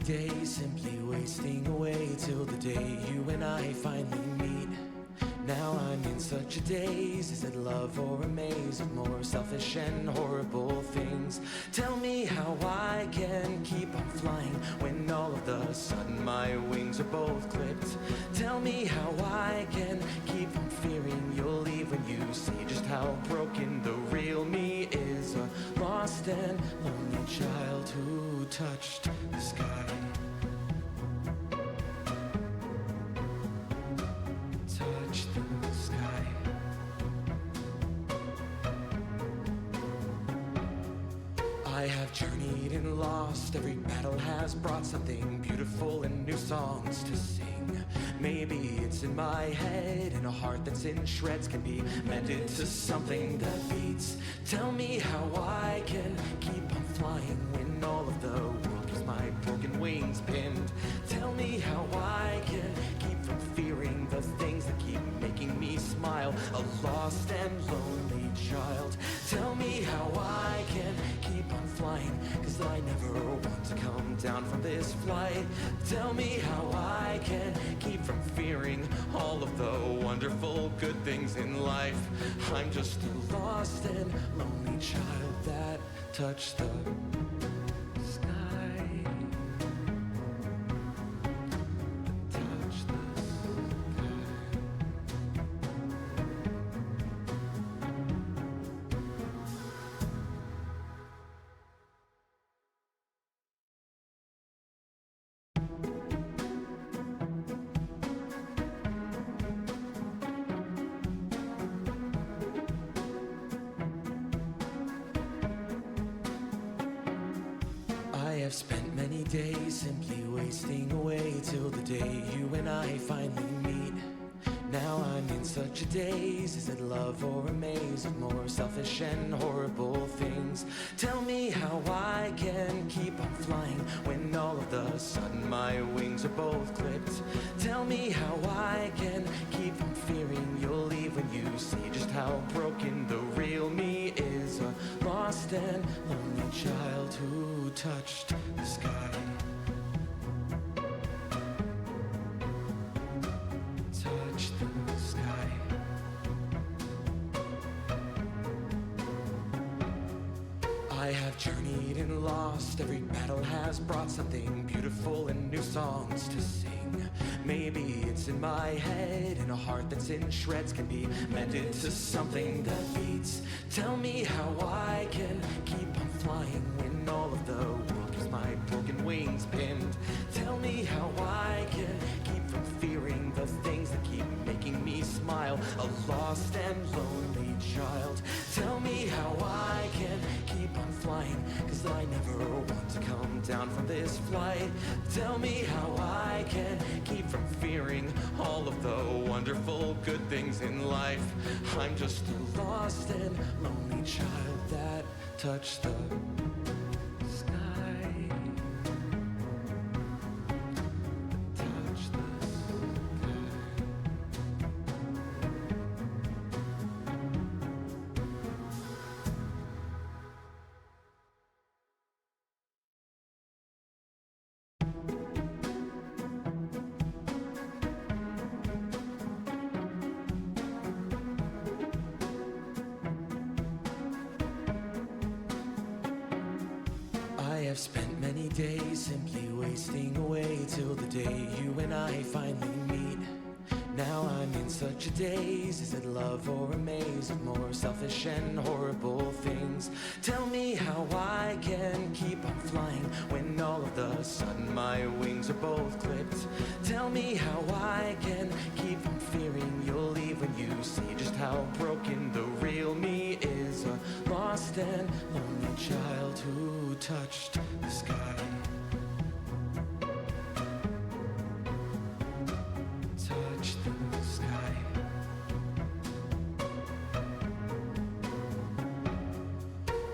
days simply wasting away till the day you and I finally meet. Now I'm in such a daze. Is it love or a maze of more selfish and horrible things? Tell me how I can keep on flying when all of a sudden my wings are both clipped. Tell me how I can keep on fearing you'll leave when you see just how broken the real me is. A lost and lonely child who touched the sky. I have journeyed and lost. Every battle has brought something beautiful and new songs to sing. Maybe it's in my head, and a heart that's in shreds can be mended to something that beats. Tell me how I can keep on flying when all of the world keeps my broken wings pinned. Tell me how I can keep from fearing the things that keep making me smile. A lost and lonely child. Tell me how I can keep on flying, 'cause I never want to come down from this flight. Tell me how I can keep from fearing all of the wonderful good things in life. I'm just a lost and lonely child that touched the sky. Touched the I have spent many days simply wasting away till the day you and I finally meet. Now I'm in such a daze. Is it love or a maze of more selfish and horrible things? Tell me how I can keep on flying when all of a sudden my wings are both clipped. Tell me how I can keep on fearing you'll leave when you see just how broken the real me is. A lost and lonely child who touched the sky. Touched the sky. I have journeyed and lost. Every battle has brought something beautiful and new songs to sing. Maybe it's in my head, and a heart that's in shreds can be mended to something that beats. Tell me how I can keep on flying when all of the world keeps my broken wings pinned. Tell me how I can keep from fearing the things that keep making me smile. A lost and lonely child. Tell me how I can keep on flying, 'cause I never want to come down from this flight. Tell me how I can keep from fearing all of the wonderful good things in life. I'm just a lost and lonely child that touched the sky. Touched the I have spent many days simply wasting away till the day you and I finally meet. Now I'm in such a daze. Is it love or a maze of more selfish and horrible things? Tell me how I can keep on flying when all of a sudden my wings are both clipped. Tell me how I can keep on fearing you'll leave when you see just how broken the real me is. A lost and lonely child who touched the sky. Touched the sky.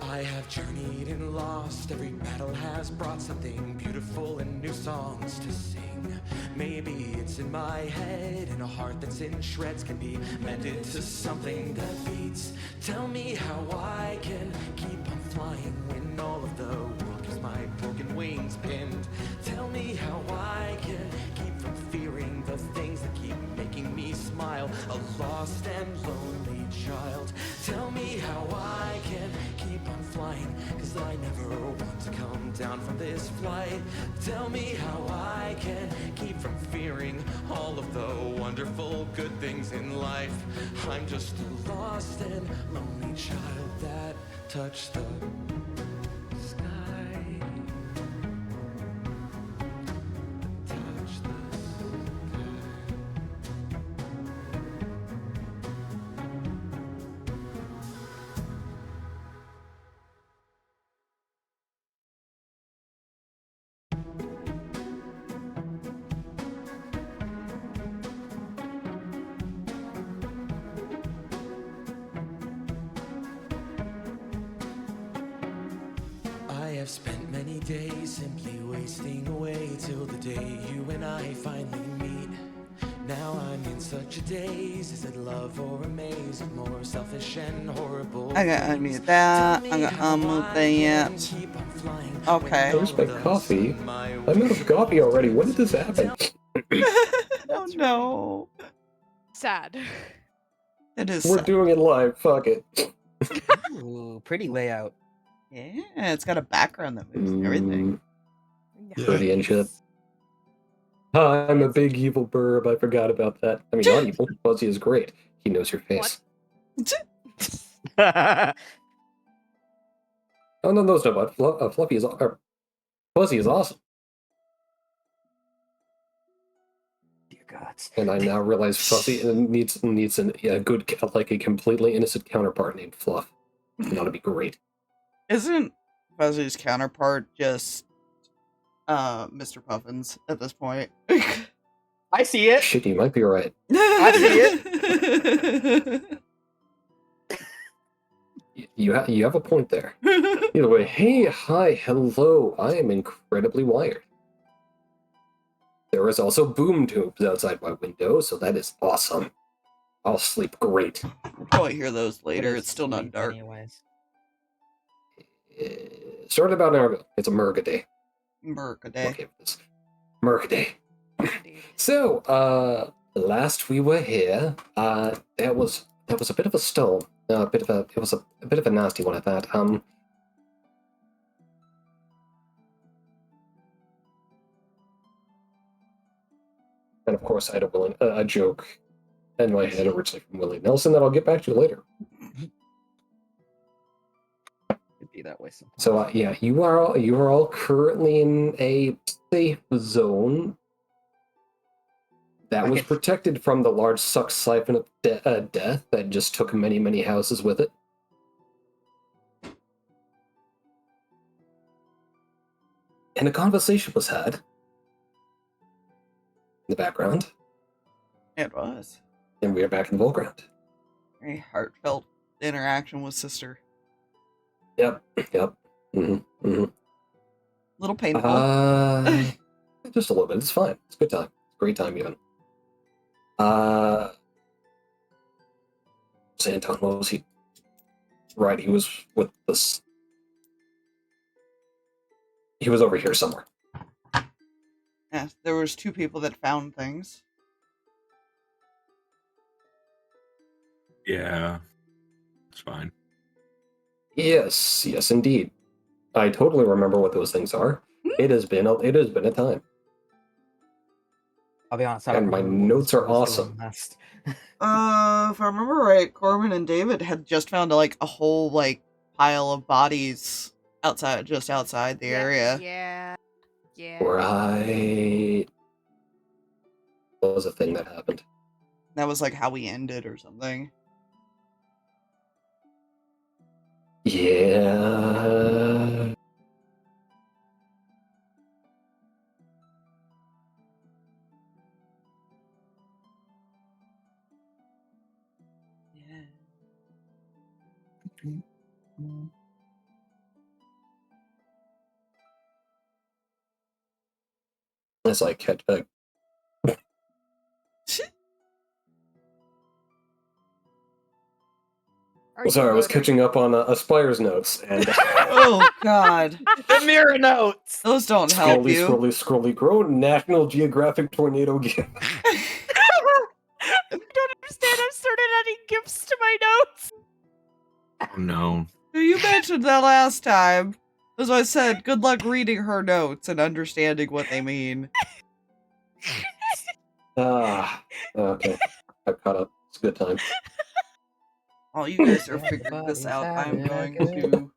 I have journeyed and lost. Every battle has brought something beautiful and new songs to sing. Maybe it's in my head, and a heart that's in shreds can be mended to something that beats. Tell me how I can keep on flying when all of the world keeps my broken wings pinned. Tell me how I can keep from fearing the things that keep making me smile. A lost and lonely child. Tell me how I can keep on flying, 'cause I never want to come down from this flight. Tell me how I can keep from fearing all of the wonderful good things in life. I'm just a lost and lonely child that touched the sky. Touch the I have spent many days simply wasting away till the day you and I finally meet. Now I'm in such a daze. Is it love or a maze of more selfish and horrible I gotta things? unmute that. Tell I'm me gonna how unmute I that. can keep on flying. Okay. Where's my coffee? I'm out of coffee already. When did this happen? Oh no. Sad. It is We're sad. doing it live. Fuck it. Ooh, pretty layout. Yeah, it's got a background that moves and everything. Pretty and shit. I'm a big evil burb. I forgot about that. I mean, not evil. Fuzzy is great. He knows your face. Oh, Oh no, those no, but Fluffy is Fuzzy is awesome. dear gods. And I now realize Fuzzy needs a good, like a completely innocent counterpart named Fluff. That ought to be great. Isn't Fuzzy's counterpart just Mr. Puffins at this point? I see it. Shit, you might be right. I see it. You have a point there. Either way, hey, hi, hello. I am incredibly wired. There is also boom tubes outside my window, so that is awesome. I'll sleep great. We'll probably hear those What later. is It's still not sleep dark. anyways? Started about an hour ago. It's a Mergaday. Mercaday. Okay, this Mergaday. Indeed. So, last we were here, there was a bit of a storm. It was a bit of a nasty one at that. And of course, I had a joke in my head originally from Willie Nelson that I'll get back to later. It'd be that way sometimes. So, yeah, you are all currently in a safe zone that was Okay. protected from the large suck siphon of death that just took many, many houses with it. And a conversation was had in the background, It was. and we are back in the Volground. Very heartfelt interaction with Sister. Yep. Mm-hmm. Little painful. Just a little bit. It's fine. It's a good time. It's a great time, even. Santon, what was he? Right, he was with this. He was over here somewhere. Yeah, there was 2 people that found things. Yeah, it's fine. Yes, indeed. I totally remember what those things are. It has been a time. I'll be honest. I don't And my remember what notes are was doing awesome. last. If I remember right, Corman and David had just found like a whole like pile of bodies just outside the area. Yeah. Right. What was a thing that happened? That was like how we ended or something. Yeah. Yeah. It's like Are you Sorry, I was murdering- catching up on Aspire's notes, and Oh God, The mirror notes. those don't help scrolly, you. scrolly, grow National Geographic tornado gift. I don't understand. I'm started adding gifts to my notes. Oh no. You mentioned that last time. As I said, good luck reading her notes and understanding what they mean. Okay. I caught up. It's a good time. While you guys are figuring this out, I'm going to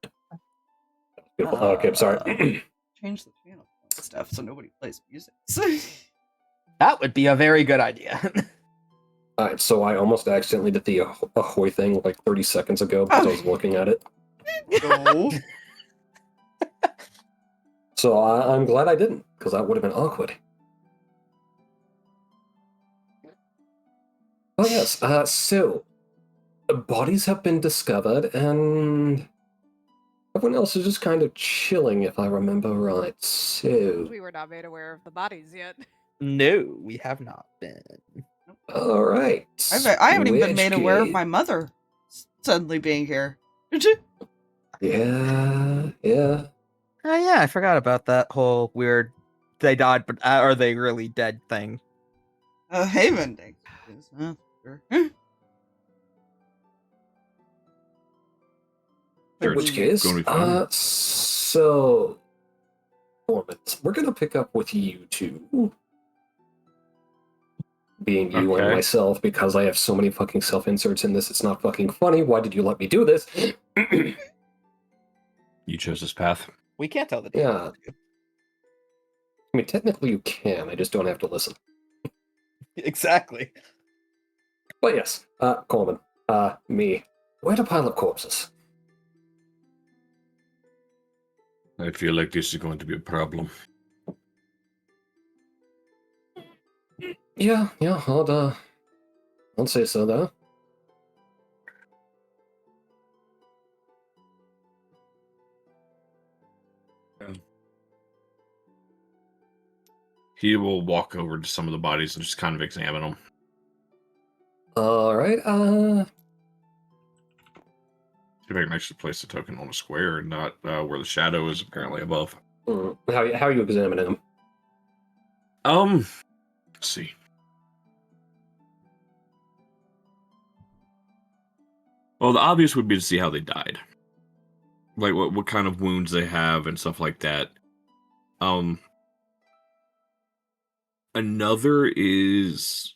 Beautiful. Okay, I'm sorry. change the channel and stuff so nobody plays music. That would be a very good idea. Alright, so I almost accidentally did the ahoy thing like 30 seconds ago because I was looking at it. No. So I'm glad I didn't, because that would have been awkward. Oh yes, so bodies have been discovered, and everyone else is just kind of chilling, if I remember right. So, We were not made aware of the bodies yet. No, we have not been. all right. I haven't even been Which made aware of case- my mother suddenly being here. Yeah. Oh yeah, I forgot about that whole weird they died but are they really dead thing. Haven, thanks. Sure. Sure, In which it's case, gonna be fun. so, Corman, we're gonna pick up with you two. Being you and Okay. myself, because I have so many fucking self-inserts in this, it's not fucking funny. Why did you let me do this? You chose this path. We can't tell the Yeah. difference. I mean, technically you can, I just don't have to listen. Exactly. But yes, Coleman, me. Where to pile up corpses? I feel like this is going to be a problem. Yeah, I'll say so, though. He will walk over to some of the bodies and just kind of examine them. Alright, See if I can actually place the token on a square and not where the shadow is apparently above. how are you examining them? Let's see. Well, the obvious would be to see how they died. Like what kind of wounds they have and stuff like that. Another is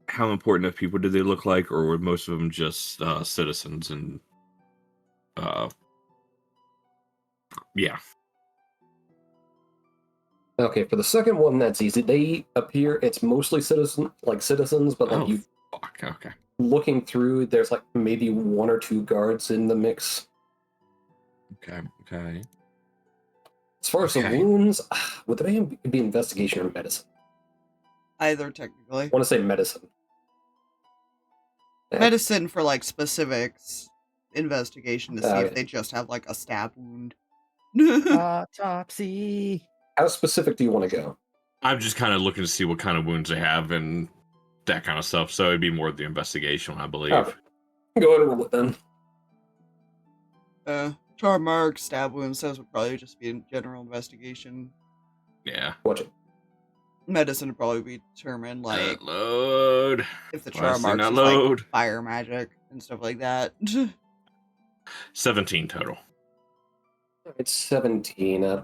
how important of people did they look like, or were most of them just citizens and yeah. Okay, for the second one, that's easy. They appear, it's mostly citizens, but like Oh, you fuck, okay. looking through, there's like maybe 1 or 2 guards in the mix. Okay. As far as the Okay. wounds, would they be investigation or medicine? Either technically. I want to say medicine. Medicine for like specifics. Investigation to see Okay. if they just have like a stab wound. Autopsy. How specific do you want to go? I'm just kind of looking to see what kind of wounds they have and that kind of stuff. So it'd be more the investigation, I believe. Okay. Go ahead and roll it then. Char mark, stab wound says would probably just be a general investigation. Yeah. Watch it. Medicine would probably be determined like Load. if the Why char is it marks not is like load? fire magic and stuff like that. 17 total. It's 17.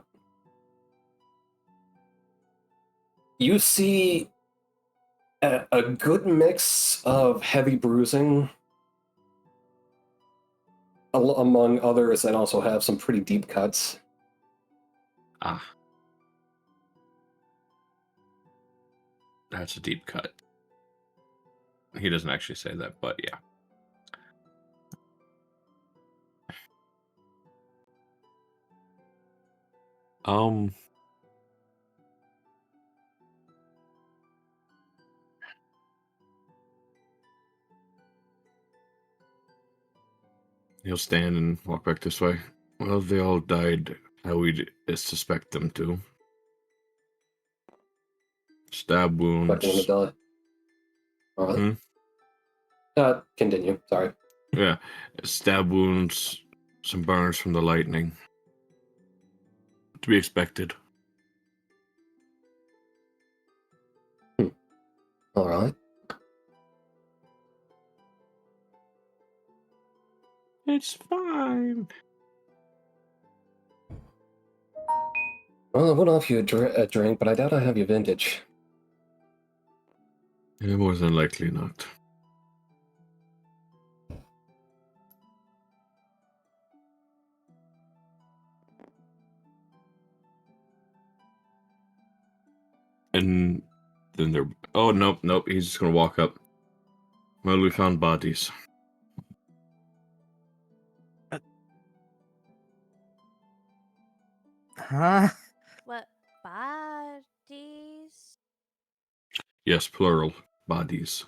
You see a good mix of heavy bruising, among others that also have some pretty deep cuts. Ah. That's a deep cut. He doesn't actually say that, but yeah. He'll stand and walk back this way. Well, they all died how we suspect them to. Stab wounds. Expecting him to die. Alright. Hmm? Continue. Sorry. Yeah, stab wounds, some burns from the lightning. To be expected. All right. It's fine. Well, I would offer you a drink, but I doubt I have your vintage. Yeah, more than likely not. And then they're... Oh, nope. He's just gonna walk up. Well, we found bodies. Huh? What bodies? Yes, plural. Bodies.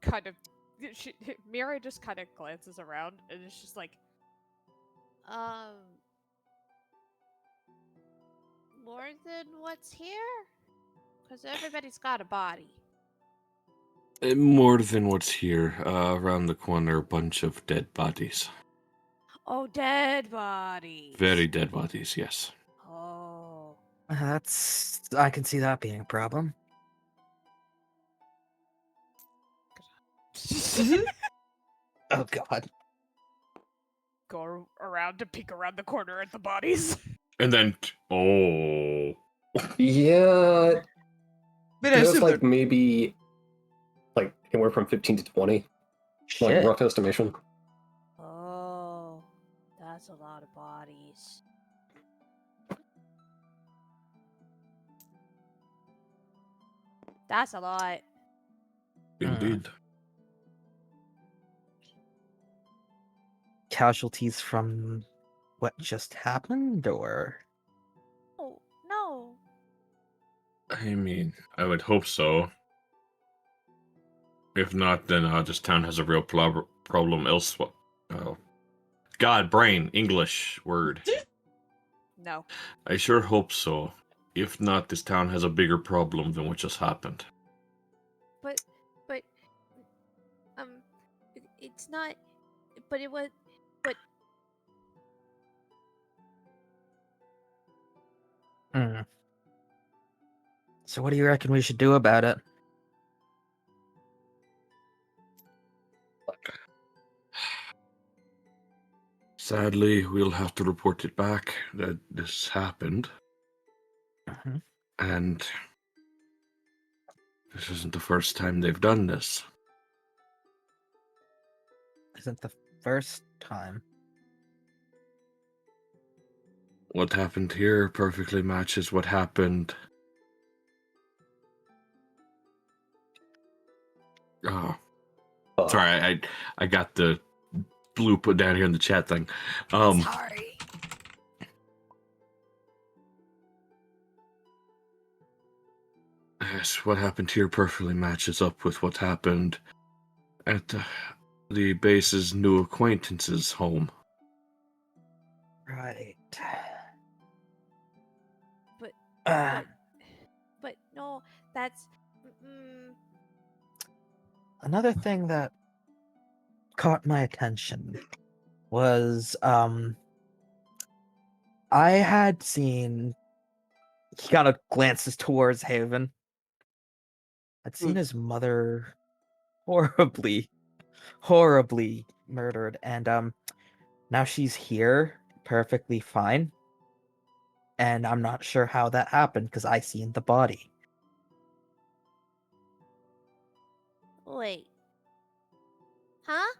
Kind of. Meira just kind of glances around and it's just like, more than what's here? Because everybody's got a body. More than what's here. Around the corner, a bunch of dead bodies. Oh, dead bodies. Very dead bodies, yes. Oh. I can see that being a problem. Oh god. Go around to peek around the corner at the bodies. And then... Oh... Yeah, I mean, I there's assume like they're- maybe like anywhere from 15 to 20, like Shit. rough estimation. Oh, that's a lot of bodies. That's a lot. Indeed. Casualties from what just happened, or Oh, no. I mean, I would hope so. If not, then this town has a real problem elsewhere. Oh. God, brain, English word. No. I sure hope so. If not, this town has a bigger problem than what just happened. But, it's not, but it was, Hmm. So what do you reckon we should do about it? Sadly, we'll have to report it back that this happened. Mhm. And this isn't the first time they've done this. Isn't the first time. What happened here perfectly matches what happened. Oh, sorry, I got the blue put down here in the chat thing. sorry. Yes, what happened here perfectly matches up with what happened at the base's new acquaintance's home. Right. But, Uh, but no, that's, another thing that caught my attention was I had seen he kind of glances towards Haven. I'd seen his mother horribly murdered, and now she's here perfectly fine, and I'm not sure how that happened because I seen the body. wait. Huh?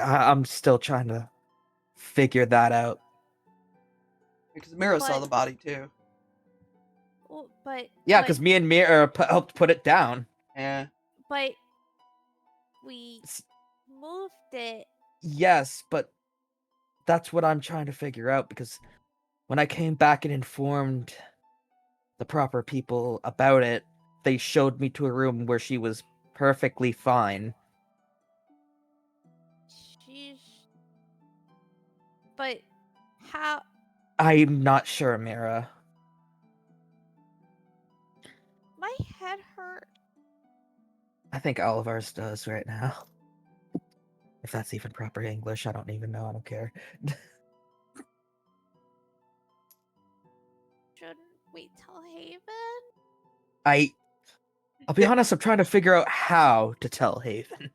I'm still trying to figure that out. because Meira saw But- the body too. Well, but. Yeah, but- because me and Meira helped put it down. Yeah. But we S- moved it. Yes, but that's what I'm trying to figure out because when I came back and informed the proper people about it, they showed me to a room where she was perfectly fine. She's. But how? I'm not sure, Meira. My my head hurt? I think all of ours does right now. If that's even proper English, I don't even know. I don't care. Shouldn't we tell Haven? I'll be honest, I'm trying to figure out how to tell Haven.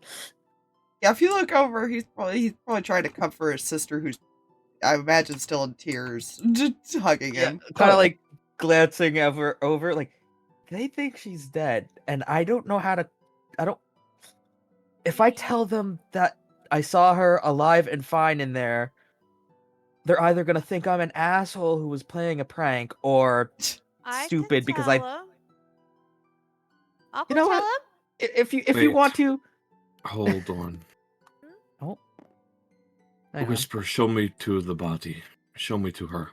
Yeah, if you look over, he's probably trying to comfort his sister, who's, I imagine, still in tears, just hugging him. Kind of like glancing over, like they think she's dead, and I don't know how to. I don't. If I tell them that I saw her alive and fine in there, they're either gonna think I'm an asshole who was playing a prank, or I stupid can because tell him. I'll You go know tell what? him. If you Wait. want to. Hold on. Oh. Hang on. Whisper, show me to the body. Show me to her.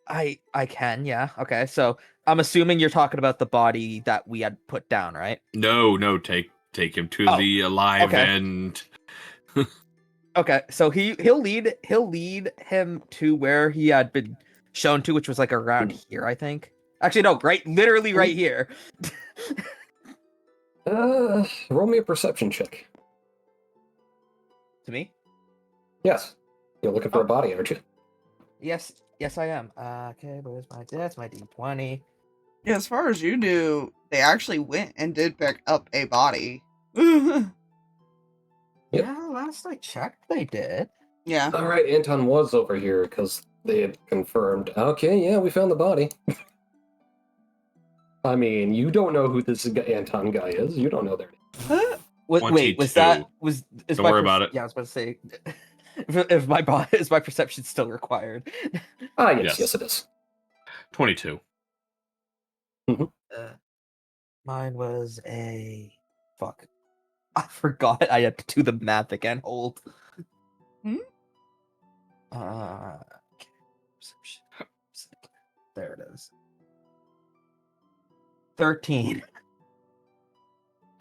I can, yeah. Okay, so I'm assuming you're talking about the body that we had put down, right? No, take him to Oh, the alive okay. end. Okay, so he'll lead him to where he had been shown to, which was like around here, I think. Actually, no, literally right here. Roll me a perception check. To me? Yes. You're looking for a body, aren't you? Yes, I am. Okay, where's that's my D20. Yeah, as far as you knew, they actually went and did pick up a body. Yeah. Yep. Yeah, last I checked, they did. All right, Anton was over here because they had confirmed. Okay, yeah, we found the body. I mean, you don't know who this Anton guy is. You don't know their name. Wait, was 22. that is Don't my worry about it. Yeah, I was about to say, if my is my perception still required? Yes, it is. 22. Mine was a fuck. I forgot. I had to do the math again. Hold. Hmm? Okay. Perception. There it is. 13.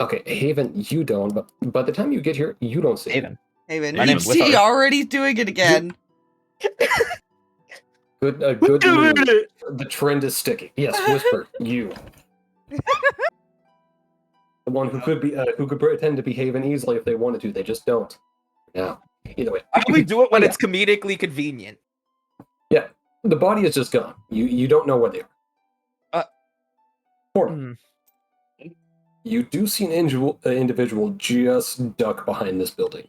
Okay, Haven, you don't, but by the time you get here, you don't see Haven. Haven, My name's see, Whisper. already doing it again. Good news. The trend is sticking. Yes, Whisper, you. The one who could pretend to be Haven easily if they wanted to, they just don't. Yeah. Either way. I only do it when Yeah. it's comedically convenient. Yeah, the body is just gone. You don't know where they are. Corman, you do see an individual just duck behind this building.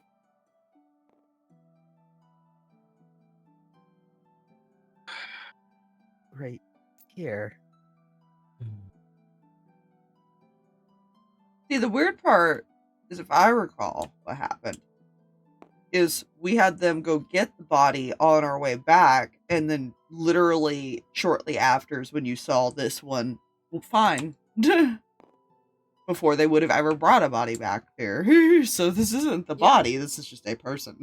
Right here. See, the weird part is, if I recall what happened, is we had them go get the body on our way back, and then literally shortly after is when you saw this one fine. Before they would have ever brought a body back here. So this isn't the body, this is just a person.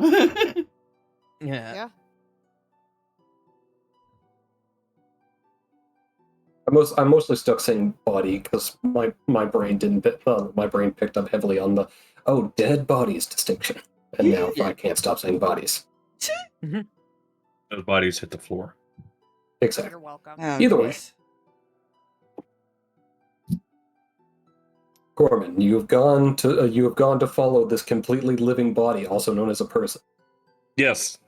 Yeah. I'm mostly stuck saying body because my brain my brain picked up heavily on the dead bodies distinction, and now I can't stop saying bodies. Those bodies hit the floor. Exactly. You're welcome. Oh, Either way. geez. Corman, you have gone to follow this completely living body, also known as a person. Yes.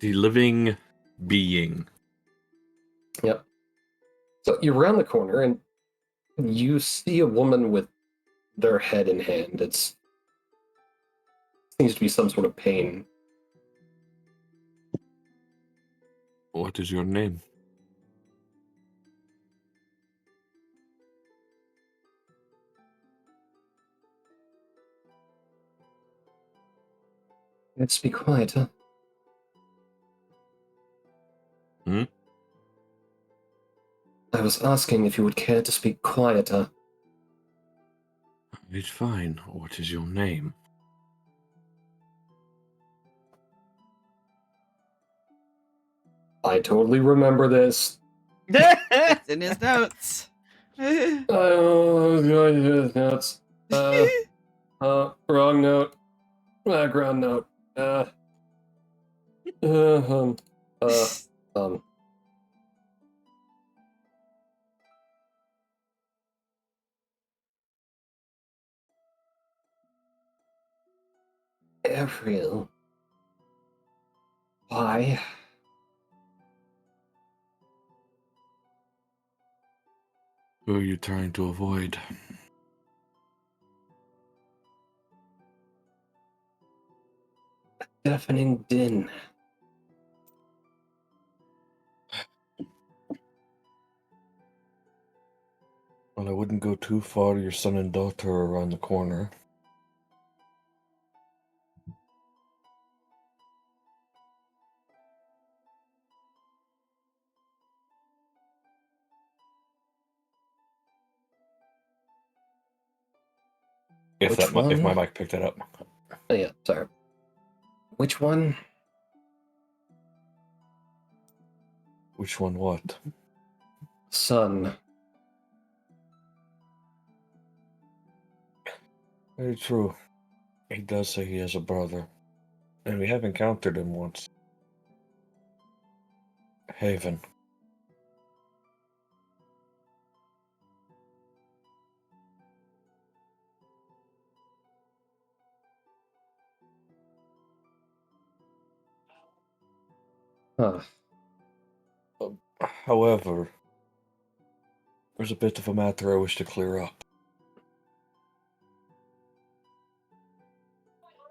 The living being. Yep. So you round the corner and you see a woman with their head in hand. It seems to be some sort of pain. What is your name? Let's be quiet, huh? Hmm? I was asking if you would care to speak quieter. It's fine. What is your name? I totally remember this. It's in his notes. Oh, nuts. Wrong note. Background note. Ariel. Why? Who are you trying to avoid? Deafening din. Well, I wouldn't go too far. Your son and daughter are around the corner. If my mic picked it up. Oh, yeah, sorry. Which one? Which one what? Son. Very true. He does say he has a brother. And we have encountered him once. Haven. Huh. However, there's a bit of a matter I wish to clear up.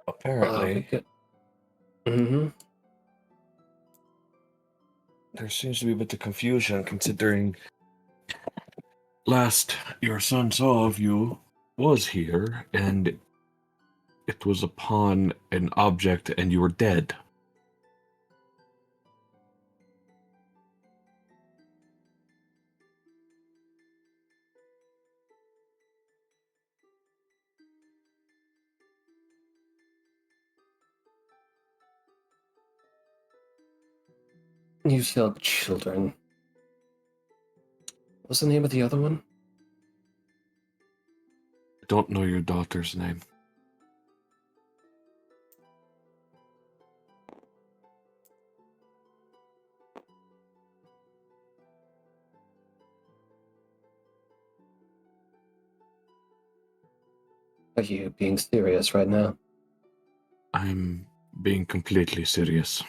Apparently, there seems to be a bit of confusion considering last your son saw of you was here, and it was upon an object and you were dead. You said children. What's the name of the other one? I don't know your daughter's name. Are you being serious right now? I'm being completely serious.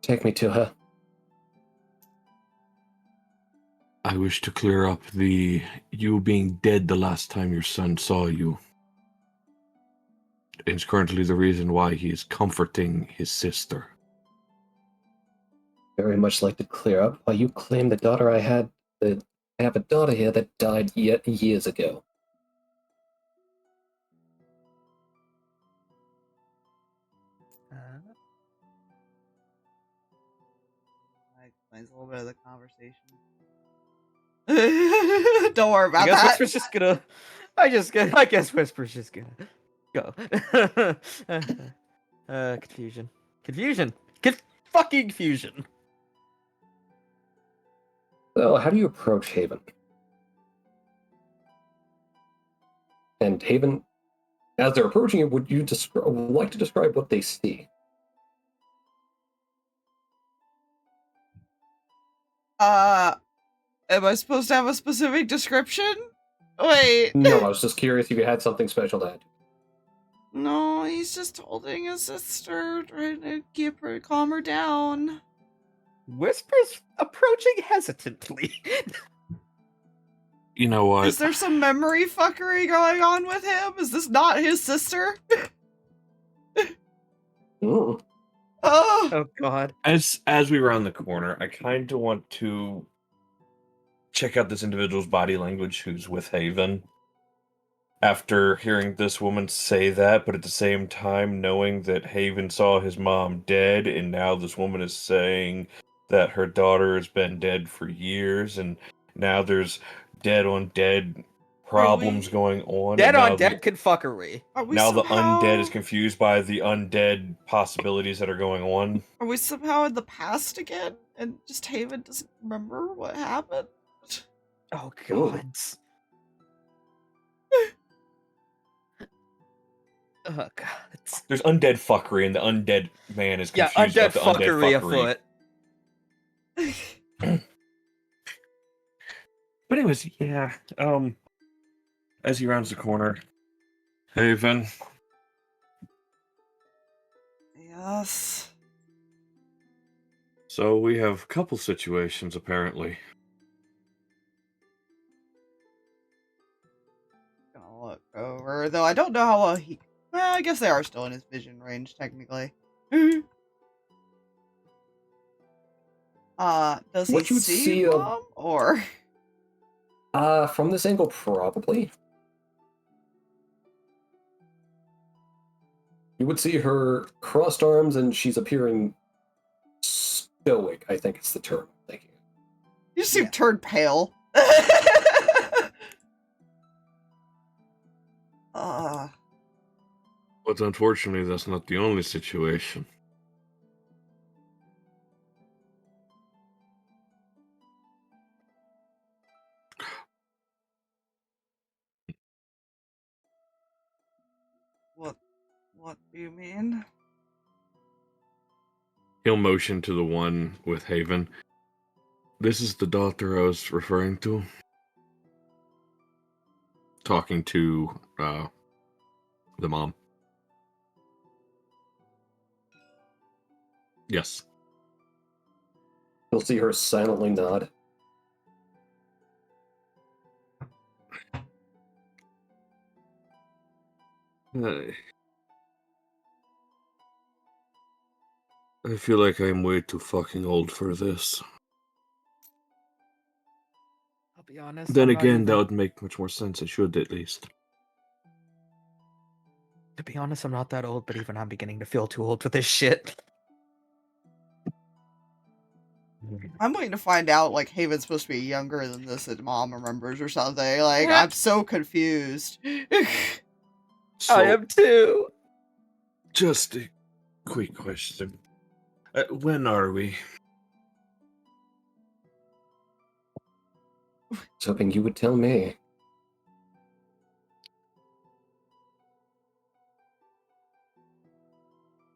Take me to her. I wish to clear up you being dead the last time your son saw you. It's currently the reason why he is comforting his sister. Very much like to clear up why you claim the daughter I had. I have a daughter here that died yet years ago. That explains a little bit of the conversation. Don't worry about that. Whisper's just gonna. I guess Whisper's just gonna go. Confusion. Fucking confusion. So, how do you approach Haven? And Haven, as they're approaching it, would you like to describe what they see? Am I supposed to have a specific description? Wait. No, I was just curious if you had something special to add. No, he's just holding his sister, trying to keep her, calm her down. Whisper's approaching hesitantly. You know what? Is there some memory fuckery going on with him? Is this not his sister? Oh. Oh God. As we round the corner, I kind of want to check out this individual's body language who's with Haven. After hearing this woman say that, but at the same time knowing that Haven saw his mom dead, and now this woman is saying that her daughter has been dead for years, and now there's dead on dead problems going on. Dead on dead confuckery. Now the undead is confused by the undead possibilities that are going on. Are we somehow in the past again? And just Haven doesn't remember what happened? Oh God. Oh God. There's undead fuckery, and the undead man is confused undead about the fuckery undead fuckery. But anyways, yeah. As he rounds the corner, Haven. Yes. So we have a couple situations, apparently. Gonna look over, though I don't know how well he... Well, I guess they are still in his vision range, technically. Does he What you'd see see Mom, or... From this angle, probably. You would see her crossed arms, and she's appearing stoic, I think is the term I'm thinking. You seem Yeah. turned pale. But unfortunately, that's not the only situation. What do you mean? He'll motion to the one with Haven. This is the daughter I was referring to. Talking to the mom. Yes. You'll see her silently nod. I feel like I'm way too fucking old for this. I'll be honest. Then I'm not again, that even- would make much more sense. It should, at least. To be honest, I'm not that old, but even I'm beginning to feel too old for this shit. I'm waiting to find out, like, Haven's supposed to be younger than this that Mom remembers or something. Like, I'm so confused. So, I am too. just a quick question. When are we? I was hoping you would tell me.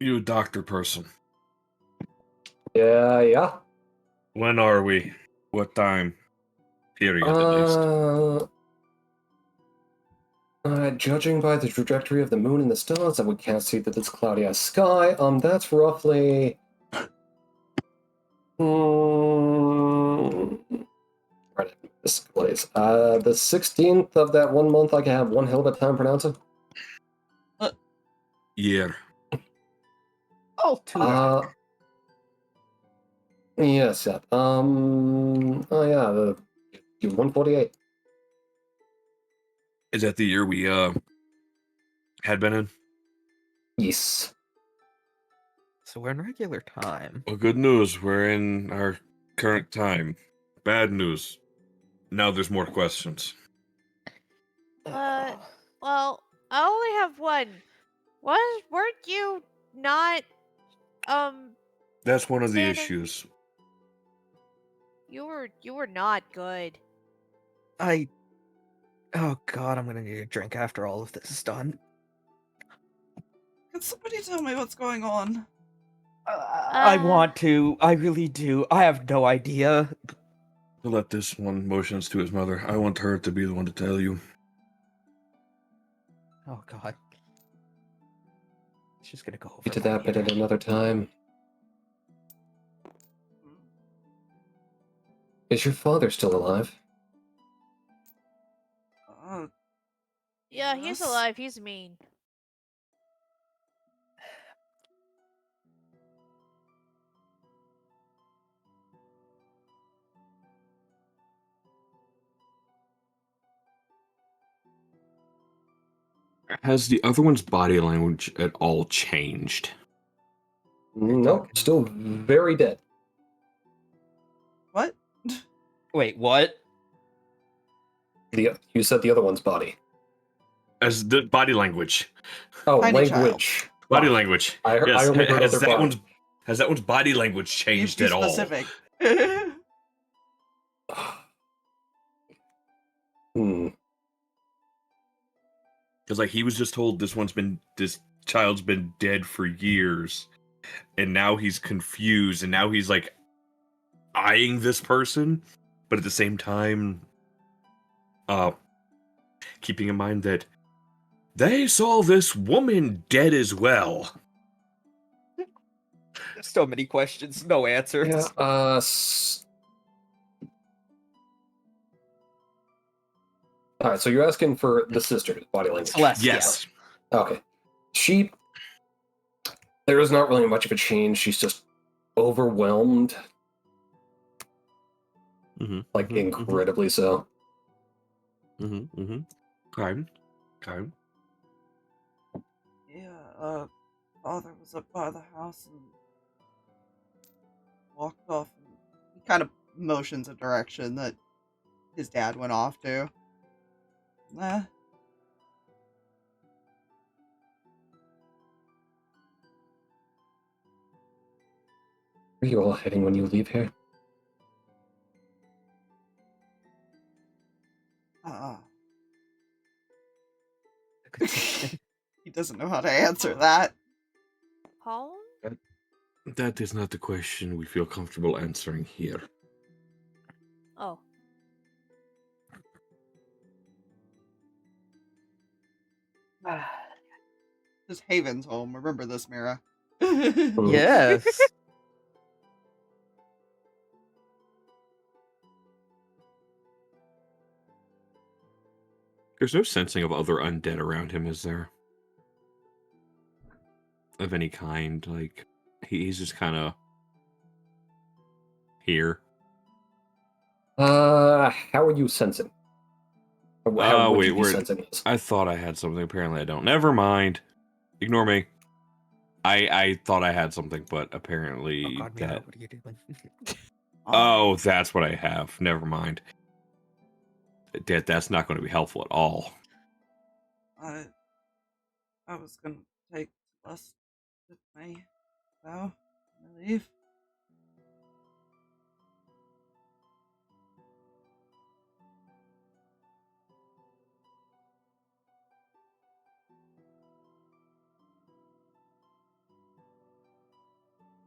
You a doctor person. Yeah. When are we? What time? Period, at least. Judging by the trajectory of the moon and the stars, and we can't see that it's cloudy as sky, that's roughly... right, this place. The 16th of that 1 month I can have one hell of a time pronouncing. Year. Oh, too. Yes, yeah. The 148. Is that the year we had been in? Yes. So we're in regular time. Well, good news. We're in our current time. Bad news. Now there's more questions. Well, I only have one. Weren't you not, That's one of the standing- issues. you were not good. Oh god, I'm gonna need a drink after all of this is done. Can somebody tell me what's going on? I want to. I really do. I have no idea. To let this one motions to his mother. I want her to be the one to tell you. Oh god. It's just gonna go over. Get to my that bit ear. at another time. Is your father still alive? Yeah, he's Yes. alive. He's mean. Has the other one's body language at all changed? Nope, still very dead. What? Wait, what? You said the other one's body. As the body language. Oh, Tiny language. Body Wow. language. I Yes. only heard has other that body. has that one's body language changed Be at all? specific. Hmm. Because like he was just told this child's been dead for years, and now he's confused, and now he's like eyeing this person, but at the same time, keeping in mind that they saw this woman dead as well. So many questions, no answers. Yeah, Alright, so you're asking for the sister's body language. Celeste, Yes. Okay. There is not really much of a change. She's just overwhelmed. Like, incredibly so. Okay. Yeah, father was up by the house and walked off, and he kind of motions a direction that his dad went off to. Where are you all heading when you leave here? He doesn't know how to answer that. Home? That is not the question we feel comfortable answering here. Oh. This Haven's home. Remember this, Meira. Yes. There's no sensing of other undead around him, is there? Of any kind, like he's just kind of here. How are you sensing? How would you be sensing this? I thought I had something. Apparently, I don't. Never mind. Ignore me. I thought I had something, but apparently Oh God, Meira, what are you doing? Oh, that's what I have. Never mind. That's not going to be helpful at all. I was gonna take Celeste with me, so I leave.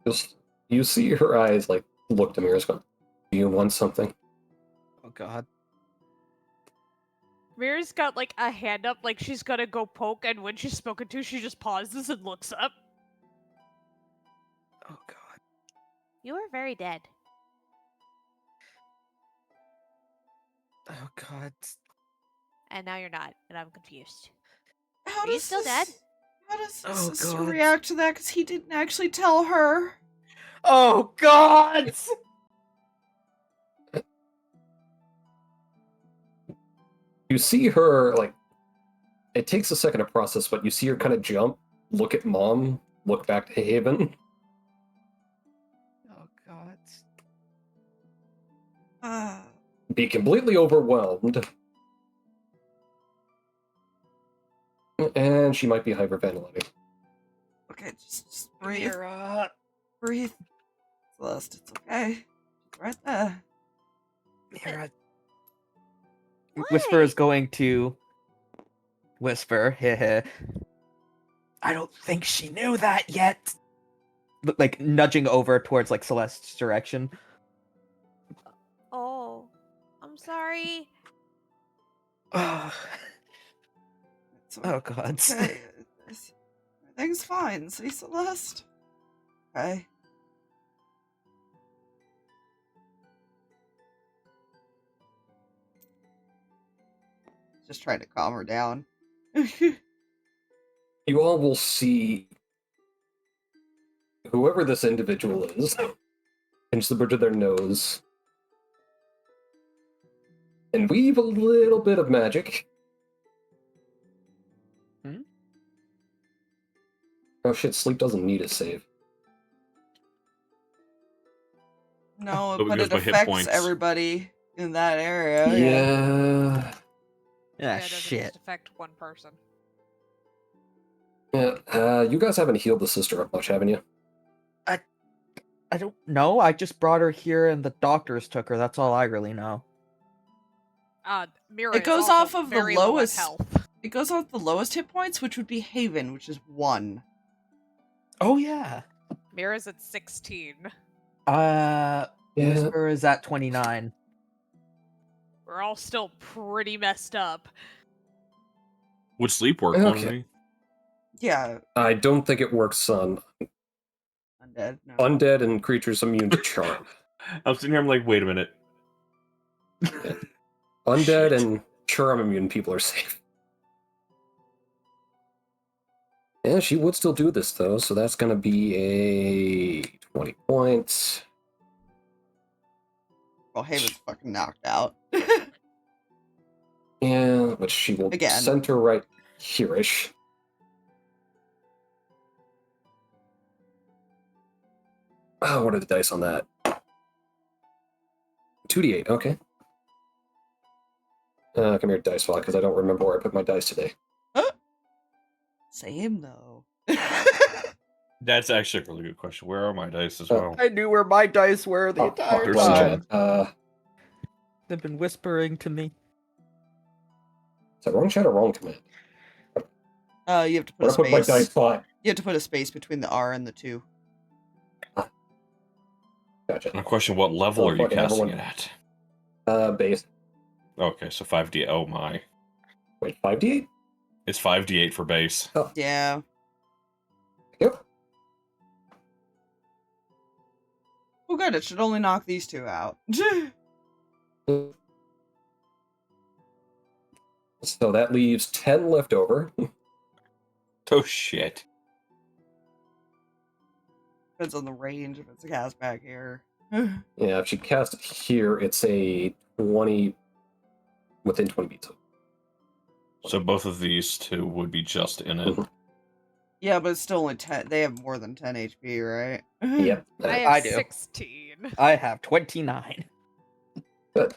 Just, you see her eyes like look to Mira's going, do you want something? Oh God. Mira's got like a hand up, like she's gonna go poke, and when she's spoken to, she just pauses and looks up. Oh God. You were very dead. Oh God. And now you're not, and I'm confused. How Are you still dead? How does the Oh, sister God. react to that? Because he didn't actually tell her. Oh God! You see her, like, it takes a second to process, but you see her kind of jump, look at Mom, look back to Haven. Oh God. Be completely overwhelmed. And she might be hyperventilating. Okay, just breathe. Meira. Breathe. Celeste, it's okay. She's right there. Meira. Whisper is going to whisper, heh. I don't think she knew that yet. Like nudging over towards like Celeste's direction. Oh, I'm sorry. Oh, It's oh God. okay. Everything's fine. See, Celeste? Okay. Just trying to calm her down. You all will see whoever this individual is pinch the bridge of their nose and weave a little bit of magic. Oh shit, sleep doesn't need a save. No, But but because it my hit affects points- everybody in that area. Yeah. Yeah, It doesn't shit. just affect one person. Yeah, you guys haven't healed the sister up much, haven't you? I don't know. I just brought her here and the doctors took her. That's all I really know. Meira It goes is also off of the very low on lowest- health. It goes off the lowest hit points, which would be Haven, which is 1. Oh yeah. Mira's at 16. Whisper is at 29. We're all still pretty messed up. Would sleep work, Okay. Yeah, I don't think it works on undead. No. undead and creatures immune to charm. I'm sitting here, I'm like, wait a minute. Undead Shit. and charm immune people are safe. Yeah, she would still do this, though, so that's going to be a 20 points. Well, Haven's fucking knocked out. Yeah, which she will Again. center right here-ish. Oh, what are the dice on that? 2d8, okay. Come here, dice file, because I don't remember where I put my dice today. Same though. That's actually a really good question. Where are my dice as well? I knew where my dice were the entire wrong time. chat. They've been whispering to me. Is that wrong chat or wrong command? You have to put Where a I put my space. dice file? You have to put a space between the R and the 2. Gotcha. My question: what level are you fucking casting everyone. it at? Base. Okay, so 5d. Oh my, Wait, 5d8? it's 5d8 for base. Yeah. Yep. Oh, good. It should only knock these 2 out. So that leaves 10 left over. Oh shit. Depends on the range if it's a cast back here. Yeah, if she casts it here, it's a 20 within 20 feet. So both of these two would be just in it. Yeah, but it's still only 10. They have more than 10 HP, right? Yep. I have I do. 16. I have 29. Good.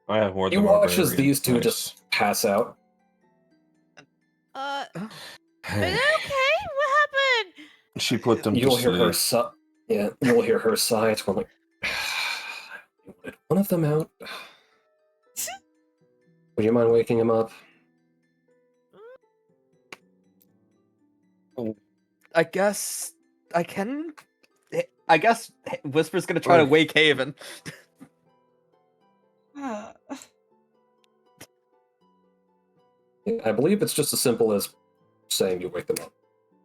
I have more You than watch as barbarian. these two Nice. just pass out. Is it okay? What happened? She put them You'll to hear her sleep. sigh. Yeah, you'll hear her sigh. It's one like, you wanted one of them out. Would you mind waking him up? I guess I can. I guess Whisper's gonna try to wake Haven. I believe it's just as simple as saying you wake them up.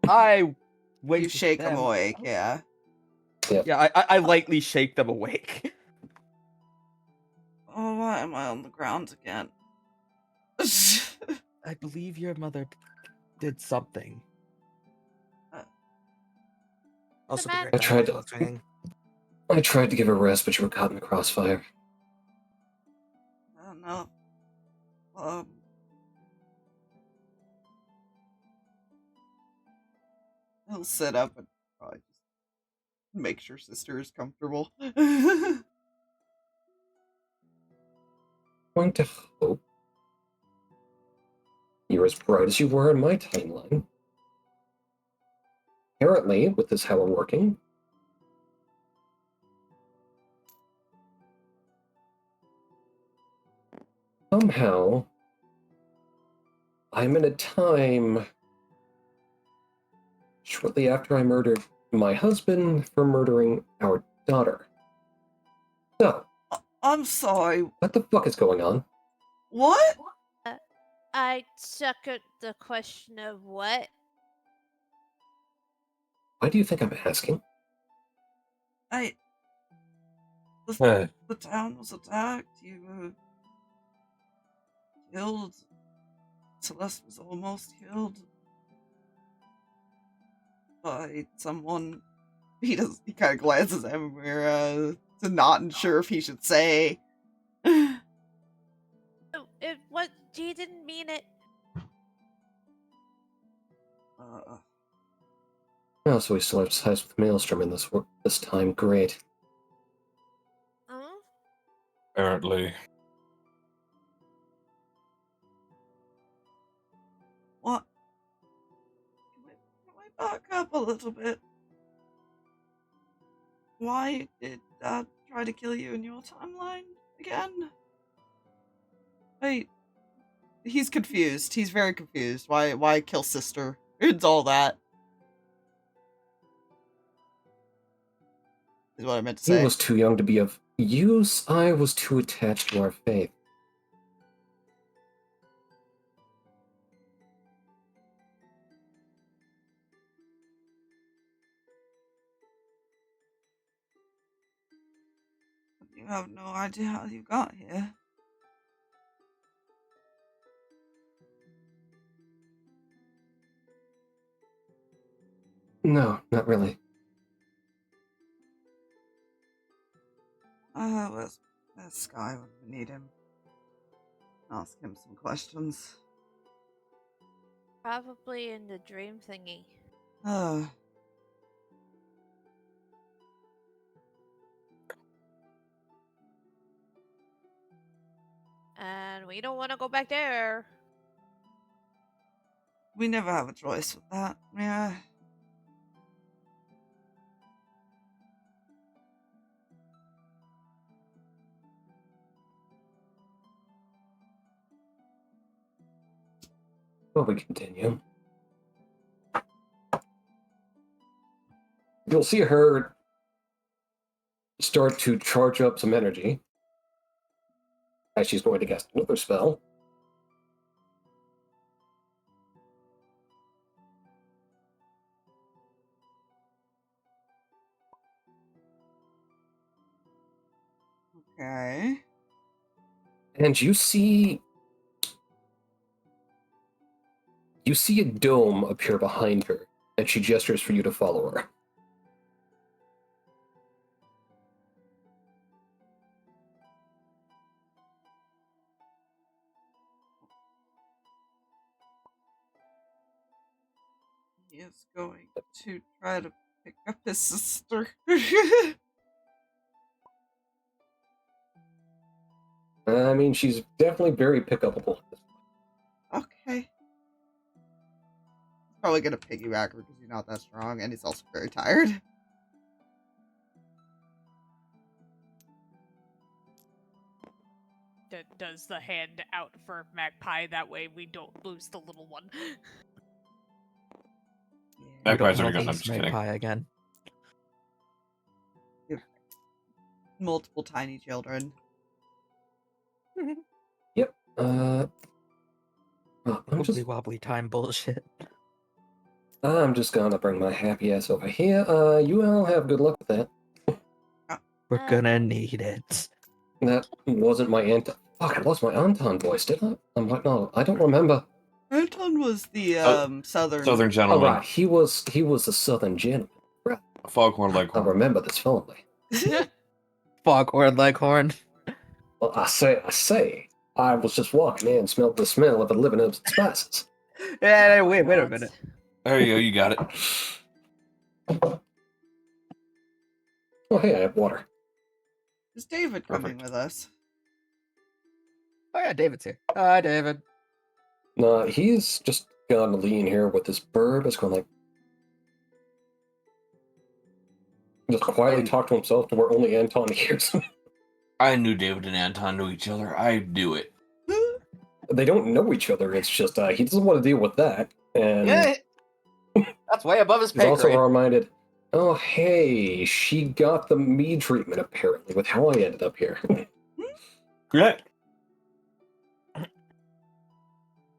I wake You shake them them awake, up. yeah. Yeah, I lightly shake them awake. Oh, why am I on the ground again? I believe your mother did something. Also, man- I tried to give her rest, but you were caught in the crossfire. I don't know. He'll sit up and probably just make sure sister is comfortable. Going to hope you're as bright as you were in my timeline. Apparently, with this how we're working, somehow I'm in a time shortly after I murdered my husband for murdering our daughter. So, I'm sorry. what the fuck is going on? What? I suck at the question of what? Why do you think I'm asking? The town was attacked. You were killed. Celeste was almost killed by someone. He kind of glances at Meira, not sure if he should say. What? She didn't mean it. Oh, so we still have ties with Maelstrom in this time. Great. Apparently. What? Can we back up a little bit? Why did Dad try to kill you in your timeline again? Wait. He's confused. He's very confused. Why kill sister? It's all that. Is what I meant to say. He was too young to be of use. I was too attached to our faith. You have no idea how you got here. No, not really. Where's Sky when we need him? Ask him some questions. Probably in the dream thingy. And we don't want to go back there. We never have a choice with that. Yeah. Well, we continue. You'll see her start to charge up some energy as she's going to cast another spell. Okay. And you see a dome appear behind her, and she gestures for you to follow her. He is going to try to pick up his sister. I mean, she's definitely very pickupable. Okay. He's probably gonna piggyback her because he's not that strong, and he's also very tired. Does the hand out for Magpie, that way we don't lose the little one. Magpies are We don't good. I'm wanna just lose kidding. Magpie again. Multiple tiny children. Yep. I'm Wibbly wobbly time bullshit. just gonna bring my happy ass over here. You all have good luck with that. We're gonna need it. That wasn't my Anton. Fuck, I lost my Anton voice, did I? I'm like, no, I don't remember. Anton was the southern Southern Oh, gentleman. right, he was a southern gentleman. Right. Foghorn I Leghorn. remember this fondly. Foghorn Leghorn. Well, I say, I was just walking in and smelled the smell of the living herbs and spices. Yeah, wait a minute. There you go. You got it. Oh, hey, I have water. Is David coming Perfect. with us? Oh yeah, David's here. Hi, David. He's just gonna lean here with this bird. It's going like, just quietly talk to himself to where only Anton hears him. I knew David and Anton knew each other. I knew it. They don't know each other. It's just he doesn't want to deal with that. And Yeah, that's way above his he's pay also grade. reminded, oh, hey, she got the me treatment, apparently, with how I ended up here. Correct.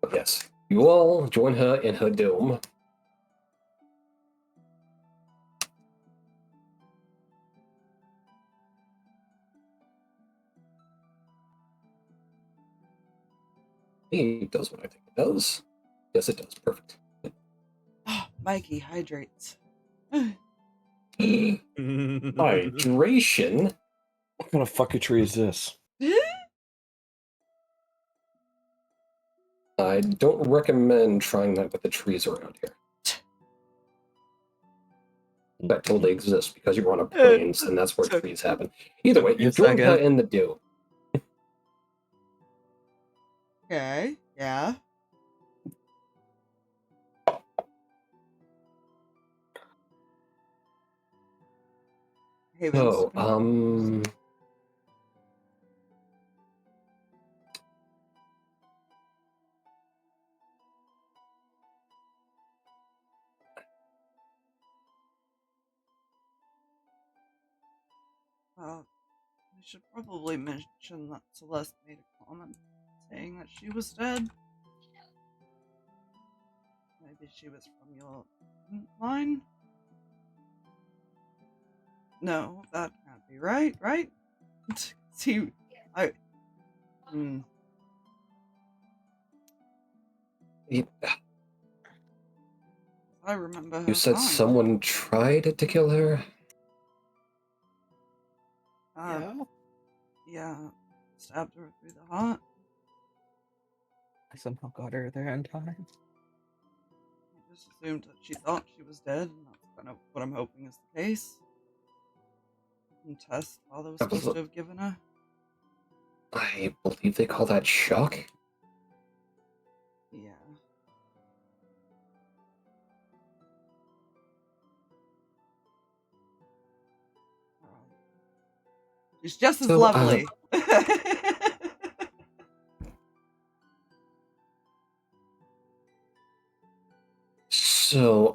But yes, you all join her in her dome. It does what I think it does. Yes, it does. Perfect. Oh, Mikey hydrates. Hydration? What kind of fucking tree is this? I don't recommend trying that with the trees around here. That totally exists because you're on a plains and that's where trees happen. Either way, you join her in the dome. Okay, yeah. Havens. Oh, We should probably mention that Celeste made a comment saying that she was dead. Maybe she was from your line? No, that can't be right, right? See, hmm. I remember her You said fine. someone tried to kill her? Yeah, stabbed her through the heart. I somehow got her there in time. I just assumed that she thought she was dead, and that's kind of what I'm hoping is the case. And test all they were supposed to have given her. I believe they call that shock? Yeah. She's just as lovely. So,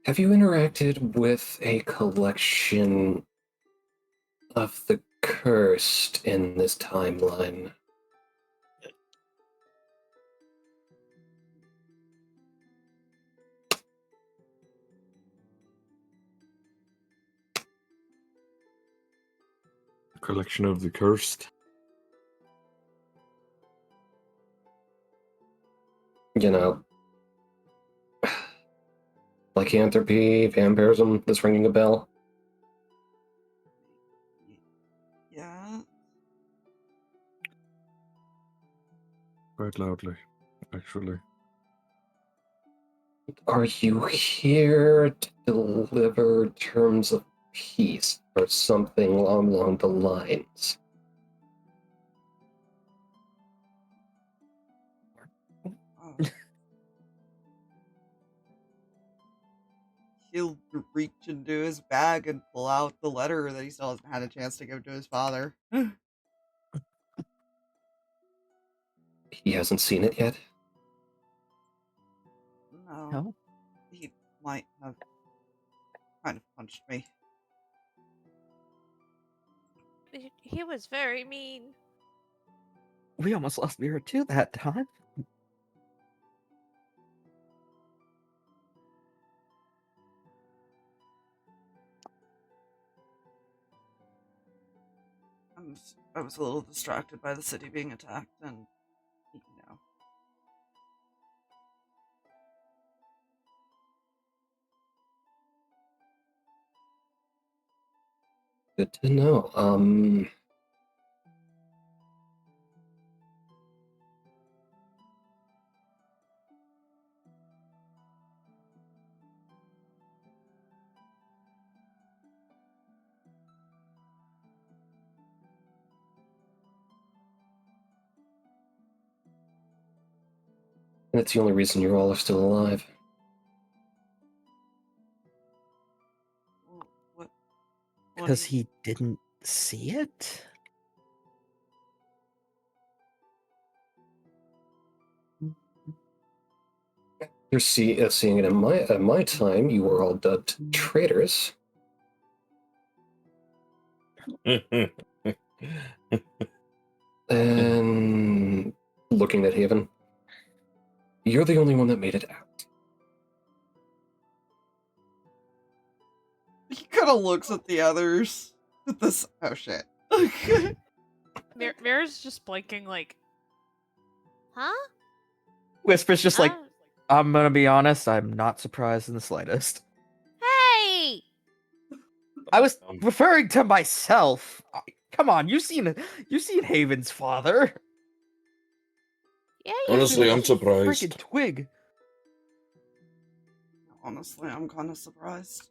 have you interacted with a collection of the cursed in this timeline? Collection of the cursed. You know, lycanthropy, vampirism, this ringing a bell? Yeah. Quite loudly, actually. Are you here to deliver terms of peace or something along the lines? He'll reach into his bag and pull out the letter that he still hasn't had a chance to give to his father. He hasn't seen it yet? No. He might have kind of punched me. He was very mean. We almost lost Meira too that time. I was a little distracted by the city being attacked, and you know. Good to know. And it's the only reason you all are still alive. What? Because he didn't see it? You're seeing it in my time, you were all dubbed traitors. And looking at Haven, you're the only one that made it out. He kind of looks at the others. At this. Oh shit. Meira's just blinking like, huh? Whisper's just like, I'm gonna be honest, I'm not surprised in the slightest. Hey! I was referring to myself. Come on, you've seen Haven's father. Yeah, Honestly, I'm surprised. Freaking twig. Honestly, I'm kind of surprised.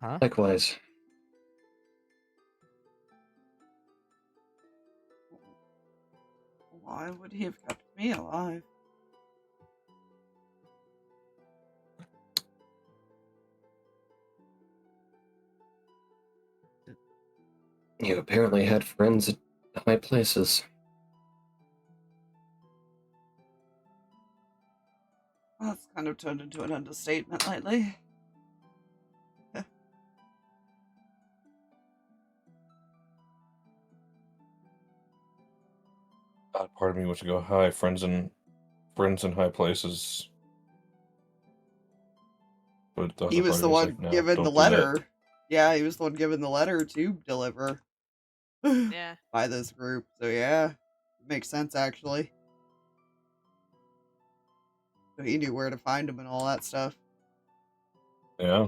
Huh? Likewise. Why would he have kept me alive? You apparently had friends at high places. Well, that's kind of turned into an understatement lately. Part of me wants to go, hi, friends in high places. but the He other was the party was one like, no, given the don't do that. letter. Yeah, he was the one given the letter to deliver Yeah. by this group. So yeah, it makes sense actually. So he knew where to find him and all that stuff. Yeah.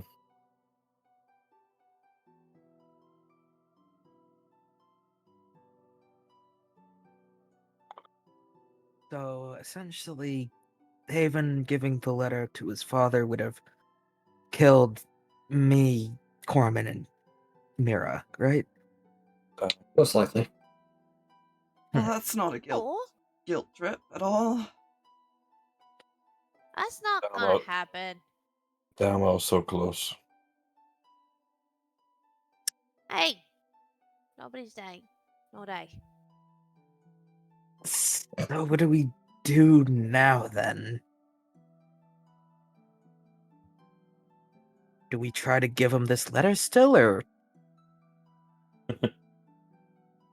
So essentially, Haven giving the letter to his father would have killed me, Corman, and Meira, right? Most likely. Well, that's not a Oh, guilt trip at all. that's not I'm gonna out. happen. Damn, I was so close. Hey, nobody's dying. No die. So what do we do now then? Do we try to give him this letter still, or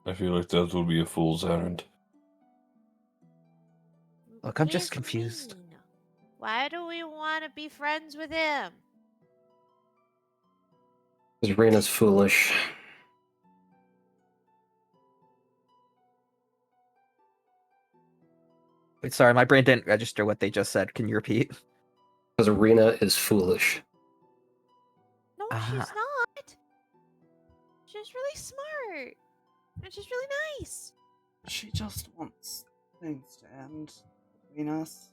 I feel like that will be a fool's errand. look? I'm What just does it confused. mean? Why do we want to be friends with him? Because Rena's foolish. Wait, sorry, my brain didn't register what they just said. Can you repeat? Because Rena is foolish. No, she's not. She's really smart. And she's really nice. She just wants things to end between us.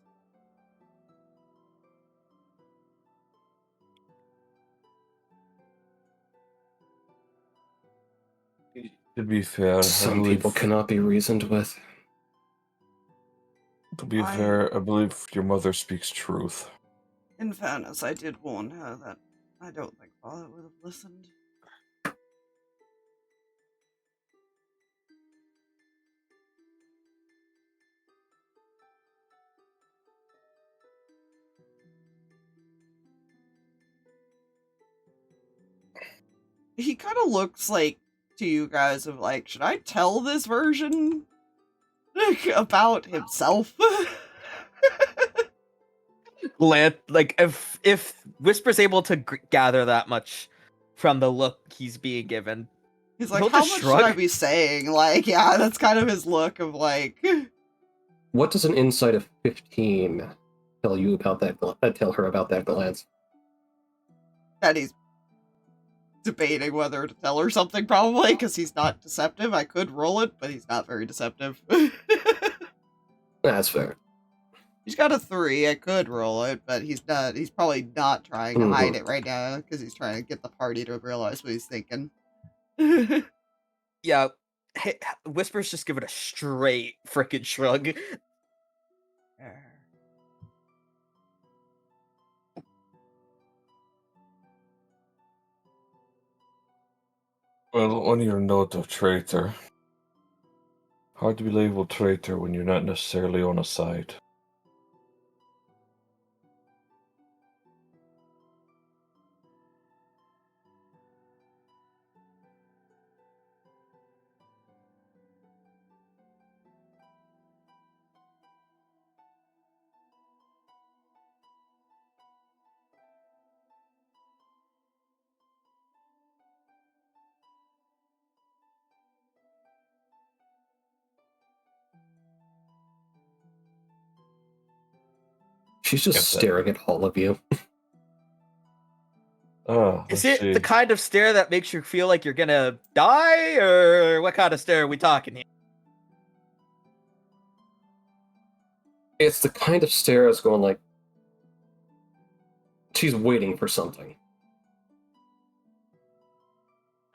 To be fair, Some people cannot be reasoned with. To be fair, I believe your mother speaks truth. In fairness, I did warn her that I don't think Father would have listened. He kind of looks like to you guys of like, should I tell this version about himself? Like if Whisper's able to gather that much from the look he's being given, He's like, he'll how just much shrug. should I be saying? Like, yeah, that's kind of his look of like. What does an insight of 15 tell you about that? Tell her about that glance? That he's debating whether to tell her something, probably, because he's not deceptive. I could roll it, but he's not very deceptive. That's fair. He's got a 3. I could roll it, but he's not. He's probably not trying to hide it right now because he's trying to get the party to realize what he's thinking. Yeah, Whisper's just give it a straight frickin' shrug. Well, on your note of traitor, hard to be labeled traitor when you're not necessarily on a side. She's just staring at all of you. Oh, Is it see. the kind of stare that makes you feel like you're gonna die, or what kind of stare are we talking here? It's the kind of stare that's going like, she's waiting for something.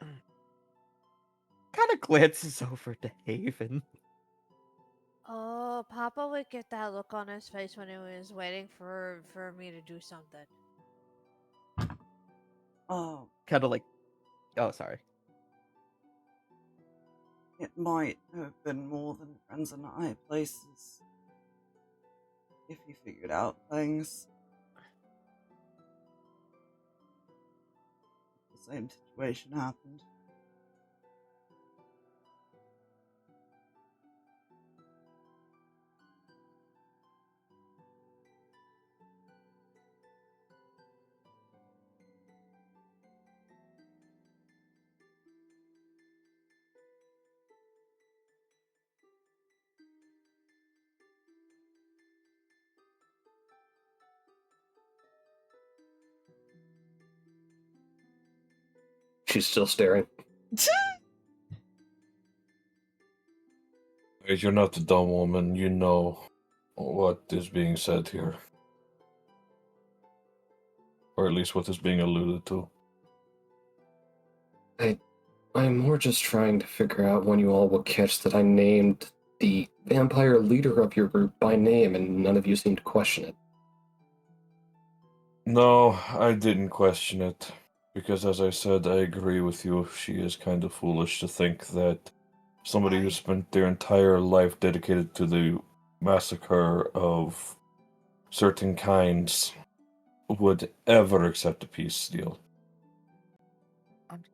Kind of glances over to Haven. Oh, Papa would get that look on his face when he was waiting for me to do something. Oh, Kind of like, oh, sorry. it might have been more than friends in high places if you figured out things. The same situation happened. She's still staring. You're not a dumb woman. You know what is being said here. Or at least what is being alluded to. I'm more just trying to figure out when you all will catch that I named the vampire leader of your group by name, and none of you seem to question it. No, I didn't question it. Because as I said, I agree with you. She is kind of foolish to think that somebody who spent their entire life dedicated to the massacre of certain kinds would ever accept a peace deal.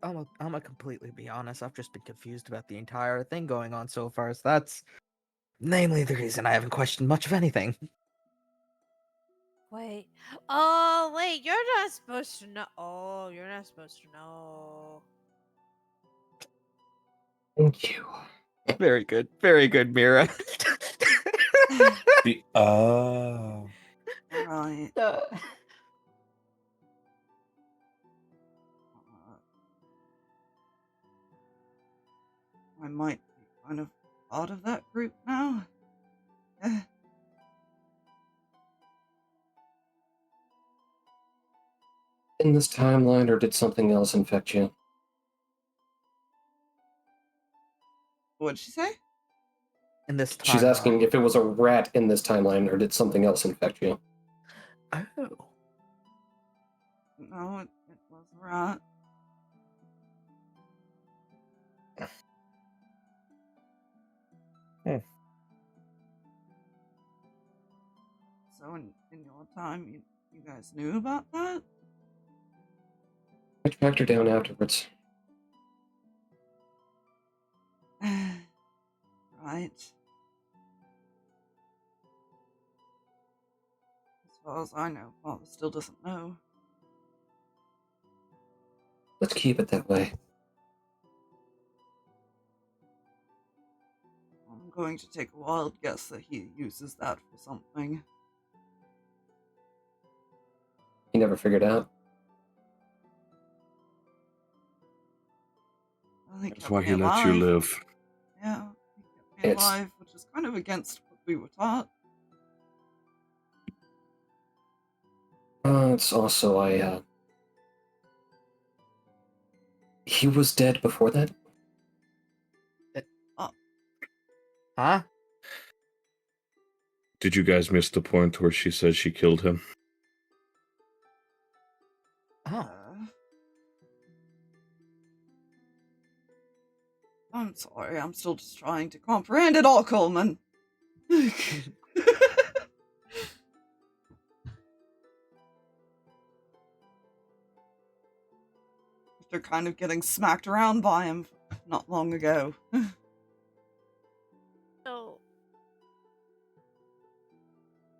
I'm gonna completely be honest. I've just been confused about the entire thing going on so far. So that's namely the reason I haven't questioned much of anything. Wait. Oh, wait. You're not supposed to know. Oh, you're not supposed to know. Thank you. Very good, Meira. Right. I might be kind of out of that group now. In this timeline, or did something else infect you? What'd she say? In this timeline. She's asking if it was a rat in this timeline, or did something else infect you? Oh. No, it was a rat. So in your time, you guys knew about that? I tracked her down afterwards. Right. As far as I know, Father still doesn't know. Let's keep it that way. I'm going to take a wild guess that he uses that for something. You never figured out? Well, he That's kept why me he lets you alive. live. Yeah, he kept me alive, which is kind of against what we were taught. It's also, he was dead before that? Huh? Did you guys miss the point where she said she killed him? Oh. I'm sorry, I'm still just trying to comprehend it all, Corman. After kind of getting smacked around by him not long ago. So,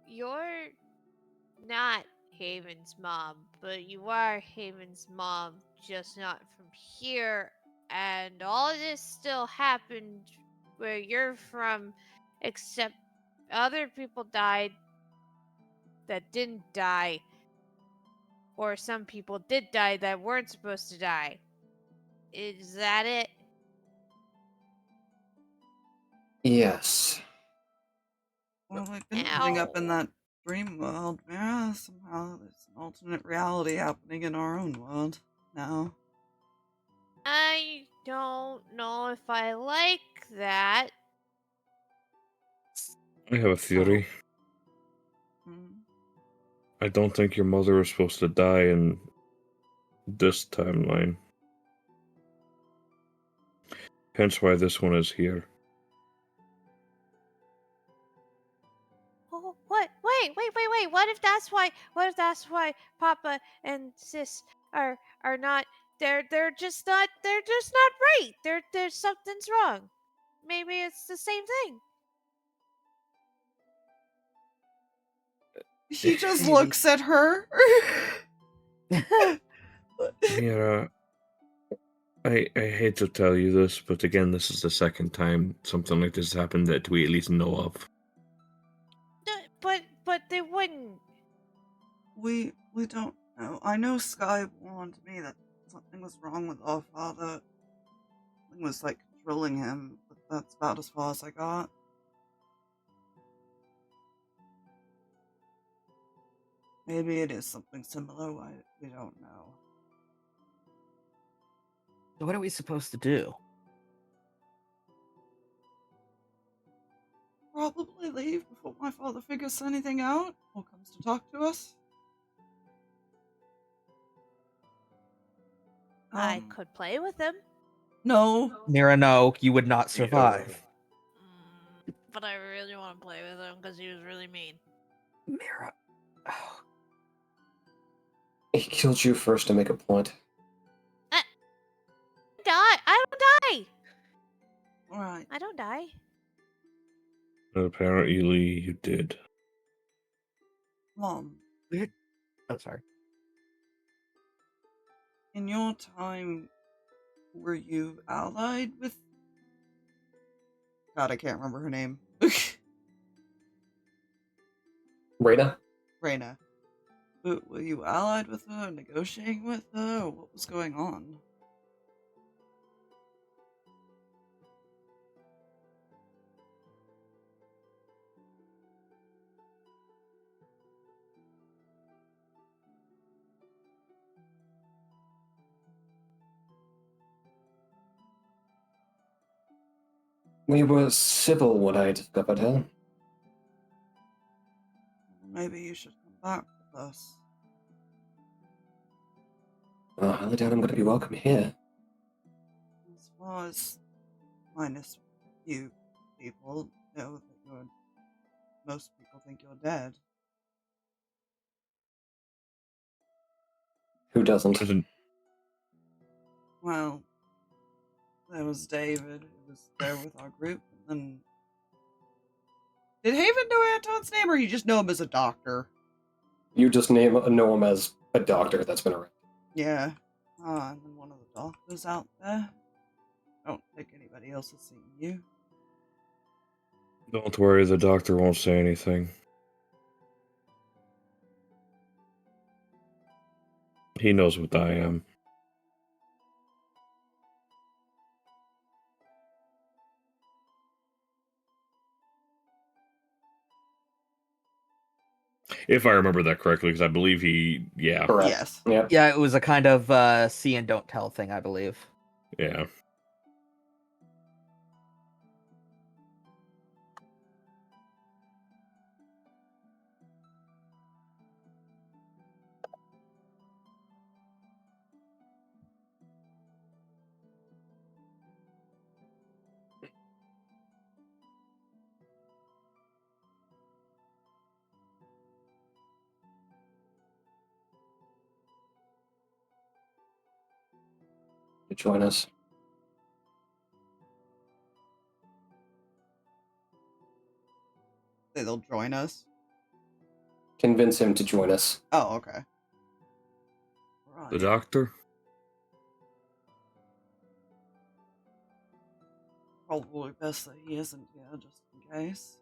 you're not Haven's mom, but you are Haven's mom, just not from here. And all of this still happened where you're from, except other people died that didn't die. Or some people did die that weren't supposed to die. Is that it? Yes. Well, we've been living up in that dream world, yeah. Somehow there's an alternate reality happening in our own world now. I don't know if I like that. I have a theory. I don't think your mother was supposed to die in this timeline. Hence why this one is here. Oh, what? Wait. What if that's why Papa and Sis are not they're just not right. There's something's wrong. Maybe it's the same thing. He just looks at her. Meira, I hate to tell you this, but again, this is the second time something like this has happened that we at least know of. But they wouldn't. We don't know. I know Sky warned me that something was wrong with our father. Something was, like, controlling him, but that's about as far as I got. Maybe it is something similar, we don't know. So what are we supposed to do? Probably leave before my father figures anything out or comes to talk to us. I could play with him. No. Meira, no, you would not survive. But I really want to play with him because he was really mean. Meira. Oh. He killed you first to make a point. I don't die! Alright. I don't die. Apparently, you did. Mom, Oh, sorry. in your time, were you allied with... God, I can't remember her name. Rita? Reyna. Were you allied with her, negotiating with her, or what was going on? We were civil when I discovered her. Maybe you should come back with us. I highly doubt I'm going to be welcome here. As far as minus you people know that most people think you're dead. Who doesn't? Well, there was David, who was there with our group, and then... Did Haven know Anton's name, or you just know him as a doctor? You just know him as a doctor that's been around. Yeah. And then one of the doctors out there. I don't think anybody else has seen you. Don't worry, the doctor won't say anything. He knows what I am. If I remember that correctly, because I believe yeah. Correct. Yes. Yep. Yeah, it was a kind of see and don't tell thing, I believe. Yeah. To join us. Say they'll join us. Convince him to join us. Oh, okay. Right. The doctor? Probably best that he isn't here, just in case.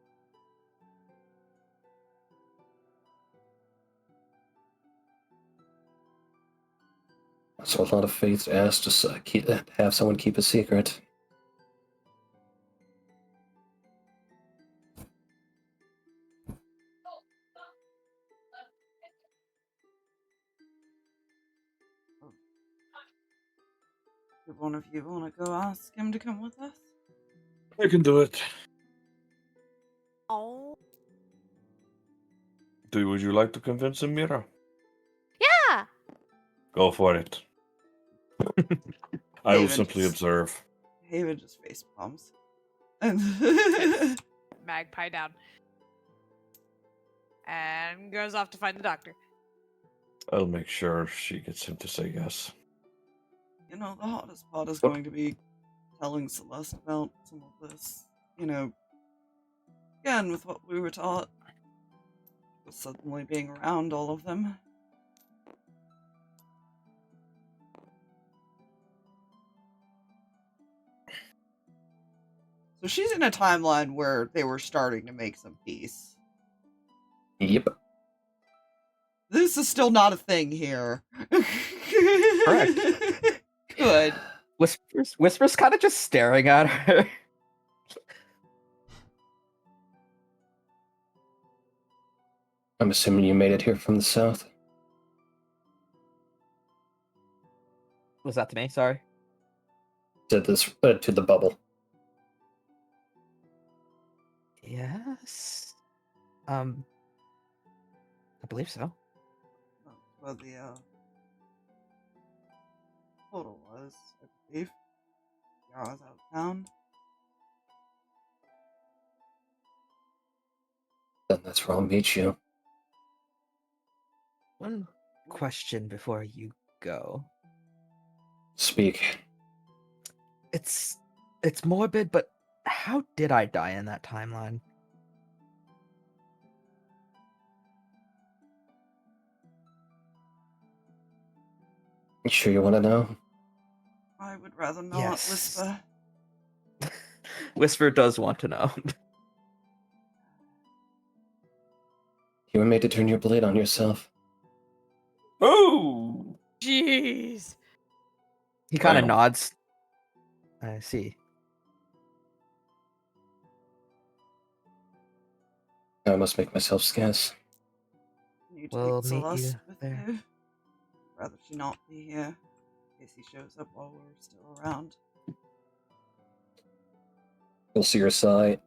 So a lot of faith to ask to have someone keep a secret. If one of you want to go ask him to come with us? I can do it. Oh. Would you like to convince him, Meira? Yeah! Go for it. I will Haven simply just- observe. Haven just face palms. And Magpie down. And goes off to find the doctor. I'll make sure she gets him to say yes. you know, the hardest part is going to be telling Celeste about some of this. You know, again, with what we were taught, with suddenly being around all of them. So she's in a timeline where they were starting to make some peace. Yep. This is still not a thing here. Correct. Good. Whisper's kind of just staring at her. I'm assuming you made it here from the south. Was that to me? Sorry. Said this to the bubble. Yes. I believe so. That's what the total was, I believe. Yeah, I was out of town. Then that's where I'll meet you. One question before you go. Speak. It's morbid, but how did I die in that timeline? You sure you want to know? I would rather not, Yes. Whisper. Whisper does want to know. You were made to turn your blade on yourself. Oh! Jeez. He kind of Wow. nods. I see. I must make myself scarce. Can you We'll take meet Celeste you with there. you? Rather she not be here, in case he shows up while we're still around. You'll see her sigh.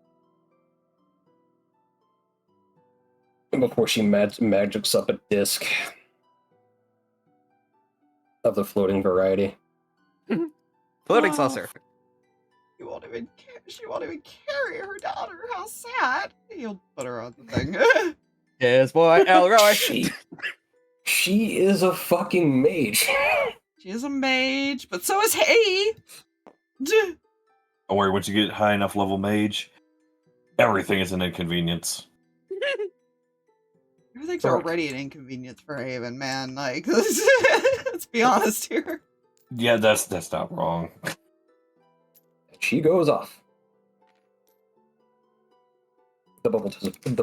Before she magics up a disc of the floating variety. Floating Oh. saucer. She won't even carry her daughter. How sad. He'll put her on the thing. Yes, boy, Elroy. She is a fucking mage. She is a mage, but so is he. Don't worry, once you get high enough level mage, everything is an inconvenience. Everything's Correct. already an inconvenience for Haven, man. Like, let's be honest here. Yeah, that's not wrong. She goes off. The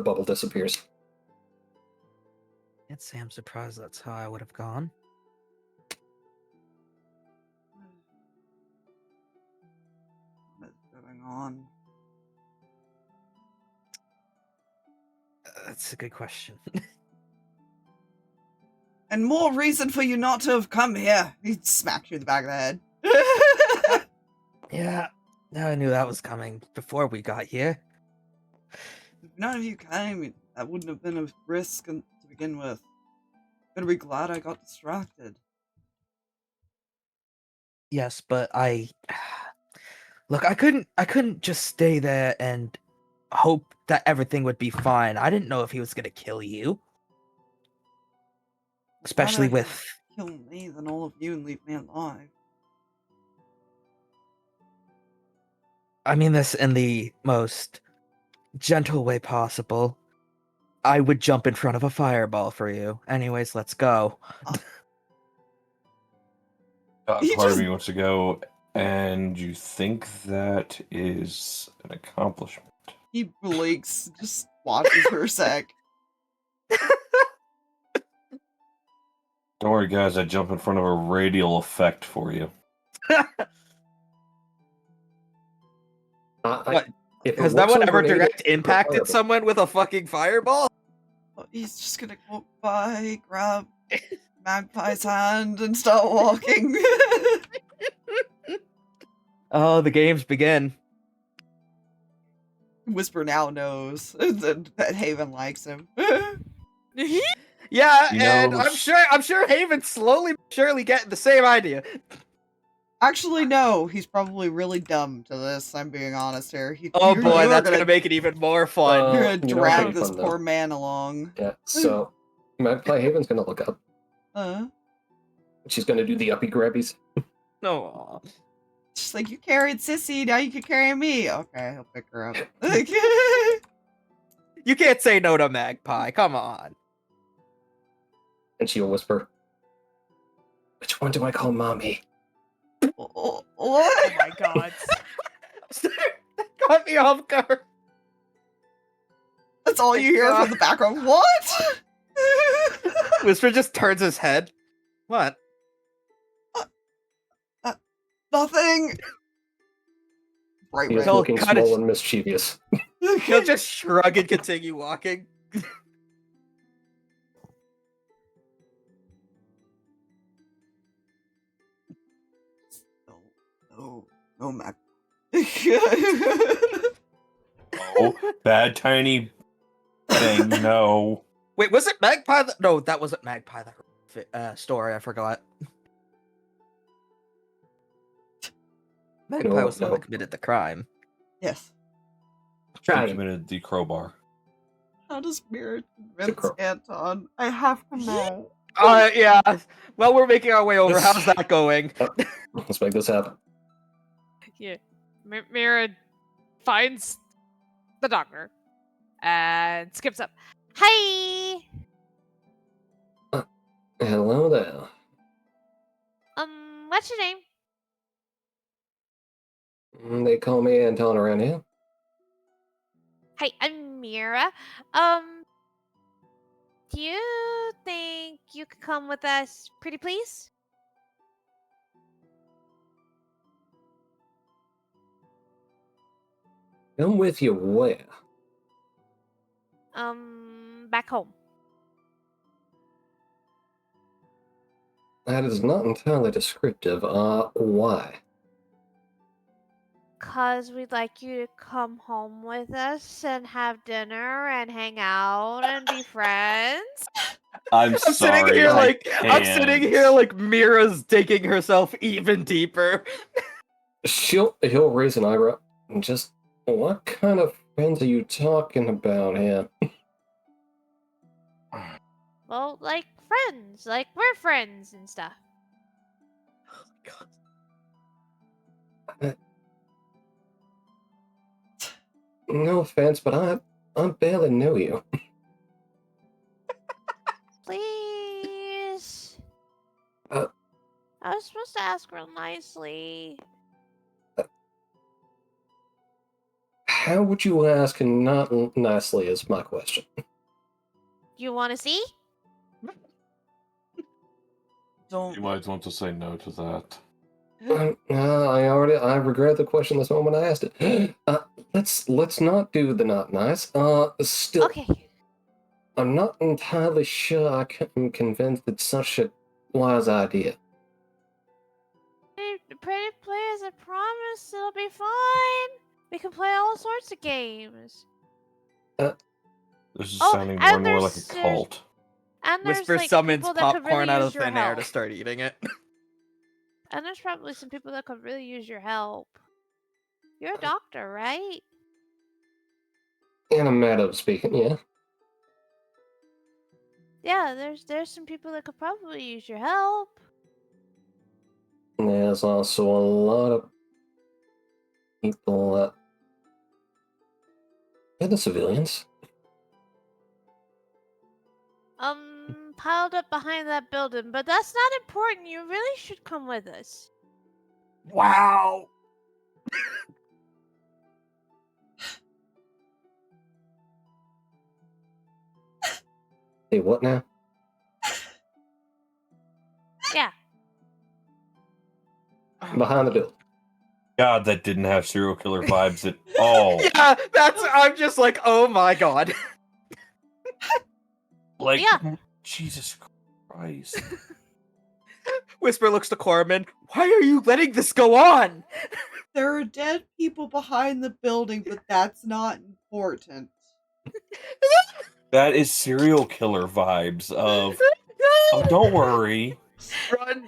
bubble disappears. Can't say I'm surprised that's how I would have gone. What is going on? That's a good question. And more reason for you not to have come here. He smacked you in the back of the head. Yeah, I knew that was coming before we got here. If none of you came, that wouldn't have been a risk to begin with. I'm gonna be glad I got distracted. Yes, but look, I couldn't just stay there and hope that everything would be fine. I didn't know if he was gonna kill you. Especially Rather with kill me than all of you and leave me alive. I mean this in the most gentle way possible. I would jump in front of a fireball for you. Anyways, let's go. Part You of just- me wants to go, and you think that is an accomplishment. He blinks, just watches for a sec. Don't worry, guys, I jump in front of a radial effect for you. What? If it Has that works one on ever grenade, direct it's impacted fireball. someone with a fucking fireball? He's just gonna walk by, grab Magpie's hand, and start walking. Oh, the games begin. Whisper now knows that Haven likes him. Yeah, He and knows. I'm sure Haven's slowly but surely getting the same idea. Actually, no, he's probably really dumb to this. I'm being honest here. Oh You're boy, that's gonna gonna make it even more fun. You're gonna You know what's drag really this fun, though? poor man along. Yeah, so Magpie Haven's gonna look up. She's gonna do the uppy grabbies. No. Just like, you carried Sissy, now you can carry me. Okay, he'll pick her up. You can't say no to Magpie. Come on. And she'll whisper, "Which one do I call mommy?" What? Oh my god. That caught me off guard. That's all you hear from the background. What? Whisper just turns his head. What? Nothing. Bright He is red. looking kinda small and mischievous. He'll just shrug and continue walking. No, Mac. Oh, bad tiny thing. No. Wait, was it Magpie? No, that wasn't Magpie. That story. I forgot. Magpie was the one that committed the crime. Yes. He committed the crowbar. How does Meira convince Anton? I have to know. Yeah. Well, we're making our way over. How's that going? Let's make this happen. Yeah. Meira finds the doctor and skips up. Hi. Hello there. What's your name? They call me Anton around here. Hi, I'm Meira. Do you think you could come with us, pretty please? I'm with you where? Back home. That is not entirely descriptive. Why? 'Cause we'd like you to come home with us and have dinner and hang out and be friends. I'm sorry. Sitting here I I'm sitting here like Mira's digging herself even deeper. He'll raise an eyebrow. Just what kind of friends are you talking about here? Well, like friends. Like we're friends and stuff. God. No offense, but I barely know you. Please. Uh, I was supposed to ask real nicely. How would you ask not nicely is my question. You want to see? You might want to say no to that. I regret the question this moment I asked it. Let's not do the not nice. Still, Okay. I'm not entirely sure I'm convinced it's such a wise idea. Pretty please, I promise it'll be fine. We can play all sorts of games. This is Oh, sounding and more and more like a there's- cult. And there's Whisper like summons people that could popcorn really out use of your thin air help. to start eating it. And there's probably some people that could really use your help. You're a doctor, right? In a matter of speaking, yeah. Yeah, there's some people that could probably use your help. There's also a lot of people that... Yeah, the civilians. Piled up behind that building, but that's not important. You really should come with us. Wow. Hey, what now? Yeah. Behind the building. God, that didn't have serial killer vibes at all. Yeah, I'm just like, oh my god. Like, Yeah. Jesus Christ. Whisper looks to Corman. Why are you letting this go on? There are dead people behind the building, but that's not important. That is serial killer vibes of, oh, don't worry. Run,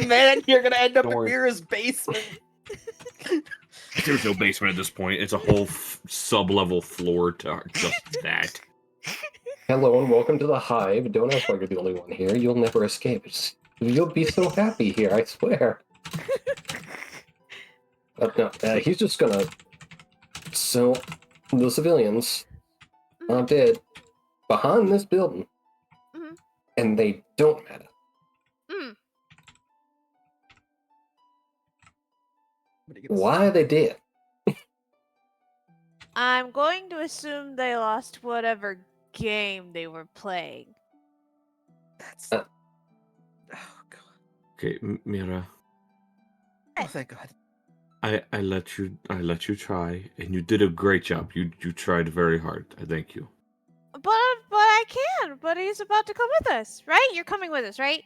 man! You're gonna end up Don't in worry. Mira's basement. There's no basement at this point. It's a whole sub-level floor to just that. Hello and welcome to the Hive. Don't act like you're the only one here. You'll never escape. You'll be so happy here, I swear. No, he's just gonna... So, the civilians are dead behind this building, and they don't matter. Why are they dead? I'm going to assume they lost whatever game they were playing. That's... Uh, oh god. Okay, Meira. Oh, thank God. I let you try, and you did a great job. You tried very hard. I thank you. But I can. But he's about to come with us, right? You're coming with us, right?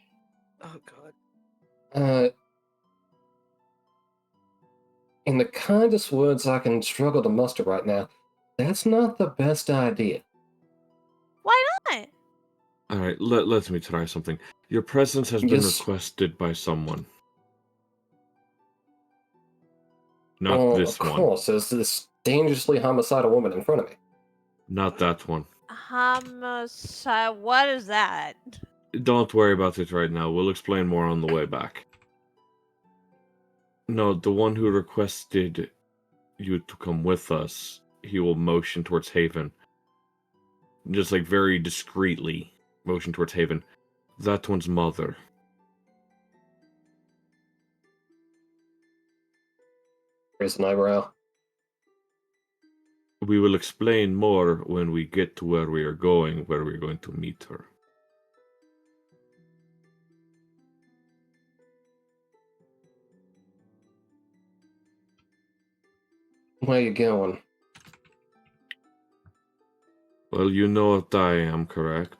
Oh, God. In the kindest words I can struggle to muster right now, that's not the best idea. Why not? All right, let me try something. Your presence has been requested by someone. Not this one. Of course, there's this dangerously homicidal woman in front of me. Not that one. Homicide. What is that? Don't worry about it right now. We'll explain more on the way back. No, the one who requested you to come with us, he will motion towards Haven. Just like very discreetly motion towards Haven. That one's mother. Raise an eyebrow. We will explain more when we get to where we're going to meet her. Where are you going? Well, you know what I am, correct?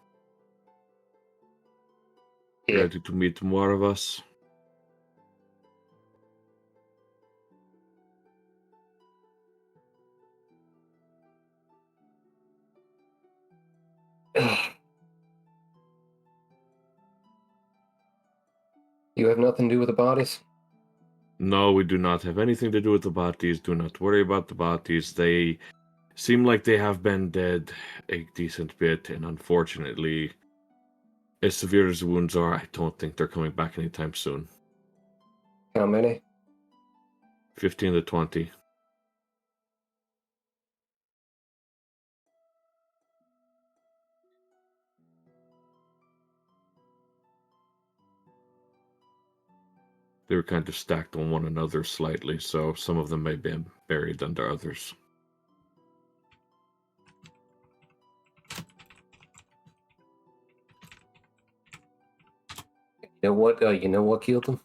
Yeah. Ready to meet more of us? You have nothing to do with the bodies? No, we do not have anything to do with the bodies. Do not worry about the bodies. They seem like they have been dead a decent bit, and unfortunately, as severe as the wounds are, I don't think they're coming back anytime soon. How many? 15 to 20. They were kind of stacked on one another slightly, so some of them may be buried under others. You know what killed them?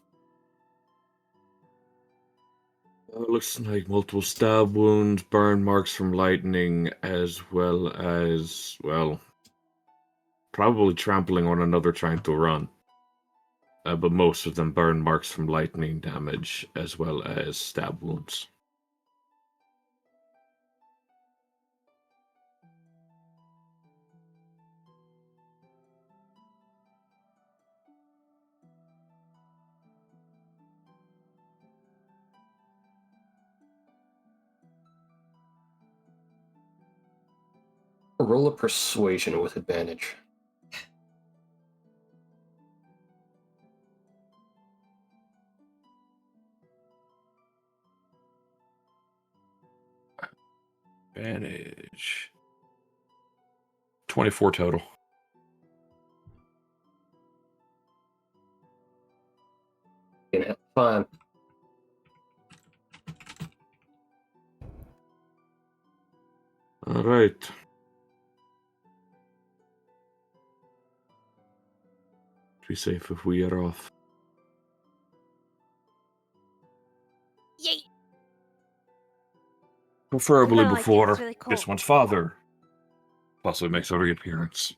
Looks like multiple stab wounds, burn marks from lightning, as well as, well, probably trampling on another trying to run. But most of them burn marks from lightning damage, as well as stab wounds. Roll a persuasion with advantage. Advantage. 24 total. Yeah, fine. All right. Be safe if we are off. Yay! Preferably kinda like it, before it's really cool. this one's father possibly makes a reappearance.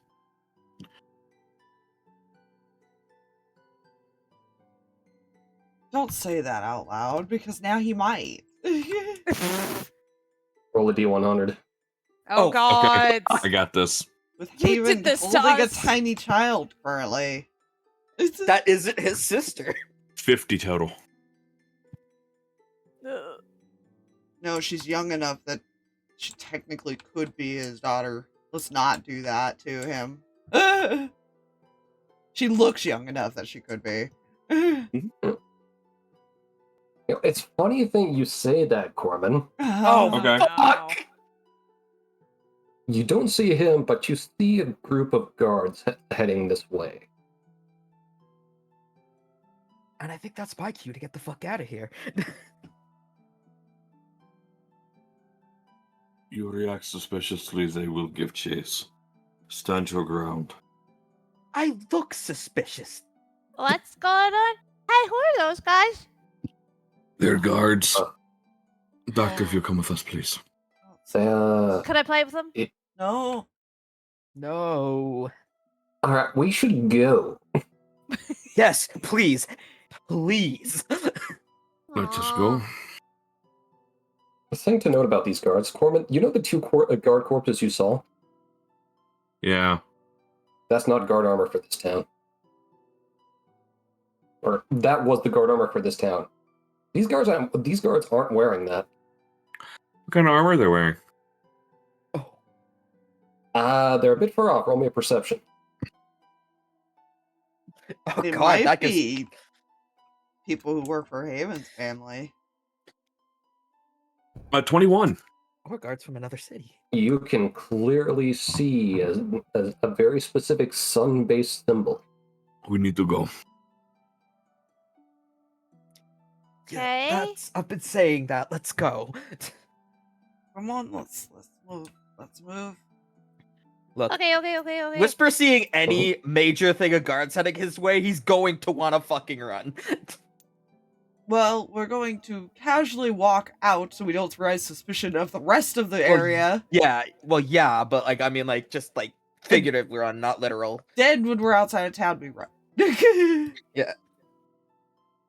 Don't say that out loud, because now he might. Roll a d100. Oh, God. Okay, I got this. With He Haven did this to holding a us. tiny child currently. That isn't his sister. 50 total. Ugh. No, she's young enough that she technically could be his daughter. Let's not do that to him. She looks young enough that she could be. You know, it's funny you think you say that, Corman. Oh, Okay. fuck! You don't see him, but you see a group of guards heading this way. And I think that's my cue to get the fuck out of here. You react suspiciously, they will give chase. Stand your ground. I look suspicious. What's going on? Hey, who are those guys? They're guards. Doctor, if you'll come with us, please. Could I play with them? No. No. Alright, we should go. Yes, please. Please. Let's just go. The thing to note about these guards, Corman, you know the two guard corpses you saw? Yeah. That's not guard armor for this town. Or that was the guard armor for this town. These guards aren't wearing that. What kind of armor are they wearing? They're a bit far off. Roll me a perception. Oh It god, might that gives... be people who work for Haven's family. 21. Or guards from another city. You can clearly see a very specific sun-based symbol. We need to go. Okay. Yeah, I've been saying that. Let's go. Come on, let's move. Let's move. Look, Okay. Whisper seeing any major thing a guard's heading his way, he's going to want to fucking run. Well, we're going to casually walk out so we don't raise suspicion of the rest of the area. Yeah, well, yeah, but like, I mean, like, just like figurative run, not literal. Then when we're outside of town, we run. Yeah.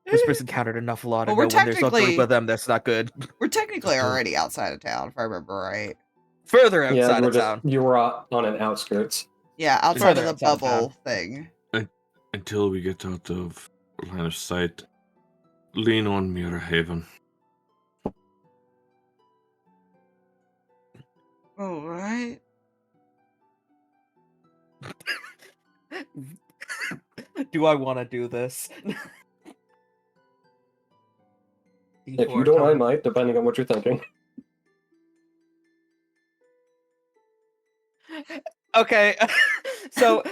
Whisper's encountered enough law to Well, we're know when there's a group technically- of them that's not good. We're technically already outside of town, if I remember right. Further outside Yeah, of town. you were on an outskirts. Yeah, outside Further of the outside of bubble town. thing. Until we get out of line of sight, lean on Meira Haven. All right. Do I want to do this? If you don't, I might, depending on what you're thinking. Okay, so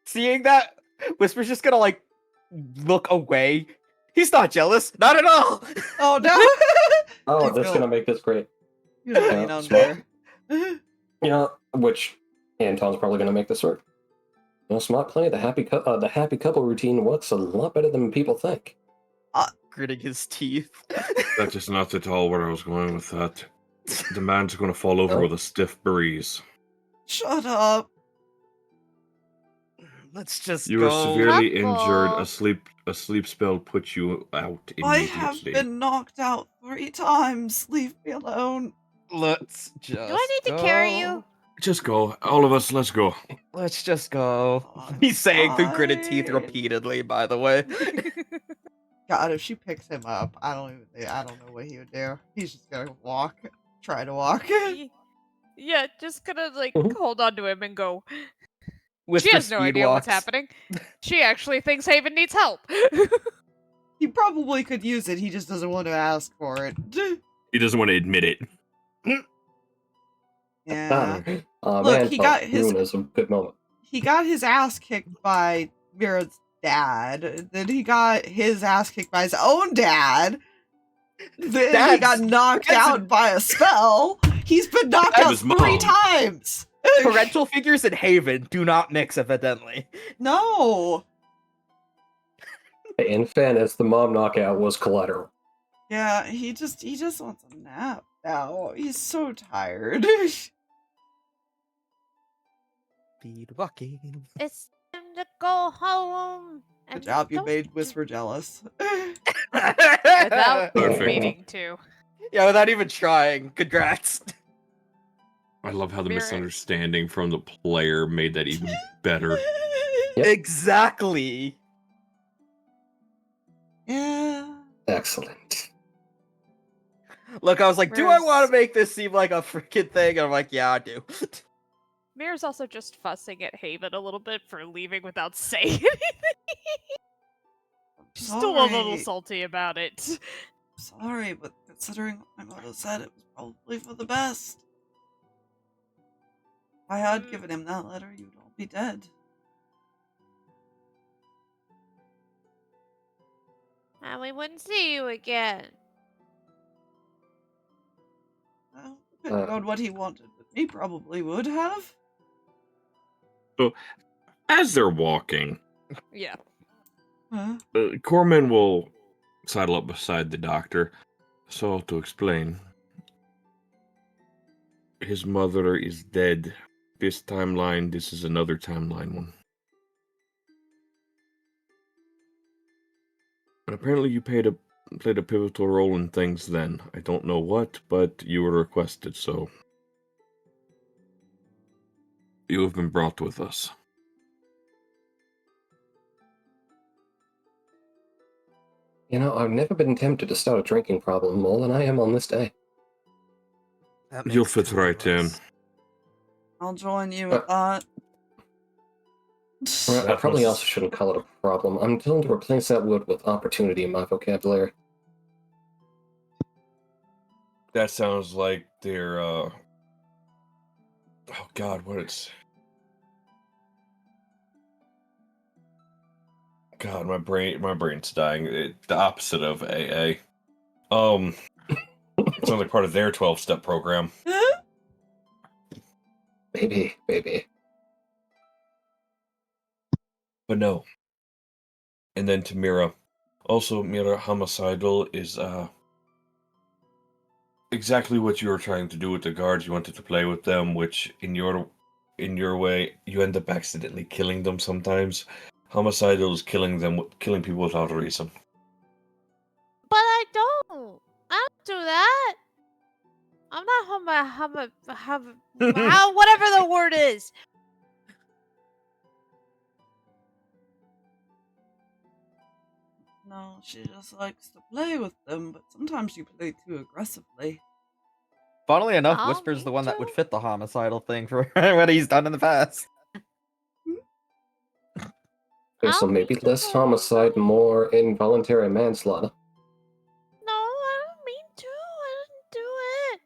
seeing that, Whisper's just gonna like look away. He's not jealous, not at all. Oh no! Oh, You that's feel- gonna make this great. You know, lean on smart. there. Yeah, which Anton's probably gonna make this work. You know, smart play. The happy couple routine works a lot better than people think. Gritting his teeth. That is not at all where I was going with that. The man's going to fall over with a stiff breeze. Shut up. Let's just You go. were severely Couple. injured. A sleep spell put you out I immediately. have been knocked out 3 times. Leave me alone. Let's just. Do I need to carry you? go. Just go. All of us, let's go. Let's just go. I'm He's saying through gritted teeth fine. repeatedly, by the way. God, if she picks him up, I don't know what he would do. He's just gonna try to walk. Yeah, just gonna like Mhm. hold on to him and go. Whisper She has no speed idea what's walks. happening. She actually thinks Haven needs help. He probably could use it. He just doesn't want to ask for it. He doesn't want to admit it. Yeah. Man, Look, he got his- Moon is a good moment. He got his ass kicked by Mira's dad. Then he got his ass kicked by his own dad. Then he Dad's- got knocked that's out by a spell. He's been knocked That out was 3 mom. times. Parental figures in Haven do not mix, evidently. No. In fairness, the mom knockout was collateral. Yeah, he just wants a nap now. He's so tired. Speed walking. It's time to go home. Good and job, you don't made do- Whisper jealous. Without Perfect. meaning to. Yeah, without even trying. Congrats. I love how the Meira- misunderstanding from the player made that even better. Yep. Exactly. Yeah. Excellent. Look, I was like, do I Whereas- want to make this seem like a freaking thing? And I'm like, yeah, I do. Mira's also just fussing at Haven a little bit for leaving without saying anything. She's still a little Sorry. salty about it. Sorry, but considering what my mother said, it was probably for the best. If I had given him that letter, you'd all be dead. And we wouldn't see you again. Well, depending on what he wanted, but he probably would have. As they're walking, Yeah. Huh? Corman will sidle up beside the doctor. So, to explain, his mother is dead. This timeline, this is another timeline one. And apparently you played a pivotal role in things then. I don't know what, but you were requested, so you have been brought with us. You know, I've never been tempted to start a drinking problem more than I am on this day. You'll fit right in. I'll join you with that. I probably also shouldn't call it a problem. I'm going to replace that word with opportunity in my vocabulary. That sounds like they're, oh god, what it's... God, my brain's dying. The opposite of AA. It sounds like part of their 12-step program. Maybe. But no. And then to Meira. Also, Meira, homicidal is, exactly what you were trying to do with the guards. You wanted to play with them, which, in your way, you end up accidentally killing them sometimes. Homicidal is killing people without a reason. But I don't do that. I'm not whatever the word is. No, she just likes to play with them, but sometimes you play too aggressively. Funnily enough, I'll Whisper's the one that need would to. fit the homicidal thing for what he's done in the past. Okay, so I'll maybe need to less go homicide, outside. more involuntary manslaughter. No, I don't mean to. I didn't do it.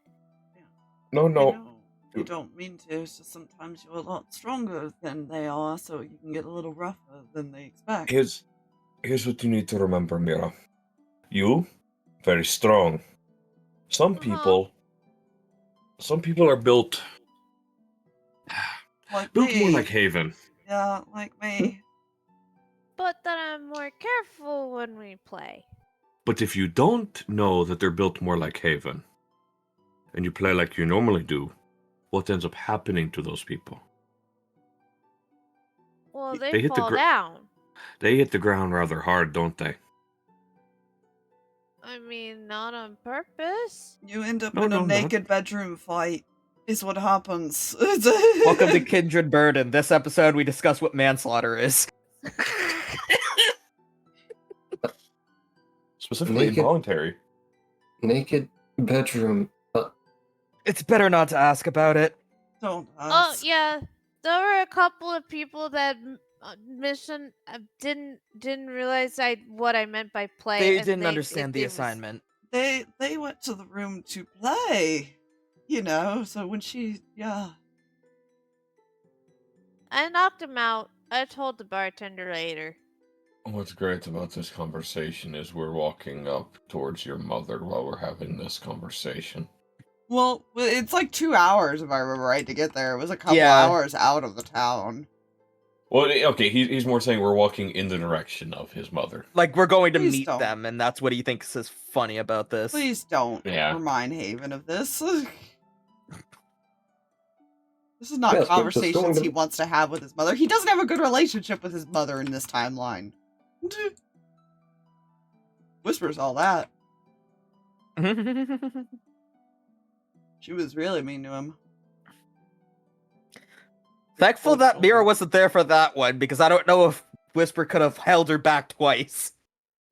No. I know you don't mean to, it's just sometimes you're a lot stronger than they are, so you can get a little rougher than they expect. Here's what you need to remember, Meira. You, very strong. Some people are built Like more me. like Haven. Yeah, like me. But then I'm more careful when we play. But if you don't know that they're built more like Haven, and you play like you normally do, what ends up happening to those people? Well, They they hit the fall down. They hit the ground rather hard, don't they? I mean, not on purpose. You end up No, in a no, not. naked bedroom fight, is what happens. Welcome to Kindred Burden. This episode, we discuss what manslaughter is. Specifically involuntary. Naked bedroom. It's better not to ask about it. Don't Oh ask. yeah, there were a couple of people that didn't realize what I meant by play. They and didn't understand the it was- assignment. They went to the room to play, you know, so when I knocked him out. I told the bartender later. What's great about this conversation is we're walking up towards your mother while we're having this conversation. Well, it's like 2 hours, if I remember right, to get there. It was a couple Yeah. hours out of the town. Well, okay, he's more saying we're walking in the direction of his mother. Like, we're going to Please meet don't. them, and that's what he thinks is funny about this. Please don't Yeah. remind Haven of this. This is not Yes, we're just conversations going to- he wants to have with his mother. He doesn't have a good relationship with his mother in this timeline. Whispers all that. She was really mean to him. Thankful that Meira wasn't there for that one, because I don't know if Whisper could have held her back twice.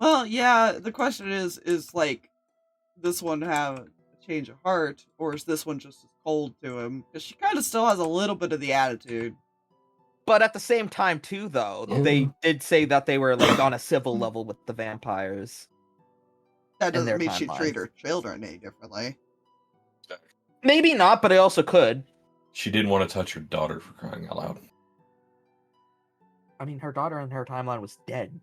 Well, yeah, the question is like, this one have a change of heart, or is this one just as cold to him? Because she kind of still has a little bit of the attitude. But at the same time, too, though, they did say that they were, like, on a civil level with the vampires. That in their doesn't mean she timeline. treat her children any differently. Maybe not, but it also could. She didn't want to touch her daughter, for crying out loud. I mean, her daughter in her timeline was dead.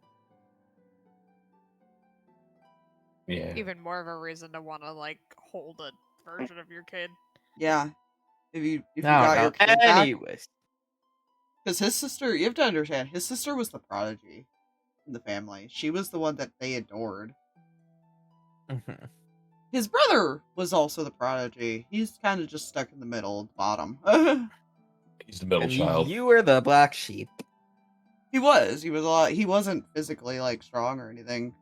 Yeah. Even more of a reason to want to like hold a version of your kid. Yeah. If you No, got no. your kid back. Anyways. Because his sister, you have to understand, his sister was the prodigy in the family. She was the one that they adored. Mhm. His brother was also the prodigy. He's kind of just stuck in the middle, at the bottom. He's the middle And child. you were the black sheep. He was a lot. He wasn't physically like strong or anything.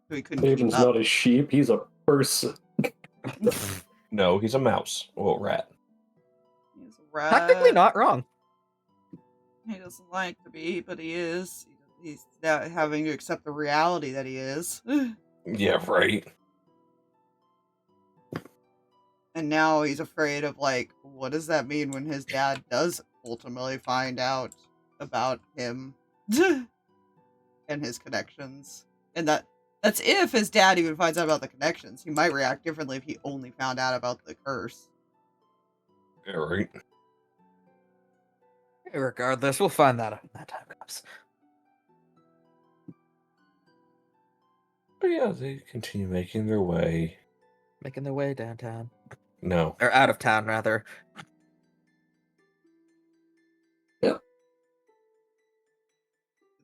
So he couldn't keep Haven's up. not a sheep, he's a person. No, he's a mouse. Well, rat. He's a rat. Technically not wrong. He doesn't like to be, but he is. He's now having to accept the reality that he is. Yeah, right. And now he's afraid of, like, what does that mean when his dad does ultimately find out about him and his connections? And that's if his dad even finds out about the connections. He might react differently if he only found out about the curse. Yeah, right. Regardless, we'll find that out when that time comes. But yeah, they continue making their way. Making their way downtown. No. Or out of town, rather. Yep.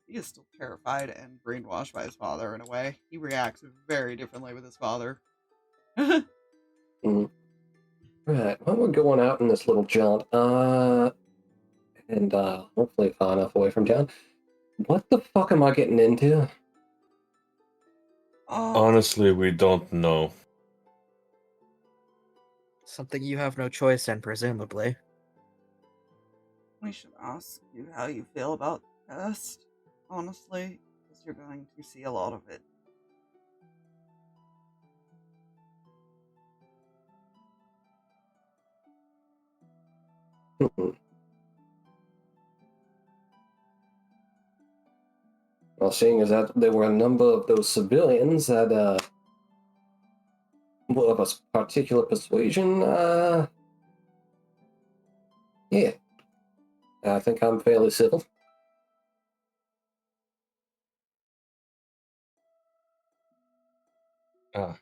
He is still terrified and brainwashed by his father in a way. He reacts very differently with his father. Right, well, we're going out in this little jaunt. And hopefully far enough away from town. What the fuck am I getting into? Honestly, we don't know. Something you have no choice in, presumably. We should ask you how you feel about the test, honestly, because you're going to see a lot of it. Well, seeing as that there were a number of those civilians that were of a particular persuasion, yeah, I think I'm fairly civil. Fair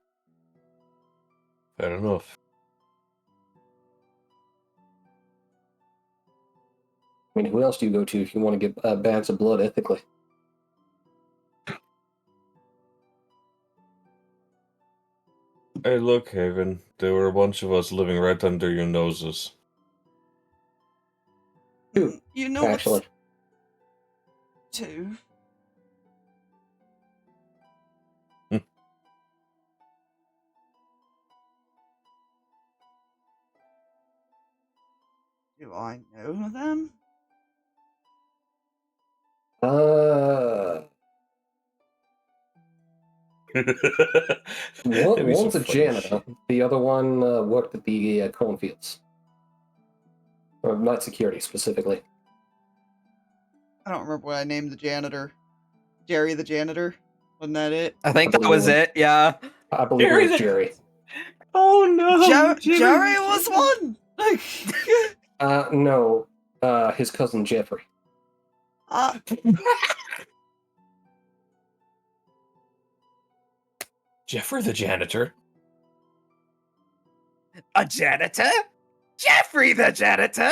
enough. I mean, who else do you go to if you want to get bags of blood ethically? Hey, look, Haven. There were a bunch of us living right under your noses. Two, You know actually. what's... Two? Do I know them? One's a janitor. The other one worked at the cornfields. Or night security, specifically. I don't remember what I named the janitor. Jerry the janitor? Wasn't that it? I think that was it, yeah. I believe it was Jerry. Oh no! Jerry was one! No. His cousin Jeffrey. Jeffrey the janitor? A janitor? Jeffrey the janitor?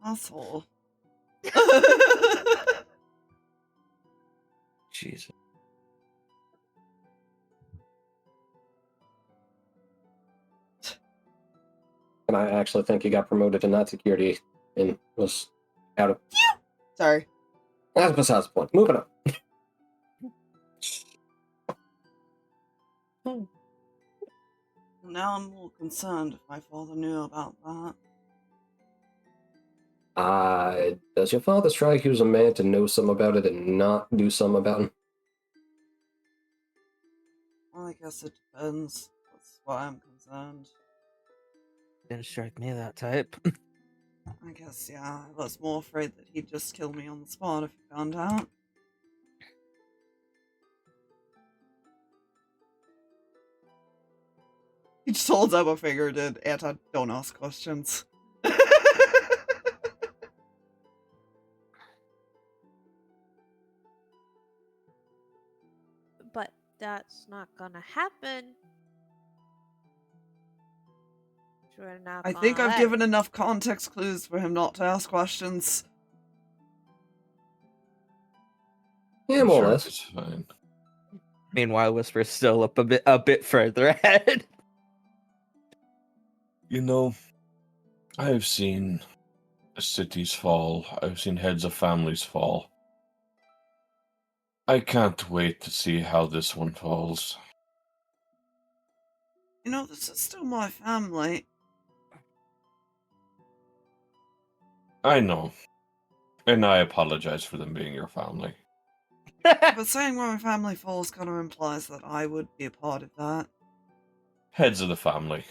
Asshole. Jesus. And I actually think he got promoted to night security and was out of... Sorry. That's besides the point. Moving on. Now I'm a little concerned if my father knew about that. Does your father strike you as a man to know some about it and not do some about it? Well, I guess it depends. That's why I'm concerned. Didn't strike me that type. I guess, yeah, I was more afraid that he'd just kill me on the spot if he found out. He just holds up a finger to Anton, don't ask questions. But that's not gonna happen. We're not I gonna think I've let given it. enough context clues for him not to ask questions. Yeah, I'm more sure or less. it's fine. Meanwhile, Whisper's still up a bit further ahead. You know, I've seen cities fall. I've seen heads of families fall. I can't wait to see how this one falls. You know, this is still my family. I know. And I apologize for them being your family. But saying my family falls kind of implies that I would be a part of that. Heads of the family.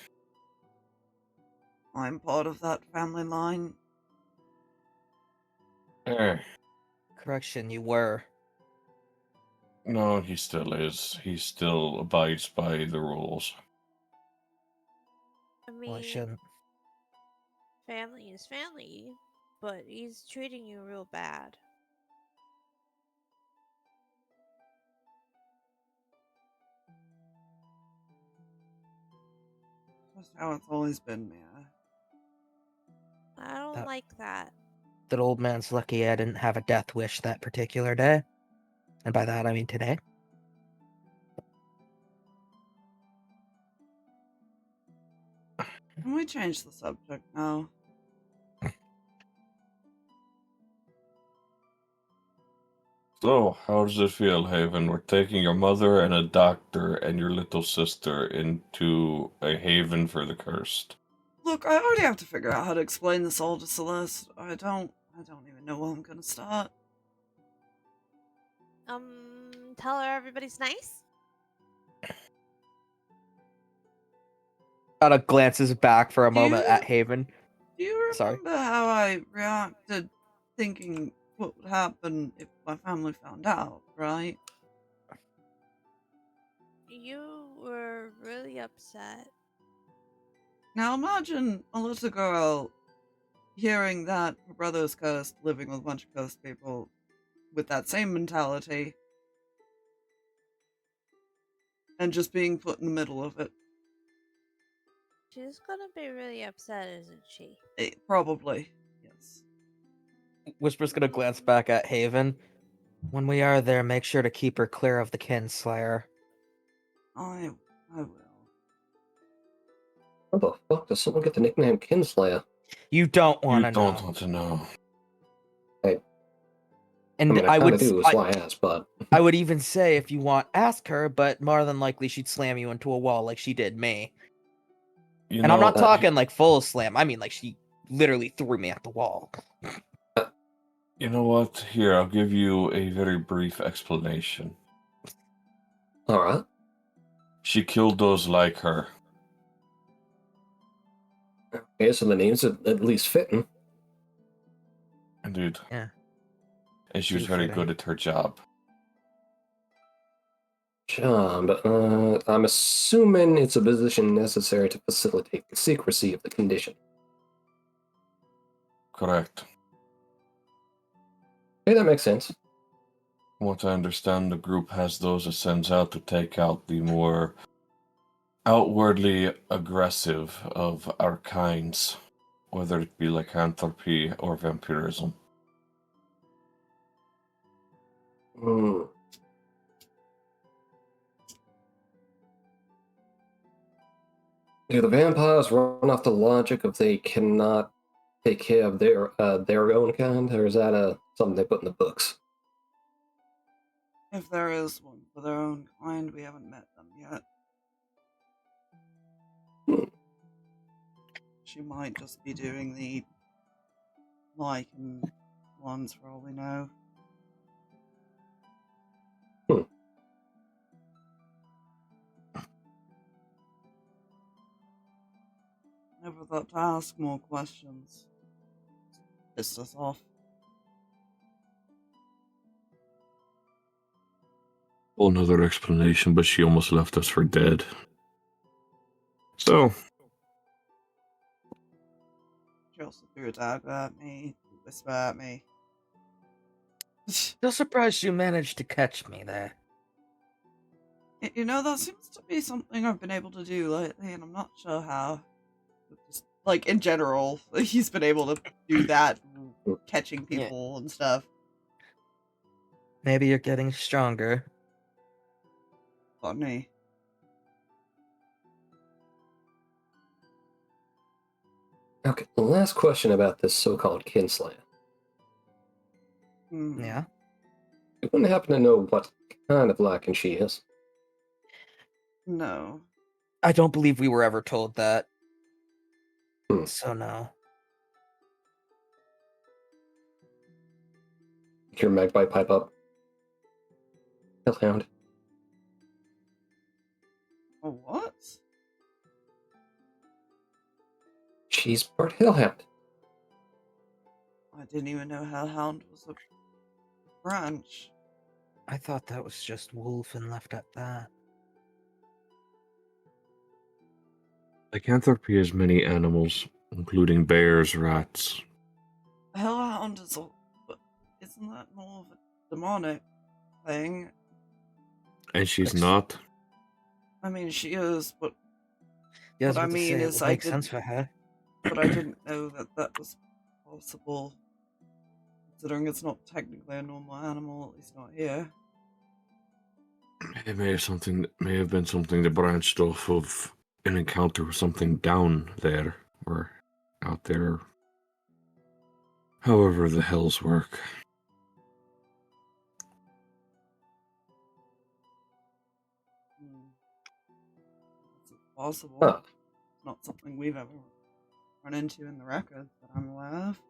I'm part of that family line. Correction, you were. No, he still is. He still abides by the rules. I Well, I mean, shouldn't. family is family, but he's treating you real bad. That's how it's always been, Meira. I don't That- like that. That old man's lucky I didn't have a death wish that particular day. And by that, I mean today. Can we change the subject now? So, how does it feel, Haven? We're taking your mother and a doctor and your little sister into a haven for the cursed. Look, I already have to figure out how to explain this all to Celeste. I don't even know where I'm gonna start. Tell her everybody's nice. Kind of glances back for a Do moment you- at Haven. Do you Sorry. remember how I reacted thinking what would happen if my family found out, right? You were really upset. Now imagine a little girl hearing that her brother's cursed, living with a bunch of cursed people with that same mentality, and just being put in the middle of it. She's gonna be really upset, isn't she? Probably, yes. Whisper's gonna glance back at Haven. When we are there, make sure to keep her clear of the Kinslayer. I will. How the fuck does someone get the nickname Kinslayer? You don't want You to don't know. want to know. And I would do, is why I asked, but... I would even say if you want, ask her, but more than likely she'd slam you into a wall like she did me. You And know, I'm not talking like full slam. I mean like she literally threw me at the wall. You know what? Here, I'll give you a very brief explanation. Alright. She killed those like her. Okay, so the name's at least fitting. Indeed. Yeah. And she was very good at her job. Job. I'm assuming it's a position necessary to facilitate the secrecy of the condition. Correct. Okay, that makes sense. From what I understand, the group has those it sends out to take out the more outwardly aggressive of our kinds, whether it be lycanthropy or vampirism. Hmm. Do the vampires run off the logic of they cannot take care of their own kind, or is that something they put in the books? If there is one for their own kind, we haven't met them yet. She might just be doing the Lycan ones for all we know. Never thought to ask more questions. Pissed us off. Whole another explanation, but she almost left us for dead. So, She also threw a dagger at me, whisper at me. Still surprised you managed to catch me there. You know, that seems to be something I've been able to do lately, and I'm not sure how. Just, like, in general, he's been able to do that, catching people and stuff. Maybe you're getting stronger. Funny. Okay, last question about this so-called kinslayer. Yeah? You wouldn't happen to know what kind of lycan she is? No. I don't believe we were ever told that. Hmm. So no. Your magpie pipe up. Hellhound. A what? She's part hellhound. I didn't even know Hellhound was a branch. I thought that was just wolf and left at that. Lycanthropy has many animals, including bears, rats. Hellhound is a... But isn't that more of a demonic thing? And she's Ex- not. I mean, she is, but Yeah, I was what I about to mean say, is it would make sense for her. but I didn't know that that was possible, considering it's not technically a normal animal, at least not here. It may have been something that branched off of an encounter with something down there or out there. However the hells work. It's possible. Huh. It's not something we've ever run into in the records that I'm aware of.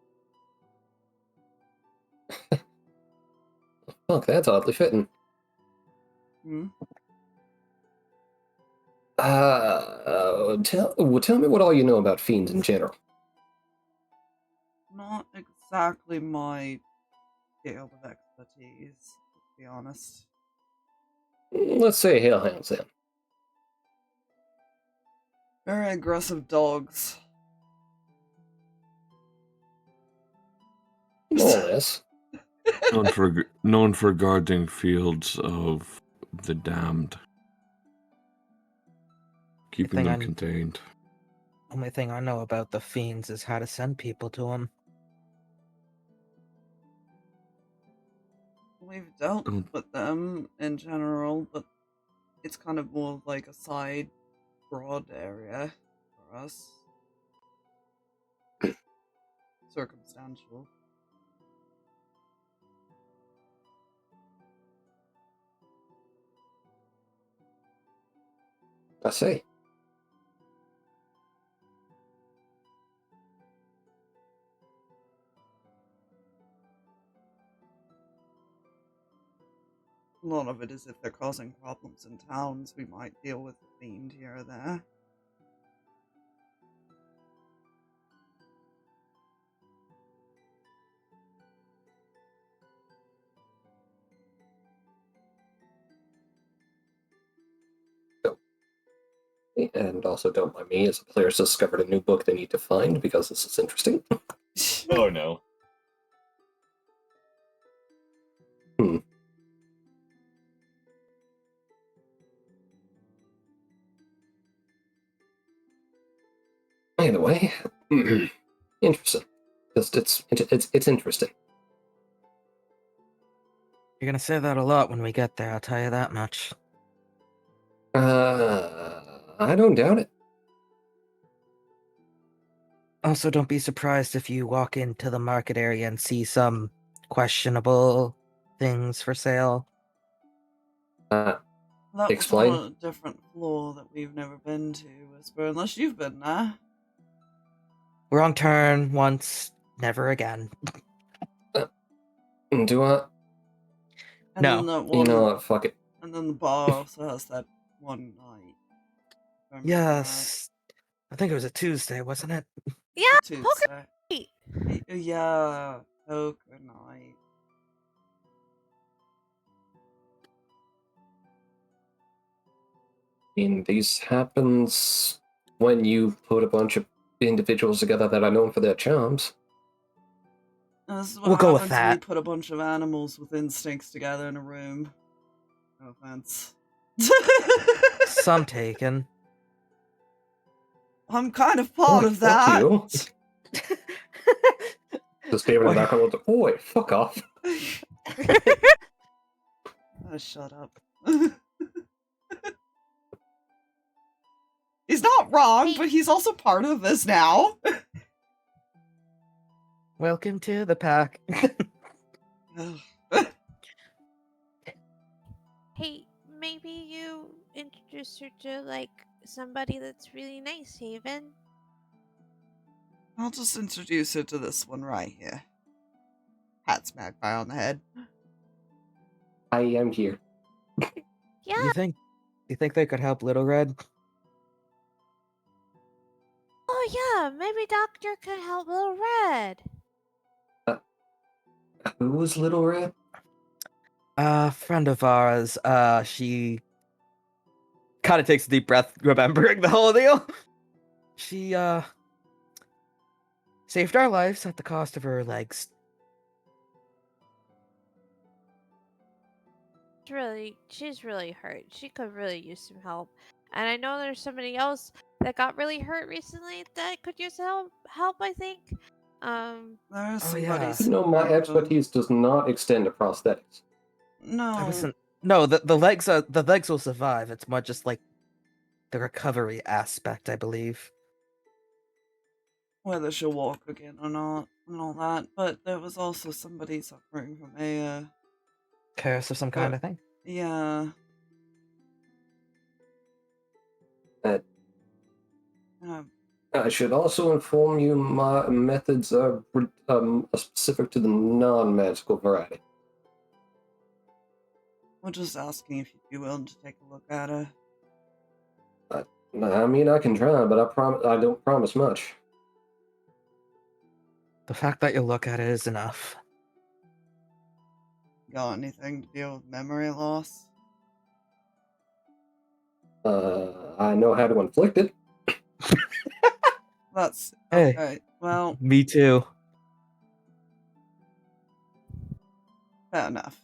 Fuck, that's oddly fitting. Tell me what all you know about fiends in general. Not exactly my field of expertise, to be honest. Let's say hellhounds then. Very aggressive dogs. More or less. known for guarding fields of the damned. Keeping them contained. Only thing I know about the fiends is how to send people to them. We've dealt with them in general, but it's kind of more of like a side broad area for us. Circumstantial. I see. A lot of it is if they're causing problems in towns, we might deal with the fiend here or there. And also, don't mind me, as the players discovered a new book they need to find because this is interesting. Oh no. Either way, interesting. Just it's interesting. You're gonna say that a lot when we get there, I'll tell you that much. I don't doubt it. Also, don't be surprised if you walk into the market area and see some questionable things for sale. That Explain. was on a different floor that we've never been to, Whisper, unless you've been there. Wrong turn once, never again. Do I? And No. then that one, You know what? Fuck it. And then the bar also has that one night. Yes. I think it was a Tuesday, wasn't it? Yeah, Tuesday. poker night. Yeah, poker night. I mean, these happens when you put a bunch of individuals together that are known for their charms. This is what We'll go with happens when you that. put a bunch of animals with instincts together in a room. No offense. Some taken. I'm kind of part of that. Fuck you. Just David in the background was like, "Oi, fuck off." Shut up. He's not wrong, Hey. but he's also part of this now. Welcome to the pack. Hey, maybe you introduce her to, like, somebody that's really nice, Haven. I'll just introduce her to this one right here. Pat Magpie on the head. I am here. Yeah. You think they could help Little Red? Oh, yeah. Maybe Doctor could help Little Red. Who was Little Red? Friend of ours. She kind of takes a deep breath, remembering the whole deal. She saved our lives at the cost of her legs. She's really hurt. She could really use some help. And I know there's somebody else that got really hurt recently that could use help, I think. There's Oh, somebody. yeah. No, my expertise does not extend to prosthetics. No. No, the legs will survive. It's more just like the recovery aspect, I believe. Whether she'll walk again or not, and all that. But there was also somebody suffering from a Curse of some kind, I think. yeah. I should also inform you my methods are specific to the non-magical variety. We're just asking if you'd be willing to take a look at her. I mean, I can try, but I don't promise much. The fact that you look at it is enough. Got anything to deal with memory loss? I know how to inflict it. That's Hey. okay. Well, Me too. fair enough.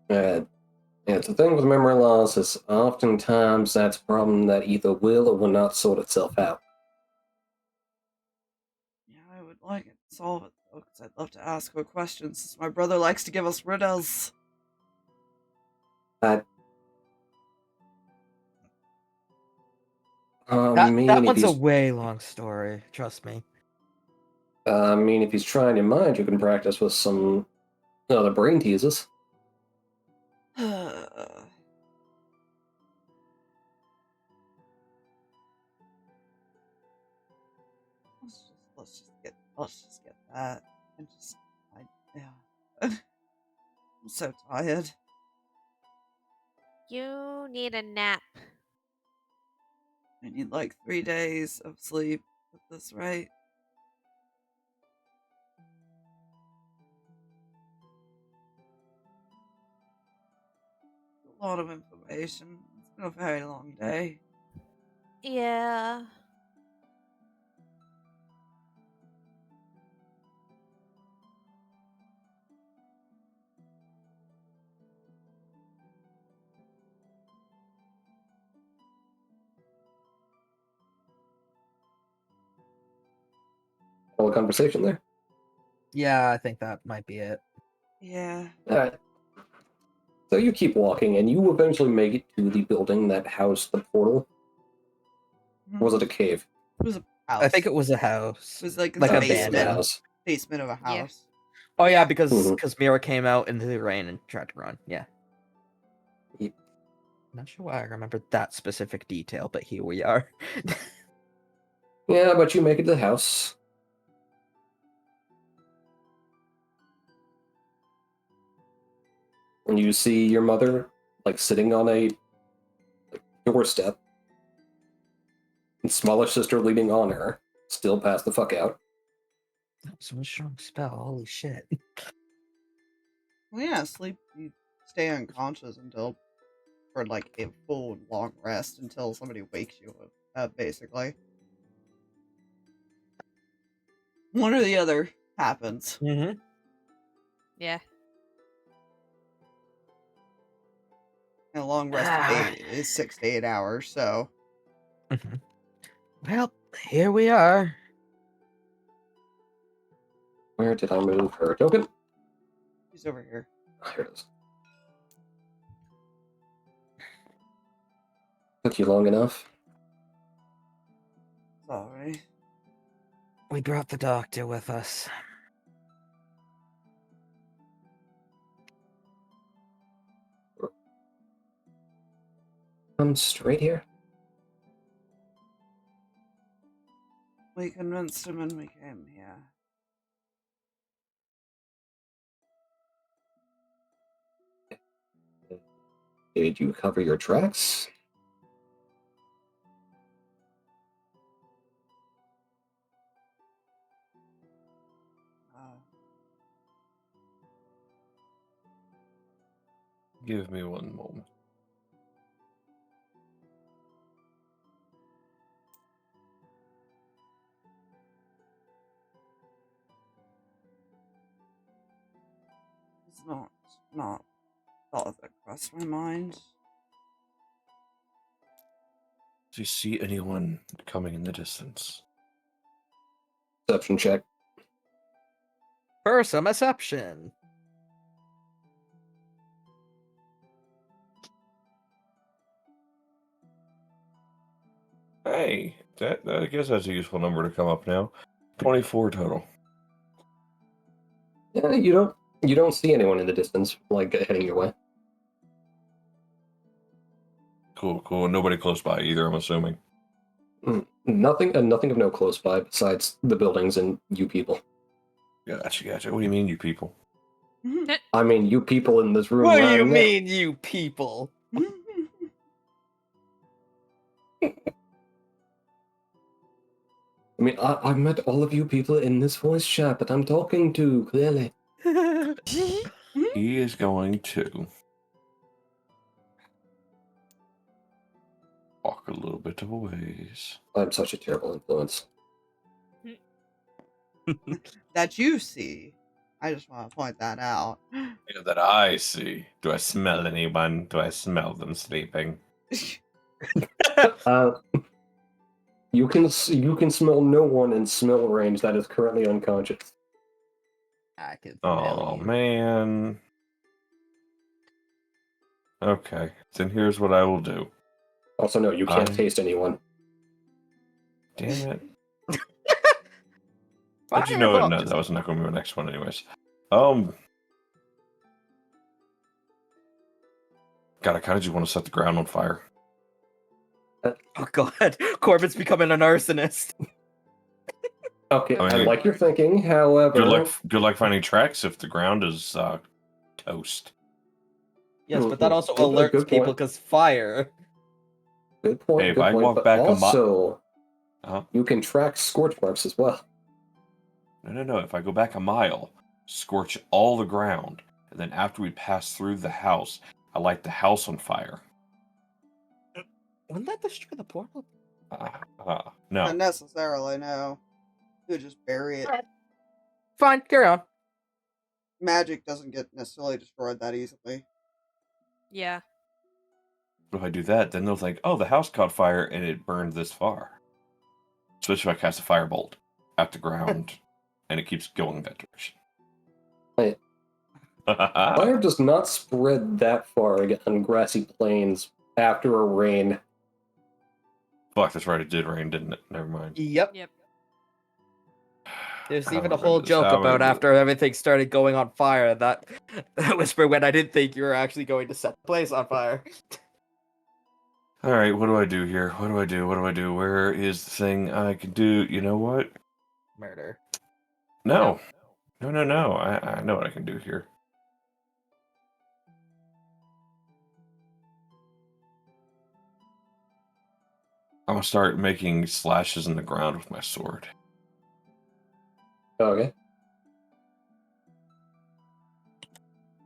Yeah, it's the thing with memory loss is oftentimes that's a problem that either will or will not sort itself out. Yeah, I would like it to solve it though, because I'd love to ask her questions, since my brother likes to give us riddles. That one's a way long story, trust me. I mean, if he's trying your mind, you can practice with some other brain teasers. Let's just get that. And just, yeah. I'm so tired. You need a nap. I need like 3 days of sleep at this rate. A lot of information. It's been a very long day. Yeah. Whole conversation there. Yeah, I think that might be it. Yeah. Alright. So you keep walking, and you eventually make it to the building that housed the portal. Or was it a cave? It was a house. I think it was a house. It was like Like the a basement. house. Basement of a house. Oh yeah, because Mhm. Meira came out into the rain and tried to run. Yeah. Yep. Not sure why I remembered that specific detail, but here we are. Yeah, but you make it to the house. And you see your mother, like, sitting on a doorstep. And smaller sister leaning on her. Still passed the fuck out. That was one strong spell. Holy shit. Well, yeah, sleep. You stay unconscious until, for like a full long rest until somebody wakes you up, basically. One or the other happens. Mm-hmm. Yeah. And a long rest is 6 to 8 hours, so. Mm-hmm. Well, here we are. Where did I move her token? He's over here. Here it is. Took you long enough. Sorry. We brought the doctor with us. Come straight here. We convinced him and we came here. Did you cover your tracks? Give me one moment. It's not thought that crossed my mind. Do you see anyone coming in the distance? Perception check. For some exception. Hey, I guess that's a useful number to come up now. 24 total. Yeah, you don't see anyone in the distance, like heading your way. Cool. Nobody close by either, I'm assuming. Nothing of no close by besides the buildings and you people. Gotcha. What do you mean, you people? I mean, you people in this room. What do you lying there. mean, you people? I mean, I met all of you people in this voice chat that I'm talking to, clearly. He is going to walk a little bit of a ways. I'm such a terrible influence. That you see. I just want to point that out. Yeah, that I see. Do I smell anyone? Do I smell them sleeping? You can smell no one in smell range that is currently unconscious. I can Oh smell you. man. Okay, then here's what I will do. Also, no, you can't taste anyone. Damn it. How'd you know it? No, that was not going to be my next one anyways. God, I kind of just want to set the ground on fire. Oh god, Corbin's becoming an arsonist. Okay, I I mean, like your thinking, however... Good luck finding tracks if the ground is toast. Yes, but that also Good alerts point. people because fire. Good point, Hey, if good I point. walk But back also, Uh-huh. you can track scorch marks as well. No. If I go back a mile, scorch all the ground, and then after we pass through the house, I light the house on fire. Wouldn't that destroy the portal? Not No. necessarily, no. You could just bury it. Fine, carry on. Magic doesn't get necessarily destroyed that easily. Yeah. If I do that, then they'll think, oh, the house caught fire and it burned this far. Especially if I cast a firebolt at the ground and it keeps going that direction. Right. Fire does not spread that far on grassy plains after a rain. Fuck, that's right, it did rain, didn't it? Never mind. Yep. Yep. There's How even am I a gonna whole do this? joke How am I about gonna do after everything started going on fire that whisper when I didn't think you were actually going to set the place on fire. Alright, what do I do here? What do I do? Where is the thing I can do? You know what? Murder. No. No. I know what I can do here. I'm gonna start making slashes in the ground with my sword. Okay.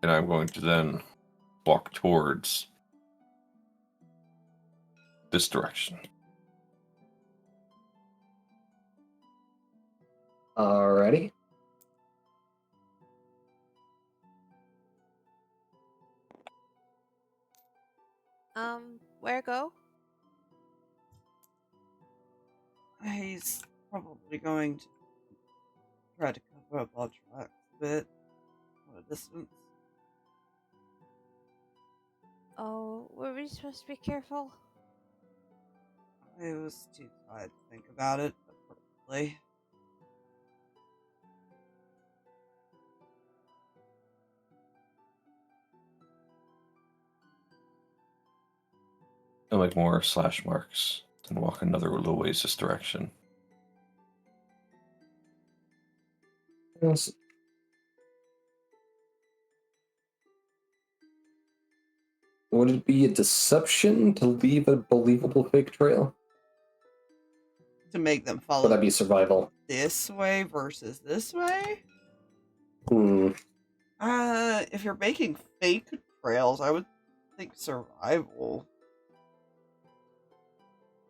And I'm going to then walk towards this direction. Alrighty. Where go? He's probably going to try to cover up our tracks a bit. At a distance. Oh, were we supposed to be careful? It was too tired to think about it, but probably. I like more slash marks and walk another little ways this direction. Yes. Would it be a deception to leave a believable fake trail? To make them Would follow that be survival? this way versus this way? Hmm. If you're making fake trails, I would think survival.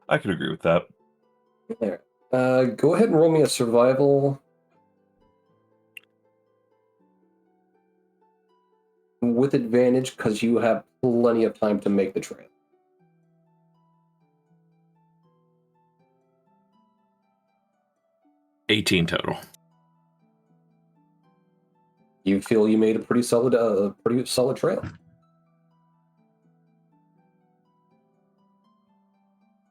I could agree with that. There. Go ahead and roll me a survival. With advantage, because you have plenty of time to make the trail. $18 total. You feel you made a pretty solid trail.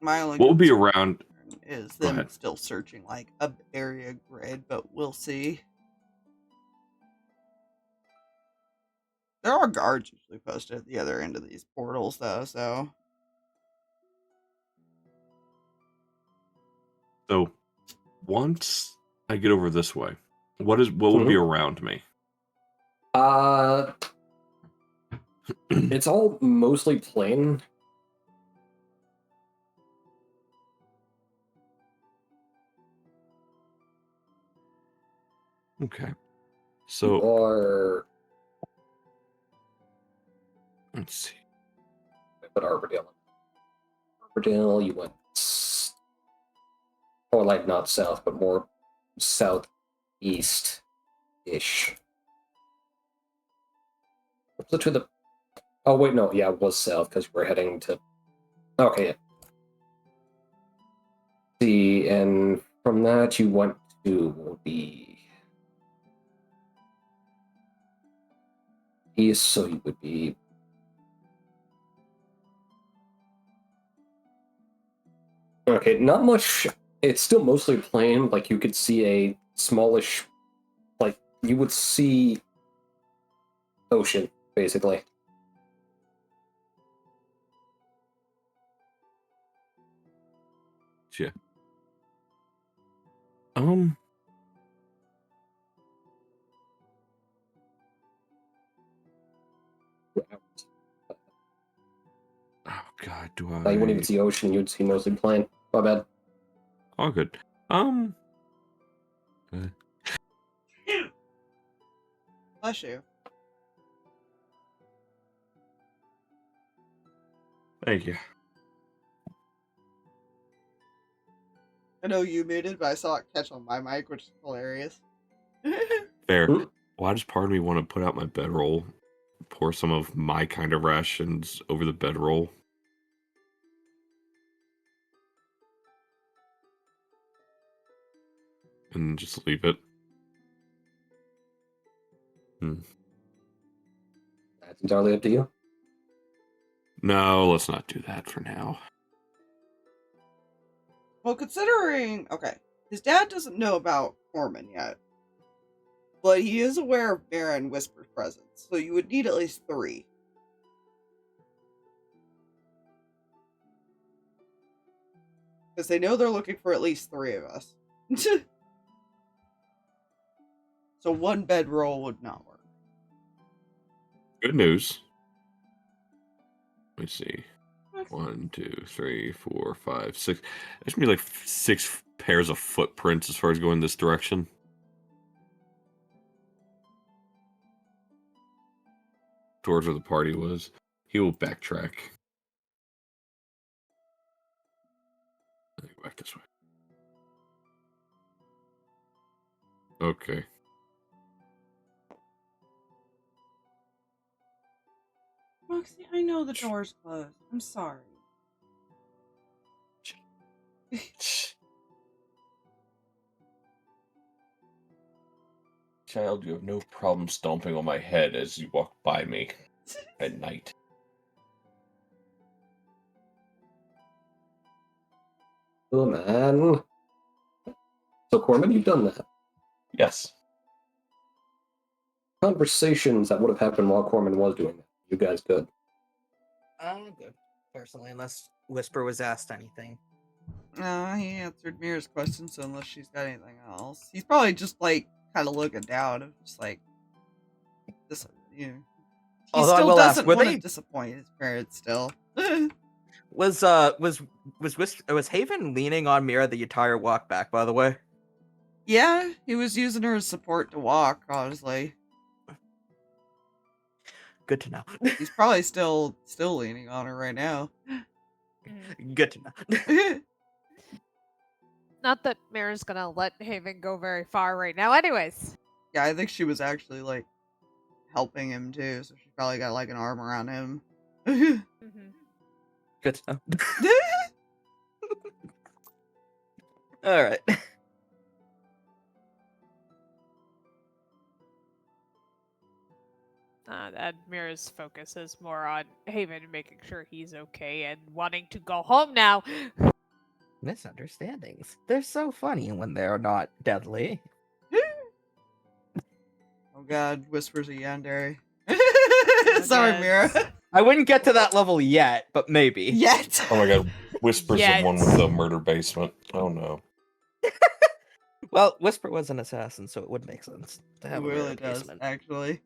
My only What would be concern around? is Go them ahead. still searching like a area grid, but we'll see. There are guards usually posted at the other end of these portals, though. So once I get over this way, what would be around me? It's all mostly plain. Okay. So Or let's see. put Arbordale. Arbordale, you went or like not south, but more southeast-ish. To the. Oh wait, no, yeah, it was south because we're heading to. Okay. Yeah. See, and from that you went to the east, so you would be. Okay, not much. It's still mostly plain. Like you could see a smallish, like you would see ocean basically. Yeah. Oh God, do I? You wouldn't even see ocean. You'd see mostly plain. My bad. All good. Bless you. Thank you. I know you muted, but I saw it catch on my mic, which is hilarious. Fair. Why does part of me want to put out my bedroll, pour some of my kind of rations over the bedroll? And just leave it? That's entirely up to you. No, let's not do that for now. Well, considering, okay, his dad doesn't know about Corman yet, but he is aware of Meira and Whisper's presence, so you would need at least 3. Because they know they're looking for at least 3 of us. So 1 bedroll would not work. Good news. Let me see. 1, 2, 3, 4, 5, 6. There's gonna be like 6 pairs of footprints as far as going this direction. Towards where the party was. He will backtrack. Go back this way. Okay. Moxie, I know the door's closed. I'm sorry. Child, you have no problem stomping on my head as you walk by me at night. Oh, man. So, Corman, you've done that. Yes. Conversations that would have happened while Corman was doing that. You guys good. I'm good, personally, unless Whisper was asked anything. No, he answered Mira's question, so unless she's got anything else. He's probably just, like, kind of looking down, just like, this, you know. He Although I still will ask, doesn't were want they- to disappoint his parents, still. Was Haven leaning on Meira the entire walk back, by the way? Yeah, he was using her as support to walk, honestly. Good to know. He's probably still leaning on her right now. Good to know. Not that Meira's gonna let Haven go very far right now, anyways. Yeah, I think she was actually, like, helping him, too, so she probably got, like, an arm around him. Good to know. Alright. And Mira's focus is more on Haven making sure he's okay and wanting to go home now. Misunderstandings. They're so funny when they're not deadly. Oh god, whispers a yandere. Oh, Sorry, God. Meira. I wouldn't get to that level yet, but maybe. Yet. Oh my god, whispers Yes. of one with the murder basement. Oh no. Well, Whisper was an assassin, so it would make sense to It have a really murder does, basement. actually.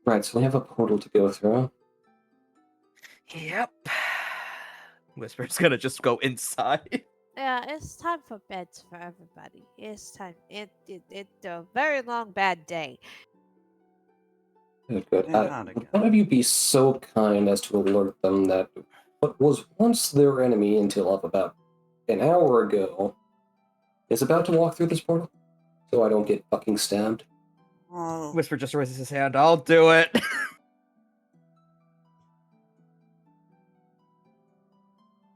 Right, so we have a portal to go through. Yep. Whisper's gonna just go inside. Yeah, it's time for beds for everybody. It's time. It's a very long bad day. Good, good. Yeah, not again. Would one of you be so kind as to alert them that what was once their enemy until of about an hour ago is about to walk through this portal? So I don't get fucking stabbed. Oh, Whisper just raises his hand. I'll do it.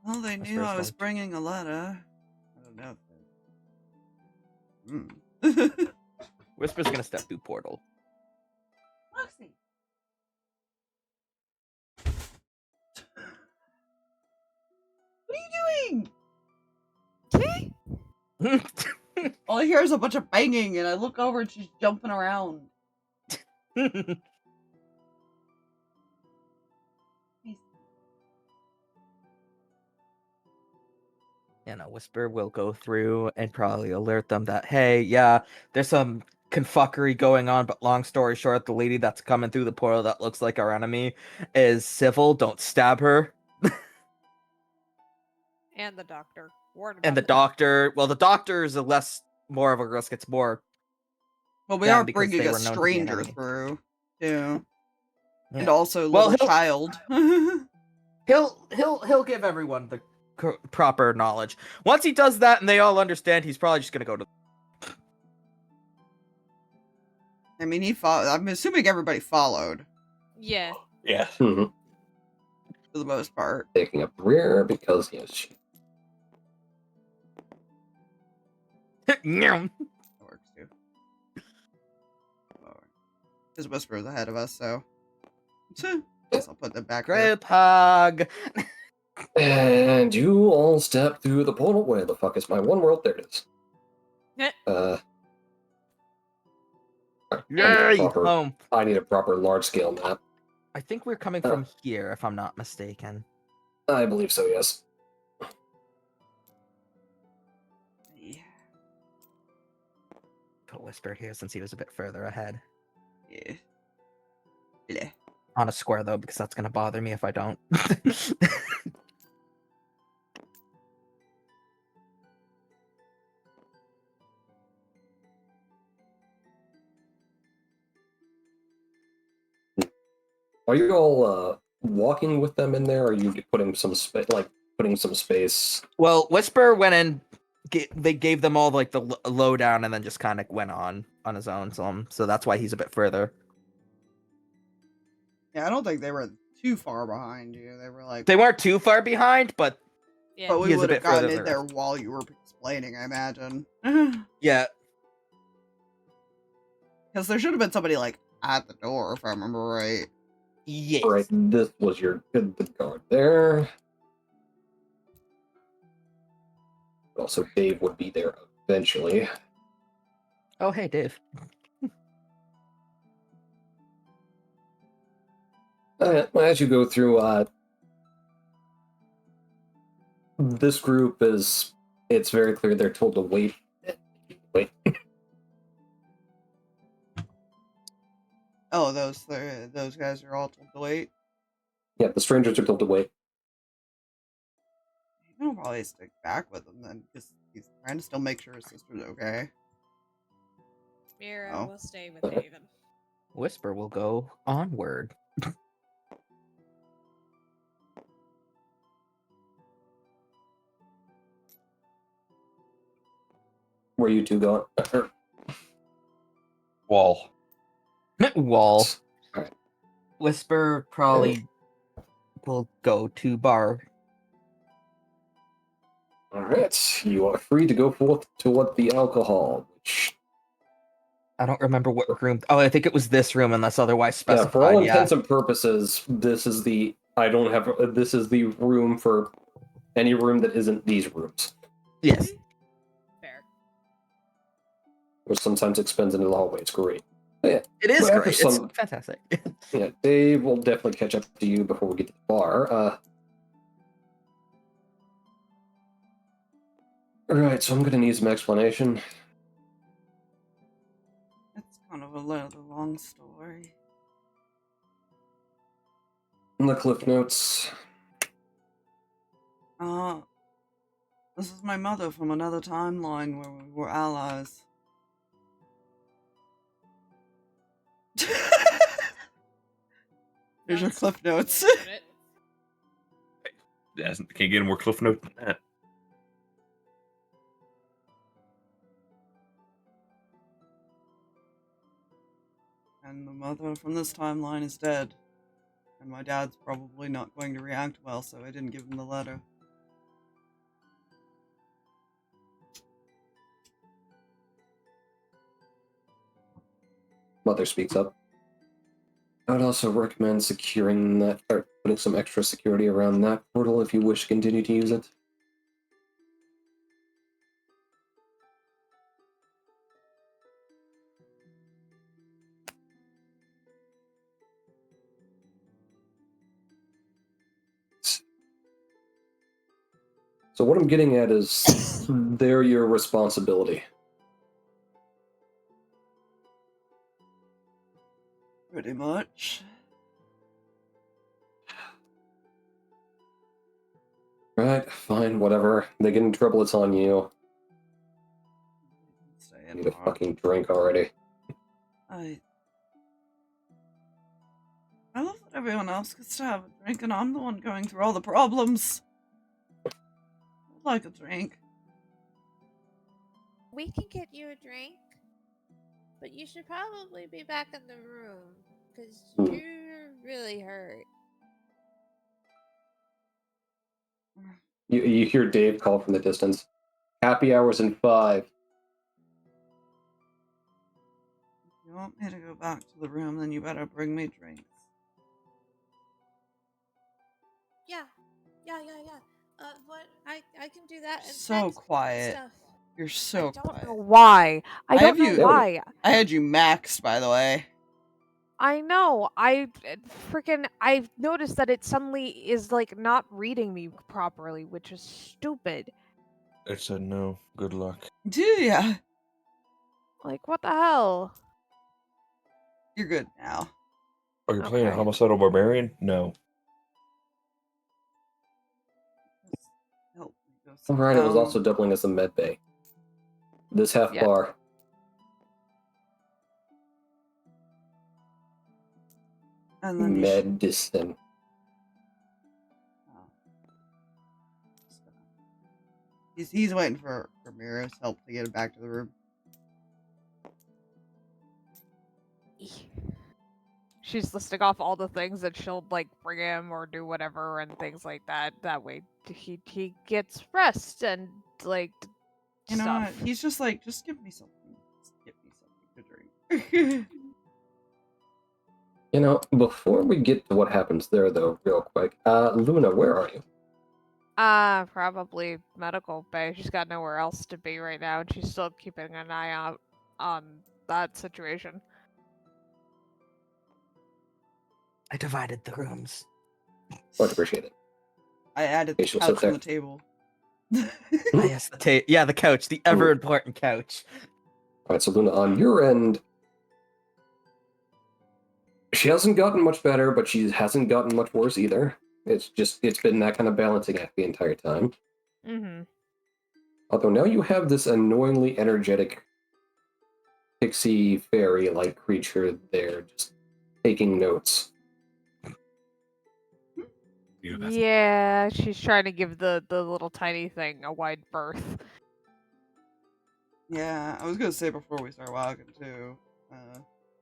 well, they That's knew I first was one. bringing a letter. I don't know. Whisper's gonna step through portal. Roxy. What are you doing? All I hear is a bunch of banging, and I look over and she's jumping around. You know, Whisper will go through and probably alert them that, hey, yeah, there's some confuckery going on, but long story short, the lady that's coming through the portal that looks like our enemy is civil. Don't stab her. And the doctor. Warn And the about doctor, well, the doctor is more of a risk. It's more. Well, we Yeah, are because bringing they a were known to be an stranger enemy. through, too. Yeah. And also a Well, little child. He'll give everyone the proper knowledge. Once he does that and they all understand, he's probably just gonna go to. I mean, he followed. I'm assuming everybody followed, Yeah. Yeah. for the most part. Taking up rear because, yes, Nyam. That works, too. His whisper is ahead of us, so. Guess I'll put them back there. Group hug. And you all step through the portal. Where the fuck is my one world? There it is. Yay! Proper- Home. I need a proper large-scale map. I think we're coming from here, if I'm not mistaken. I believe so, yes. Yeah. Put Whisper here since he was a bit further ahead. Yeah. Bleh. On a square, though, because that's going to bother me if I don't. Are you all walking with them in there, or are you putting some space? Well, Whisper went in. They gave them all like the lowdown, and then just kind of went on his own. So that's why he's a bit further. Yeah, I don't think they were too far behind you. They were like. They weren't too far behind, but Yeah. But he we is a would have bit further gotten in than there us. while you were explaining, I imagine. yeah. Because there should have been somebody, like, at the door, if I remember right. Yes. All right, this was your good guard there. Also, Dave would be there eventually. Oh, hey, Dave. As you go through, this group it's very clear they're told to wait. Wait. Oh, those guys are all told to wait. Yeah, the strangers are told to wait. He'll probably stick back with him then, because he's trying to still make sure his sister's okay. Meira Oh. will stay with Haven. Whisper will go onward. Where you two going? Wall. Wall. Alright. Whisper probably will go to bar. Alright, you are free to go forth toward the alcohol, which... I don't remember what room. Oh, I think it was this room, unless otherwise Yeah, specified. for all intents and purposes, this is the... this is the room for any room that isn't these rooms. Yes. Fair. Which sometimes extends into the hallway. It's great. But yeah. It is But after great. some- It's fantastic. Yeah, Dave will definitely catch up to you before we get to the bar. Alright, so I'm gonna need some explanation. It's kind of a long story. In the cliff notes. This is my mother from another timeline where we were allies. Here's your cliff notes. Can't get any more cliff note than that. And the mother from this timeline is dead. And my dad's probably not going to react well, so I didn't give him the letter. Mother speaks up. I would also recommend securing that, or putting some extra security around that portal if you wish to continue to use it. So what I'm getting at is they're your responsibility. Pretty much. Right, fine, whatever. They get in trouble, it's on you. Stay I in need a bar. fucking drink already. I love that everyone else gets to have a drink, and I'm the one going through all the problems. I'd like a drink. We can get you a drink, but you should probably be back in the room because you're really hurt. You hear Dave call from the distance. Happy hours in 5. If you want me to go back to the room, then you better bring me drinks. Yeah. What? I can do that. And So text quiet. Stuff. You're so I don't quiet. know why. I don't have know you- why. I had you maxed, by the way. I know. I've noticed that it suddenly is like not reading me properly, which is stupid. It said no. Good luck. Do ya? Like, what the hell? You're good now. Are you playing a Okay. homicidal barbarian? No. Just help me go sit Alright, it was down. also doubling as a med bay. This half Yeah. bar. And then you should- Medicine. oh. He's waiting for Meira's help to get him back to the room. She's listing off all the things that she'll like bring him or do whatever and things like that. That way he gets rest and like You know stuff. what? He's just like, just give me something. Just give me something to drink. You know, before we get to what happens there, though, real quick, Luna, where are you? Probably medical bay. She's got nowhere else to be right now, and she's still keeping an eye out on that situation. I divided the rooms. Much appreciate it. I added the Okay, she'll sit couch on there. the table. Ah, yes, the couch, the ever important couch. All right, so Luna, on your end, she hasn't gotten much better, but she hasn't gotten much worse either. It's been that kind of balancing act the entire time. Mm-hmm. Although now you have this annoyingly energetic pixie fairy-like creature there, just taking notes. Yeah, she's trying to give the little tiny thing a wide berth. Yeah, I was gonna say before we start walking too,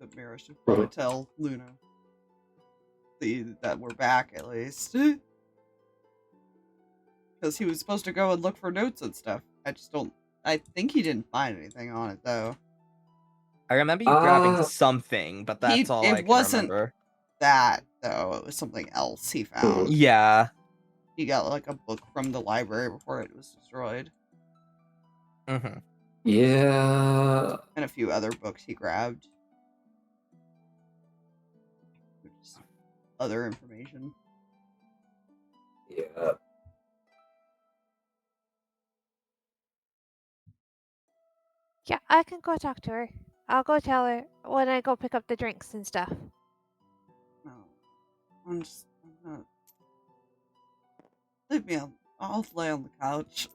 that Meira should probably tell Luna that we're back at least. Because he was supposed to go and look for notes and stuff. I think he didn't find anything on it though. I remember you grabbing something, but that's all I can remember. That though, it was something else he found. Yeah. He got like a book from the library before it was destroyed. Mm-hmm. Yeah. And a few other books he grabbed. Just other information. Yeah. Yeah, I can go talk to her. I'll go tell her when I go pick up the drinks and stuff. No. I'm not... Leave me on. I'll lay on the couch.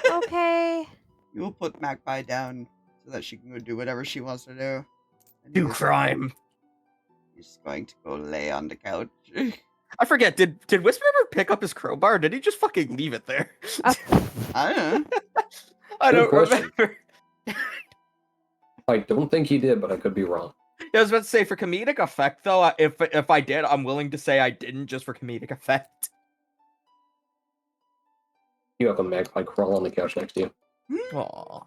Okay. You will put Magpie down so that she can go do whatever she wants to do. Do crime. He's going to go lay on the couch. I forget, did Whisper ever pick up his crowbar? Or did he just fucking leave it there? I don't know. I don't question. remember. I don't think he did, but I could be wrong. Yeah, I was about to say, for comedic effect, though, if I did, I'm willing to say I didn't just for comedic effect. You have a magpie crawl on the couch next to you. Aww.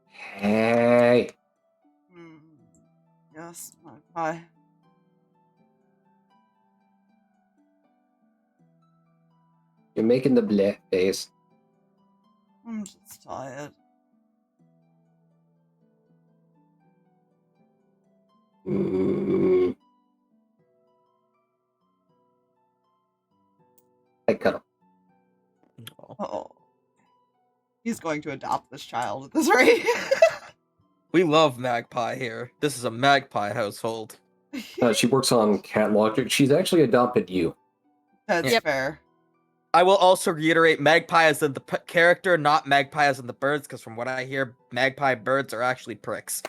Hey. Yes, Magpie. You're making the bleh face. I'm just tired. I cut him. Oh. He's going to adopt this child at this rate. We love Magpie here. This is a Magpie household. She works on cat logic. She's actually adopted you. That's fair. I will also reiterate, Magpie as in the character, not Magpie as in the birds, because from what I hear, Magpie birds are actually pricks.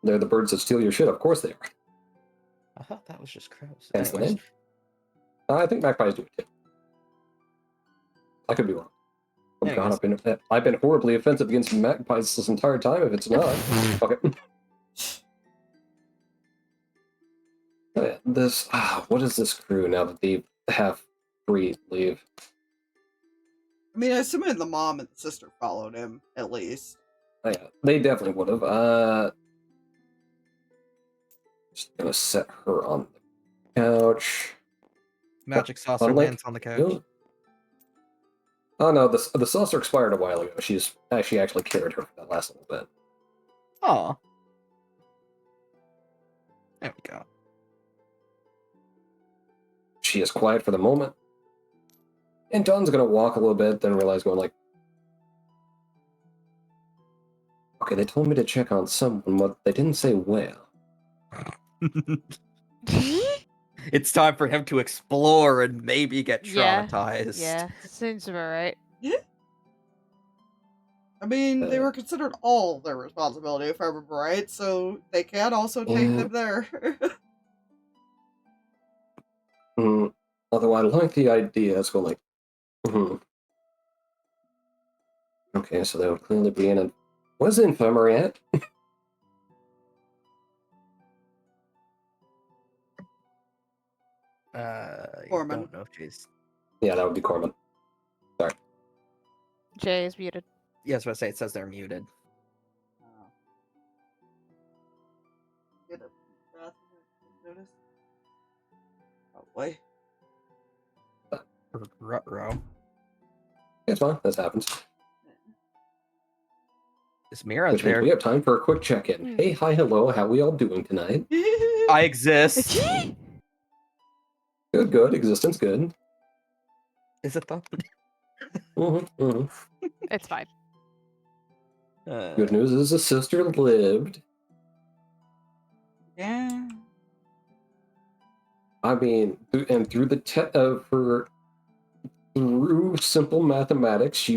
They're the birds that steal your shit. Of course they are. I thought that was just crows. Hence the name. I think magpies do it too. I could be wrong. Oh God, I've been horribly offensive against magpies this entire time. If it's not, okay. Oh, yeah, this. What is this crew now that they have free leave? I mean, I assume the mom and the sister followed him at least. Oh, yeah, they definitely would have. Just gonna set her on the couch. Magic saucer lands on the couch. Oh no, the saucer expired a while ago. She actually carried her for that last little bit. Oh. There we go. She is quiet for the moment. And Dawn's gonna walk a little bit, then realize going like, okay, they told me to check on someone, but they didn't say where. It's time for him to explore and maybe get traumatized. Yeah, seems about right. I mean, they were considered all their responsibility, if I remember right, so they can also take them there. Although I like the idea, it's going like, okay, so they would clearly be in a... Where's the infirmary at? Corman. I don't know if she's... Yeah, that would be Corman. Sorry. Jay is muted. Yeah, I was about to say, it says they're muted. boy. Ruh-roh. It's fine. This happens. Is Meira Which means there? we have time for a quick check-in. Hey, hi, hello. How we all doing tonight? I exist. Good, good. Existence, good. Is it though? It's fine. Good news is the sister lived. Yeah. I mean, and through the through simple mathematics,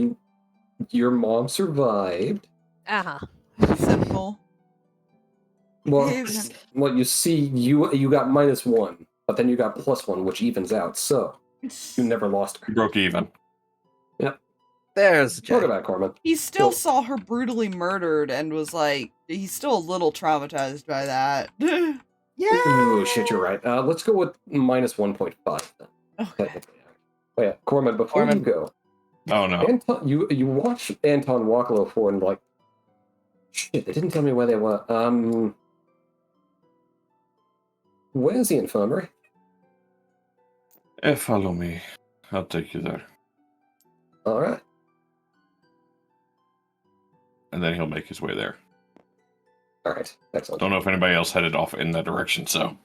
your mom survived. Uh-huh. Simple. Well, well, you see, you got -1, but then you got +1, which evens out. So you never lost her. You broke even. Yep. There's Jay. Look at that, Corman. He still So- saw her brutally murdered and was like, he's still a little traumatized by that. Ooh, shit, you're right. Let's go with -1.5 then. Okay. Oh yeah, Corman. Before you go, Oh no. Anton, you watch Anton walk a little forward and like, shit. They didn't tell me where they were. Where's the infirmary? Follow me. I'll take you there. All right. And then he'll make his way there. All right. Excellent. Don't know if anybody else headed off in that direction, so.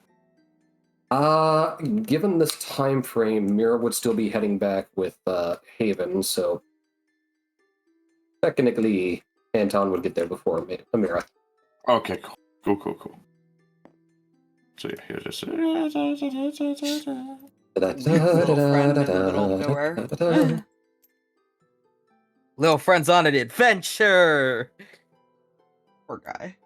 Given this time frame, Meira would still be heading back with Haven, so technically Anton would get there before Meira. Okay, cool. So yeah, here it is. Little friend in the middle of nowhere. Little friend's on an adventure. Poor guy.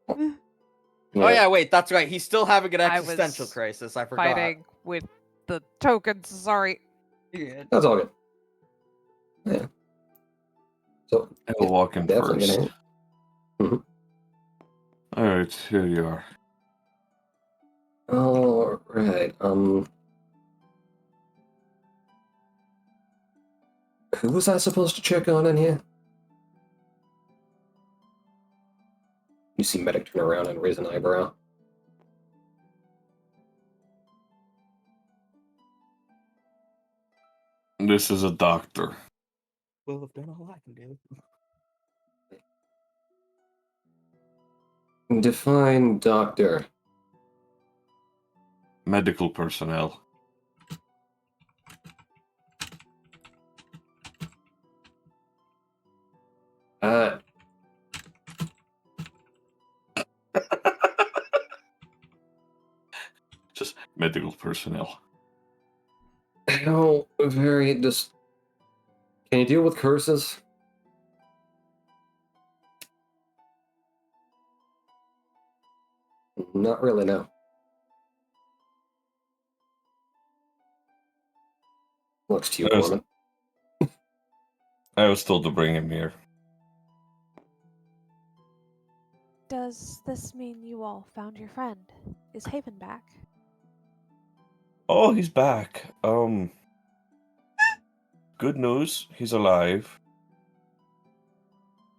Oh yeah, wait, that's right. He's still having an I was existential crisis. I forgot. Fighting with the tokens. Sorry. You're good. That's all good. Yeah. So I'll walk in definitely first. gonna- Alright, here you are. All right. Who was I supposed to check on in here? You see Medic turn around and raise an eyebrow. This is a doctor. Will have done all I can do. Define doctor. Medical personnel. Just medical personnel. How very just. Can you deal with curses? Not really, no. Looks to you, Yes. Corman. I was told to bring him here. Does this mean you all found your friend? Is Haven back? Oh, he's back. Good news, he's alive.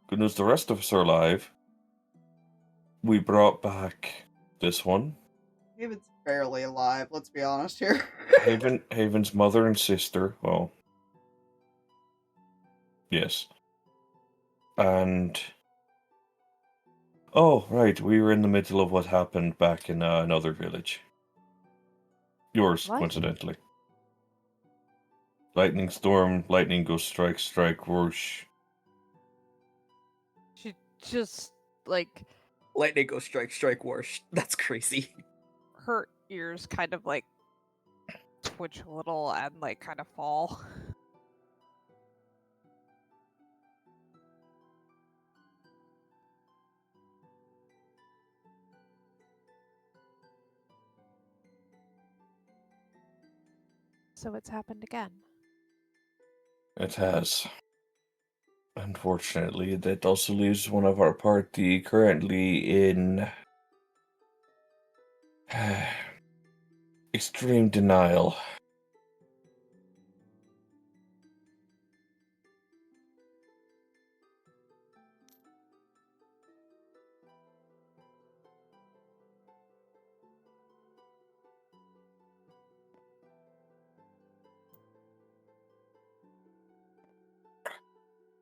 Good news, the rest of us are alive. We brought back this one. David's barely alive, let's be honest here. Haven's mother and sister. Well, yes. And oh, right, we were in the middle of what happened back in another village. Yours, What? coincidentally. Lightning storm, lightning goes strike, whoosh. She just like Lightning go strike, whoosh. That's crazy. her ears kind of like twitch a little and like kind of fall. So it's happened again. It has. Unfortunately, that also leaves one of our party currently in extreme denial.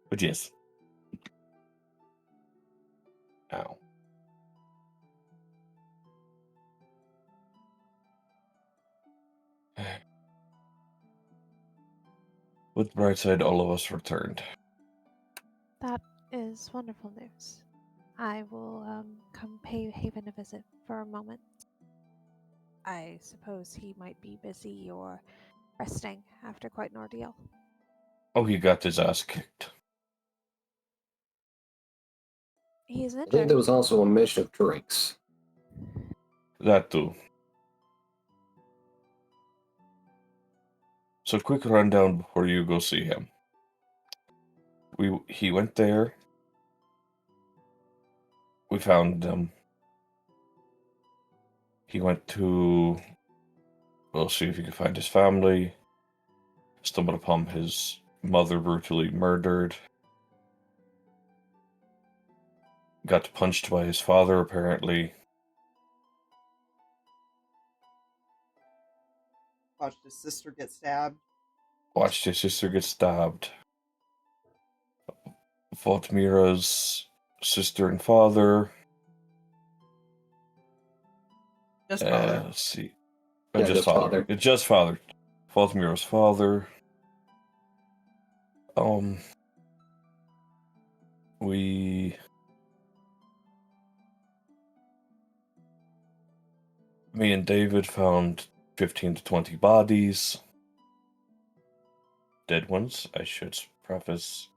But yes. Ow. With the bright side, all of us returned. That is wonderful news. I will come pay Haven a visit for a moment. I suppose he might be busy or resting after quite an ordeal. Oh, he got his ass kicked. He's I think injured. there was also a mission of drinks. That too. So quick rundown before you go see him. He went there. We found him. He went to... We'll see if he can find his family. Stumbled upon his mother brutally murdered. Got punched by his father, apparently. Watched his sister get stabbed. Watched his sister get stabbed. Fought Meira's sister and father. Just father. Let's see. Yeah, Just just father. father. It's just father. Fought Meira's father. Me and David found 15 to 20 bodies. Dead ones, I should preface.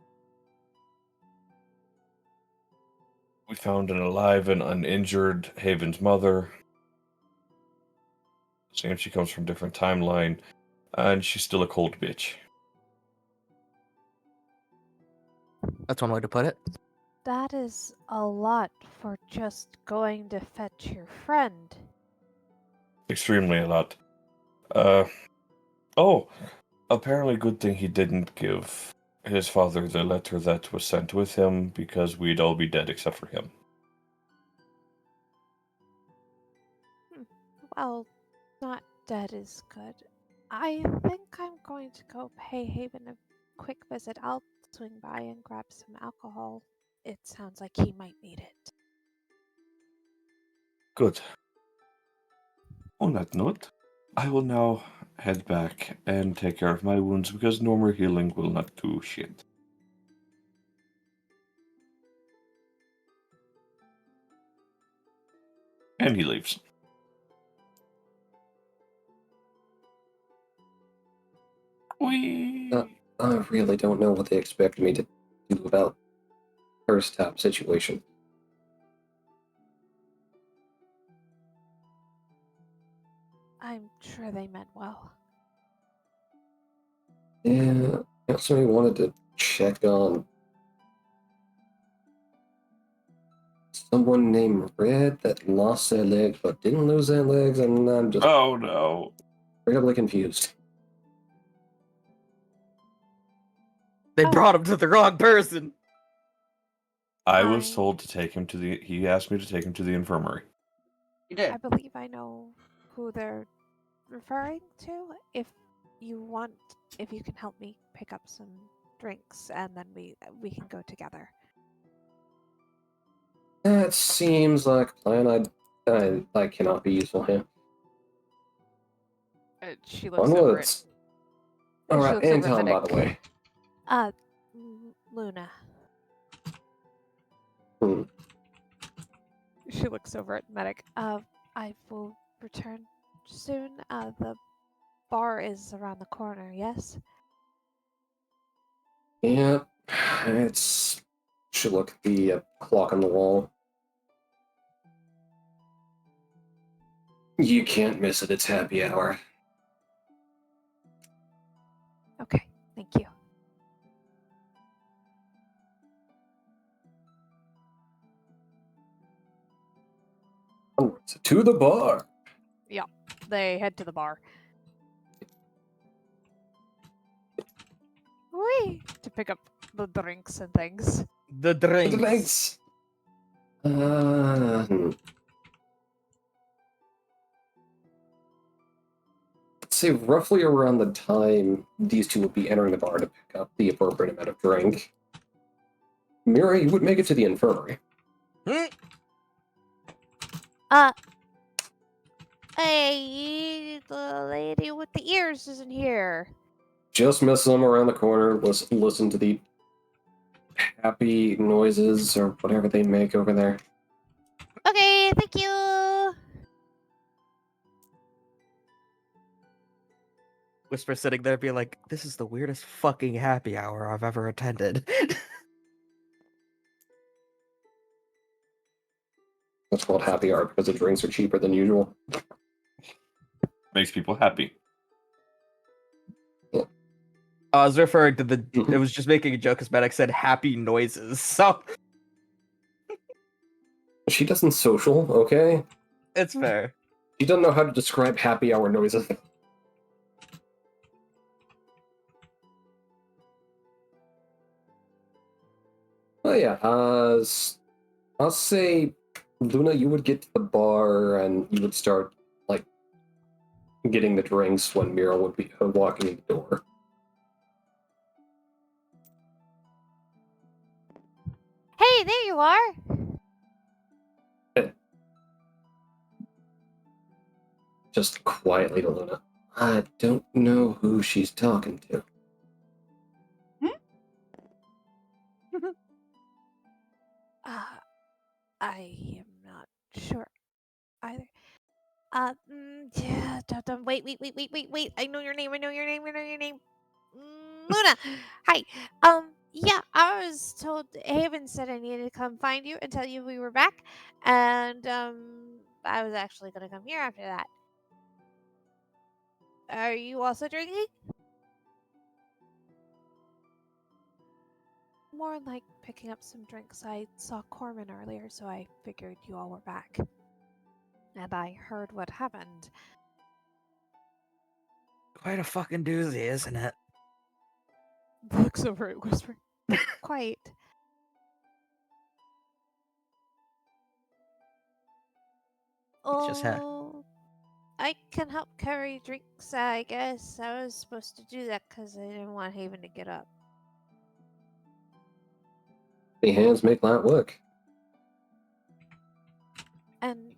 We found an alive and uninjured Haven's mother. Same, she comes from a different timeline, and she's still a cold bitch. That's one way to put it. That is a lot for just going to fetch your friend. Extremely a lot. Apparently good thing he didn't give his father the letter that was sent with him, because we'd all be dead except for him. Well, not dead is good. I think I'm going to go pay Haven a quick visit. I'll swing by and grab some alcohol. It sounds like he might need it. Good. On that note, I will now head back and take care of my wounds, because normal healing will not do shit. And he leaves. Whee! I really don't know what they expect me to do about first tap situation. I'm sure they meant well. Yeah, I also wanted to check on someone named Red that lost their legs but didn't lose their legs, and I'm just Oh no. incredibly confused. They Oh. brought him to the wrong person. I was told to take him to the... He asked me to take him to the infirmary. He did. I believe I know who they're referring to. If you want, if you can help me pick up some drinks, and then we can go together. That seems like a plan I cannot be useful here. She looks over it. Alright, and Tom, by the way. Luna. She looks over at Medic. I will return soon. The bar is around the corner, yes? Yeah, should look at the clock on the wall. You can't miss it, it's happy hour. Okay, thank you. To the bar! Yeah, they head to the bar. Whee! To pick up the drinks and things. The drinks. Thanks! Let's say roughly around the time these two will be entering the bar to pick up the appropriate amount of drink. Meira, you would make it to the infirmary. Hey, the lady with the ears isn't here. Just miss them around the corner. Listen to the happy noises or whatever they make over there. Okay, thank you. Whisper sitting there being like, this is the weirdest fucking happy hour I've ever attended. That's called happy hour because the drinks are cheaper than usual. Makes people happy. I was referring to the... It was just making a joke because Medic said happy noises, so... She doesn't social, okay? It's fair. She doesn't know how to describe happy hour noises. Oh yeah, I'll say, Luna, you would get to the bar and you would start, like, getting the drinks when Meira would be walking in the door. Hey, there you are. Just quietly to Luna. I don't know who she's talking to. I am not sure either. Yeah, wait. I know your name. Luna. Hi. Yeah, I was told Haven said I needed to come find you and tell you we were back, and I was actually gonna come here after that. Are you also drinking? More like picking up some drinks. I saw Corman earlier, so I figured you all were back. And I heard what happened. Quite a fucking doozy, isn't it? Looks over at Whisper. Quite. It's just Oh, I can help carry drinks, I guess. I was supposed to do that because I didn't want Haven to get up. The hands make light work. And,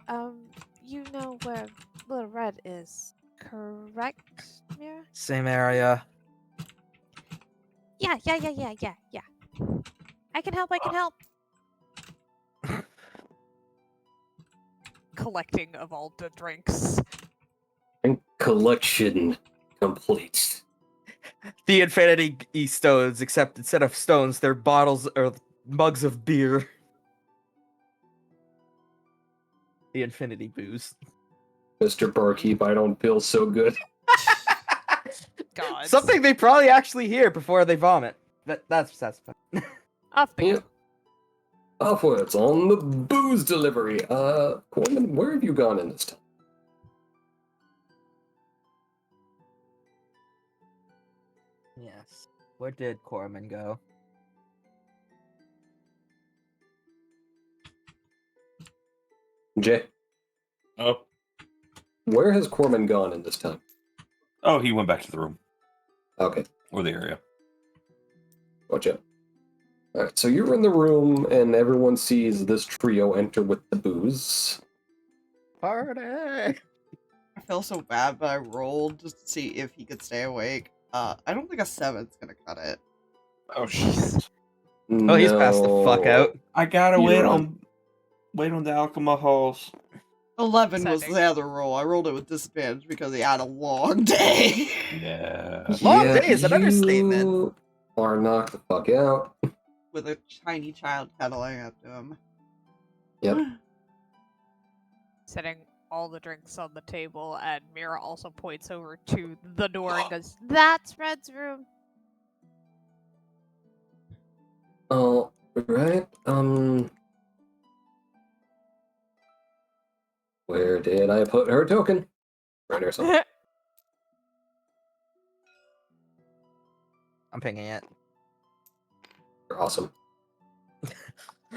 you know where Little Red is, correct, Meira? Same area. Yeah. I can help. Collecting of all the drinks. And collection complete. The Infinity E stones, except instead of stones, they're bottles or mugs of beer. The Infinity booze. Mr. Barkeep, I don't feel so good. God. Something they probably actually hear before they vomit. That's fine. Off the Yep. Offwards on the booze delivery. Corman, where have you gone in this time? Yes. Where did Corman go? Jay, Oh. where has Corman gone in this time? Oh, he went back to the room. Okay, Or the area. gotcha. Alright, so you're in the room, and everyone sees this trio enter with the booze. Party! I feel so bad, but I rolled just to see if he could stay awake. I don't think a 7's gonna cut it. Oh, shit. Oh, he's passed the fuck out. I gotta You're wait on the alcohols. 11 was Setting. the other roll. I rolled it with disadvantage because he had a long day. Yeah. Long day is an understatement. You are knocked the fuck out. With a tiny child cuddling up to him. Yep. Setting all the drinks on the table, and Meira also points over to the door and goes, That's Red's room. All right. Where did I put her token? Right here somewhere. I'm pinging it. You're awesome.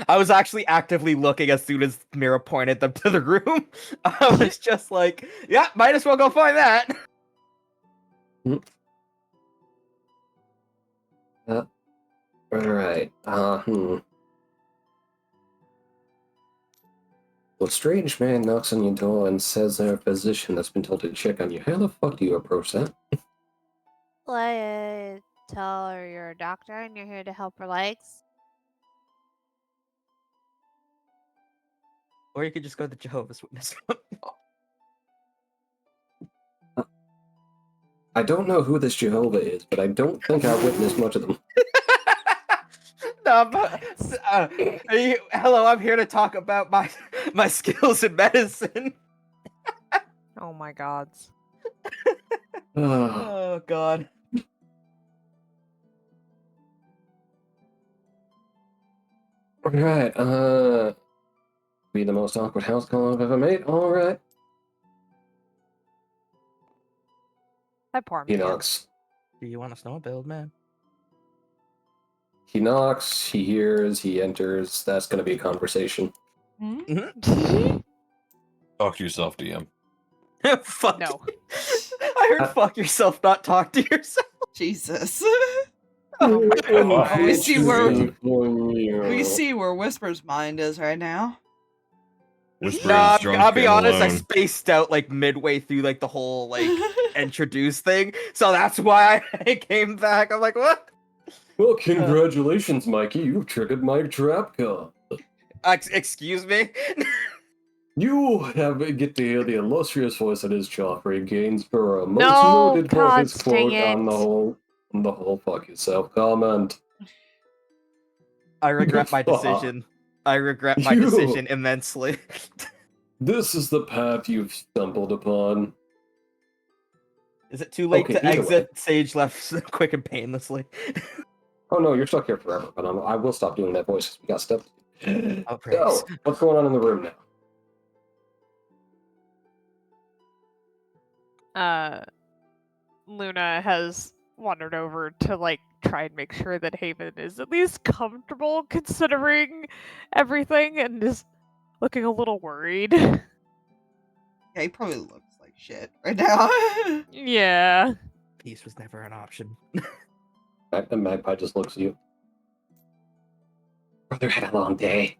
I was actually actively looking as soon as Meira pointed them to the room. I was just like, yeah, might as well go find that. All right. a strange man knocks on your door and says they're a physician that's been told to check on you. How the fuck do you approach that? Tell her you're a doctor and you're here to help her legs. Or you could just go to the Jehovah's Witness. I don't know who this Jehovah is, but I don't think I've witnessed much of them. No, but hello, I'm here to talk about my skills in medicine. Oh my gods. Oh god. Alright, be the most awkward house call I've ever made. Alright. That poor He man. knocks. Do you want a snow build, man? He knocks, he hears, he enters. That's gonna be a conversation. Talk to yourself, DM. Fuck. No. I heard fuck yourself, not talk to yourself. Jesus. Oh my Oh, we god. see where Whisper's mind is right now. Whisper Nah, is drunk I'll be and honest, I alone. spaced out like midway through like the whole like introduce thing, so that's why I came back. I'm like, what? Well, congratulations, Mikey. You've triggered my trap card. Excuse me? You get to hear the illustrious voice that is Joffrey Gainsborough, most No, noted for God, his quote dang on the whole fuck yourself comment. I regret my decision. I regret my decision immensely. This is the path you've stumbled upon. Is it too late Okay, to either exit Sage left quick and painlessly? Oh no, you're stuck here forever, but I will stop doing that voice because we got stuff to do. Oh, praise. So, what's going on in the room now? Luna has wandered over to like try and make sure that Haven is at least comfortable considering everything and is looking a little worried. Yeah, he probably looks like shit right now. Yeah. Peace was never an option. The magpie just looks at you. Brother had a long day.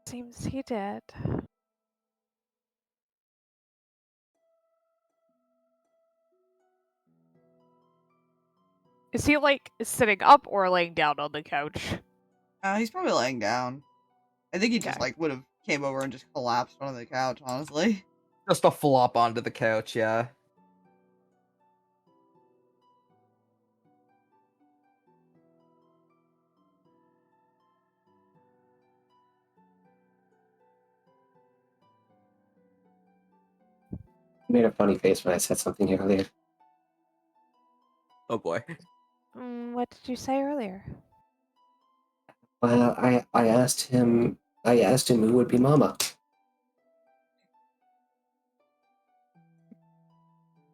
Seems he did. Is he like sitting up or laying down on the couch? He's probably laying down. I think he just Okay. like would have came over and just collapsed onto the couch, honestly. Just a flop onto the couch, yeah. You made a funny face when I said something earlier. Oh boy. What did you say earlier? Well, I asked him who would be Mama.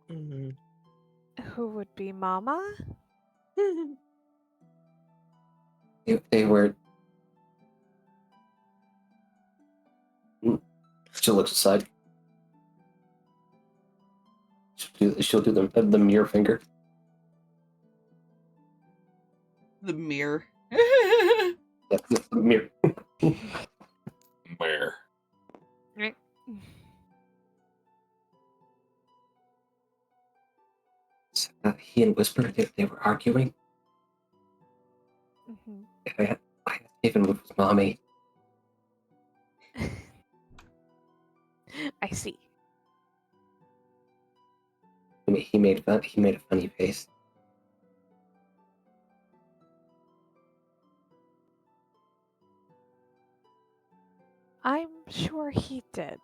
Who would be Mama? If they were. She looks aside. She'll do the mirror finger. The mirror. That's the mirror. Where? He and Whisper, they were arguing. Mm-hmm. I asked Haven with his mommy. I see. He made a funny face. I'm sure he did.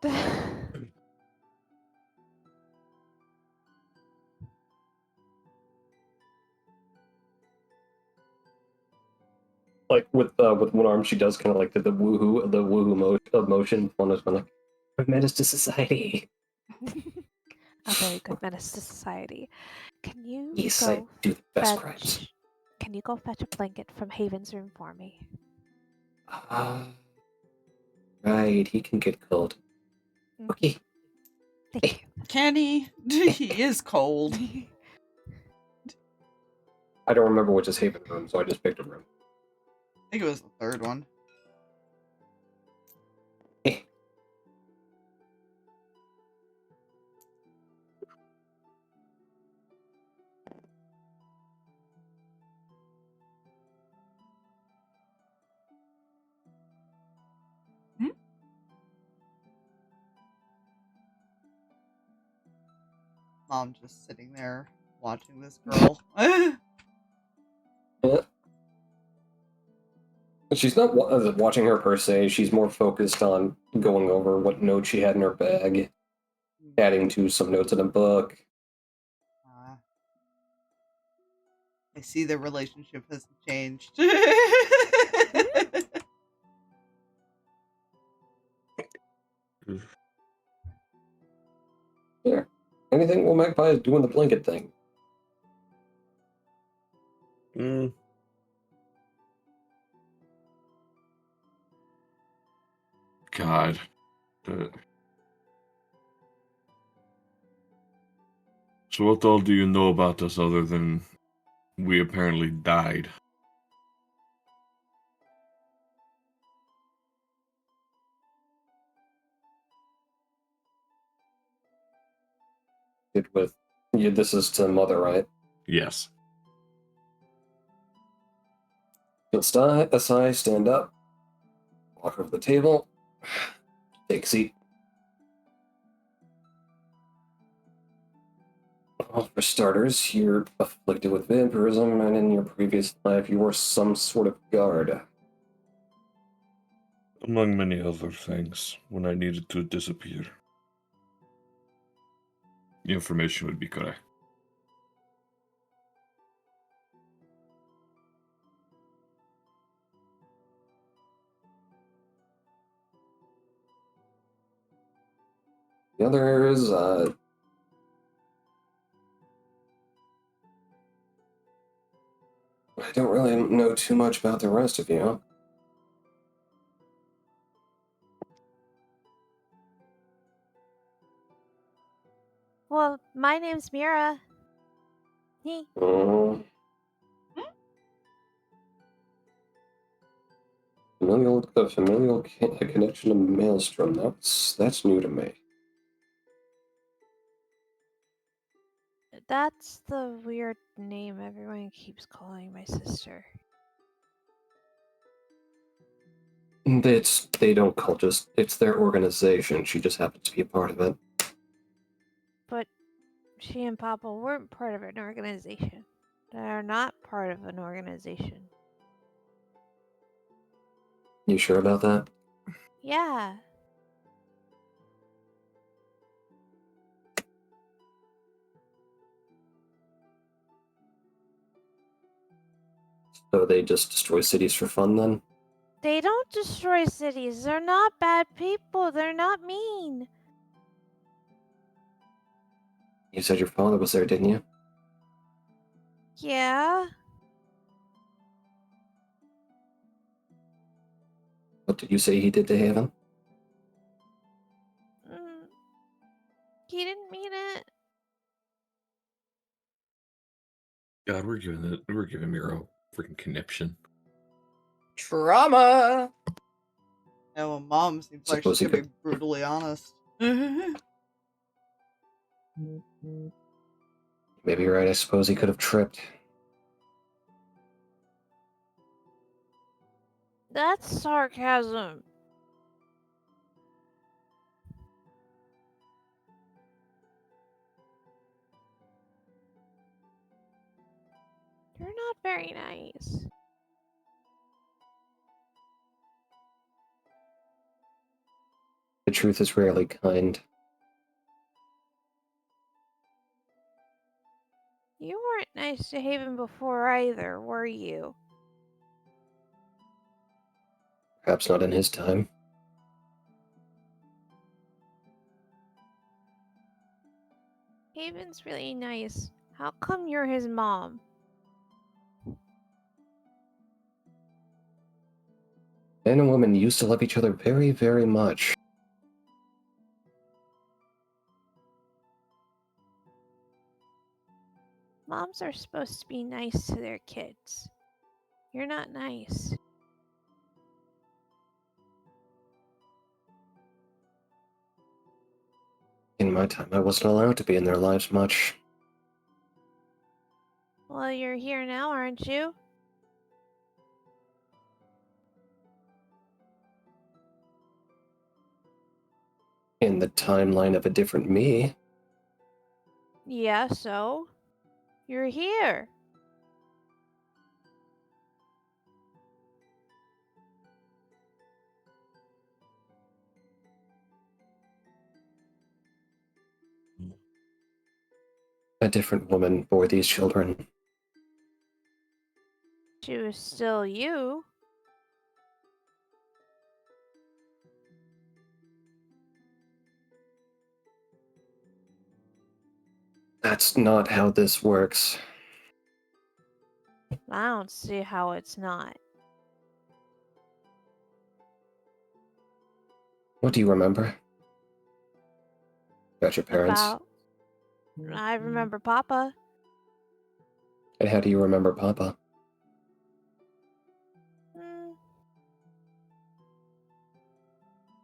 Like with one arm, she does kind of like the woohoo motion. One is like, "A menace to society." A very good menace to society. Can you Yes, go I do the best crimes. fetch? Can you go fetch a blanket from Haven's room for me? Right, he can get cold. Okay. Thank you. Can he? He is cold. I don't remember which is Haven room, so I just picked a room. I think it was the third one. Mom just sitting there watching this girl. Yeah. She's not watching her per se. She's more focused on going over what notes she had in her bag, adding to some notes in a book. I see the relationship hasn't changed. Yeah. Anything while Magpie is doing the blanket thing? God. So what all do you know about us other than we apparently died? With you, this is to Mother, right? Yes. You'll stand aside, stand up, walk over the table, take a seat. Well, for starters, you're afflicted with vampirism, and in your previous life, you were some sort of guard. Among many other things, when I needed to disappear. The information would be correct. The other is, I don't really know too much about the rest of you. Well, my name's Meira. He. Familial connection to Maelstrom. That's new to me. That's the weird name everyone keeps calling my sister. They don't call it's their organization. She just happens to be a part of it. But she and Papa weren't part of an organization. They're not part of an organization. You sure about that? Yeah. So they just destroy cities for fun then? They don't destroy cities. They're not bad people. They're not mean. You said your father was there, didn't you? Yeah. What did you say he did to Haven? He didn't mean it. God, we're giving Miro freaking conniption. Trauma. Yeah, well, Mom seems like Suppose she's he gonna be could- brutally honest. Maybe you're right. I suppose he could have tripped. That's sarcasm. You're not very nice. The truth is rarely kind. You weren't nice to Haven before either, were you? Perhaps not in his time. Haven's really nice. How come you're his mom? Man and woman used to love each other very, very much. Moms are supposed to be nice to their kids. You're not nice. In my time, I wasn't allowed to be in their lives much. Well, you're here now, aren't you? In the timeline of a different me. Yeah, so? You're here. A different woman bore these children. She was still you. That's not how this works. I don't see how it's not. What do you remember? About your parents? I remember Papa. And how do you remember Papa?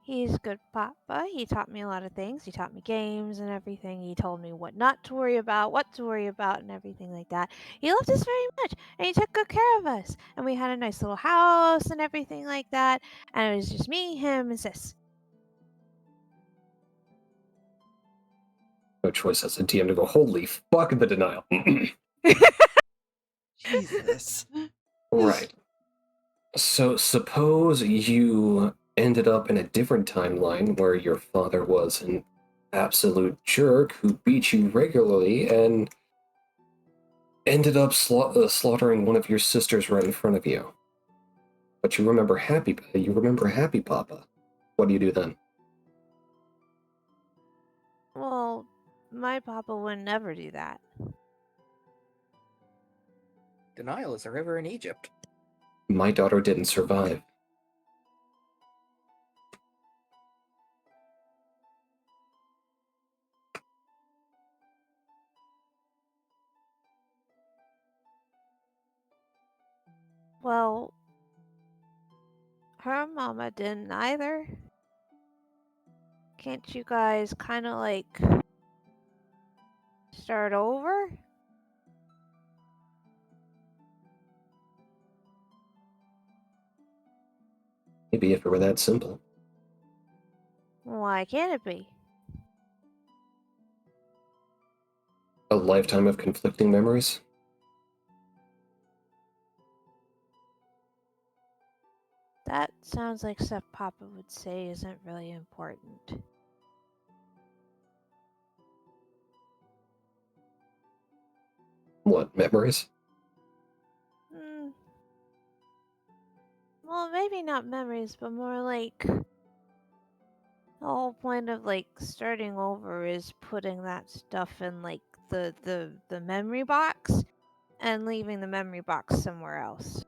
He's a good Papa. He taught me a lot of things. He taught me games and everything. He told me what not to worry about, what to worry about, and everything like that. He loved us very much, and he took good care of us. And we had a nice little house and everything like that. And it was just me, him, and Sis. No choice as a DM to go, holy fuck the denial. Jesus. Right. So suppose you ended up in a different timeline where your father was an absolute jerk who beat you regularly and ended up slaughtering one of your sisters right in front of you. But you remember happy Papa. What do you do then? Well, my Papa would never do that. Denial is a river in Egypt. My daughter didn't survive. Well, her mama didn't either. Can't you guys kind of like start over? Maybe if it were that simple. Why can't it be? A lifetime of conflicting memories? That sounds like stuff Papa would say isn't really important. What, memories? Well, maybe not memories, but more like the whole point of like starting over is putting that stuff in like the memory box and leaving the memory box somewhere else.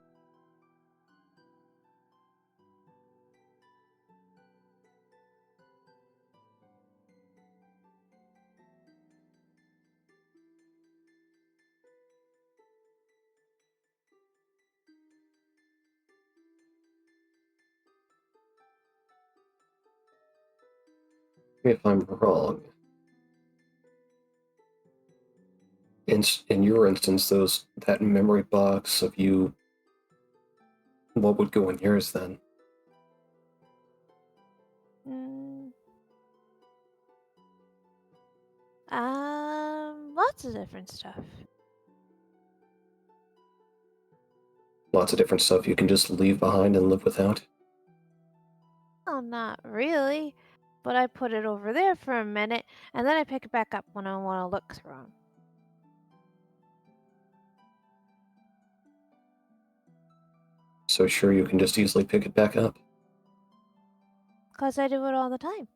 If I'm wrong. In your instance, that memory box of you, what would go in yours then? Lots of different stuff. Lots of different stuff you can just leave behind and live without? Well, not really, but I put it over there for a minute, and then I pick it back up when I want to look through them. So sure you can just easily pick it back up? 'Cause I do it all the time.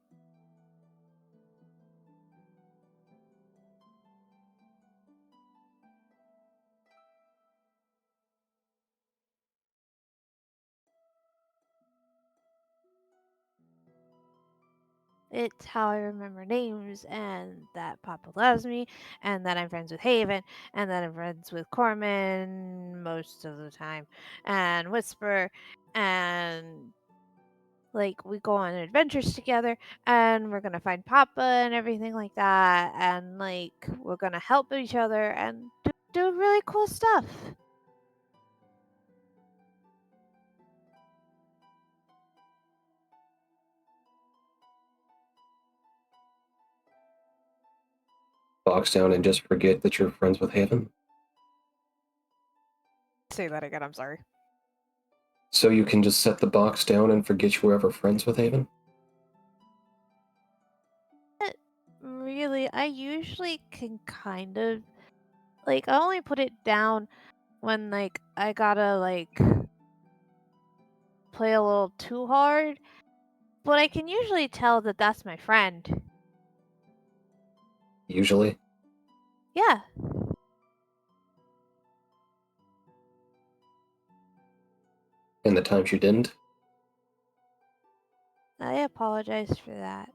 It's how I remember names, and that Papa loves me, and that I'm friends with Haven, and that I'm friends with Corman most of the time, and Whisper, and like we go on adventures together, and we're gonna find Papa and everything like that, and like we're gonna help each other and do really cool stuff. box down and just forget that you're friends with Haven? Say that again, I'm sorry. So you can just set the box down and forget you were ever friends with Haven? Really, I usually can kind of I only put it down when I gotta play a little too hard, but I can usually tell that that's my friend. Usually? Yeah. And the times you didn't? I apologize for that.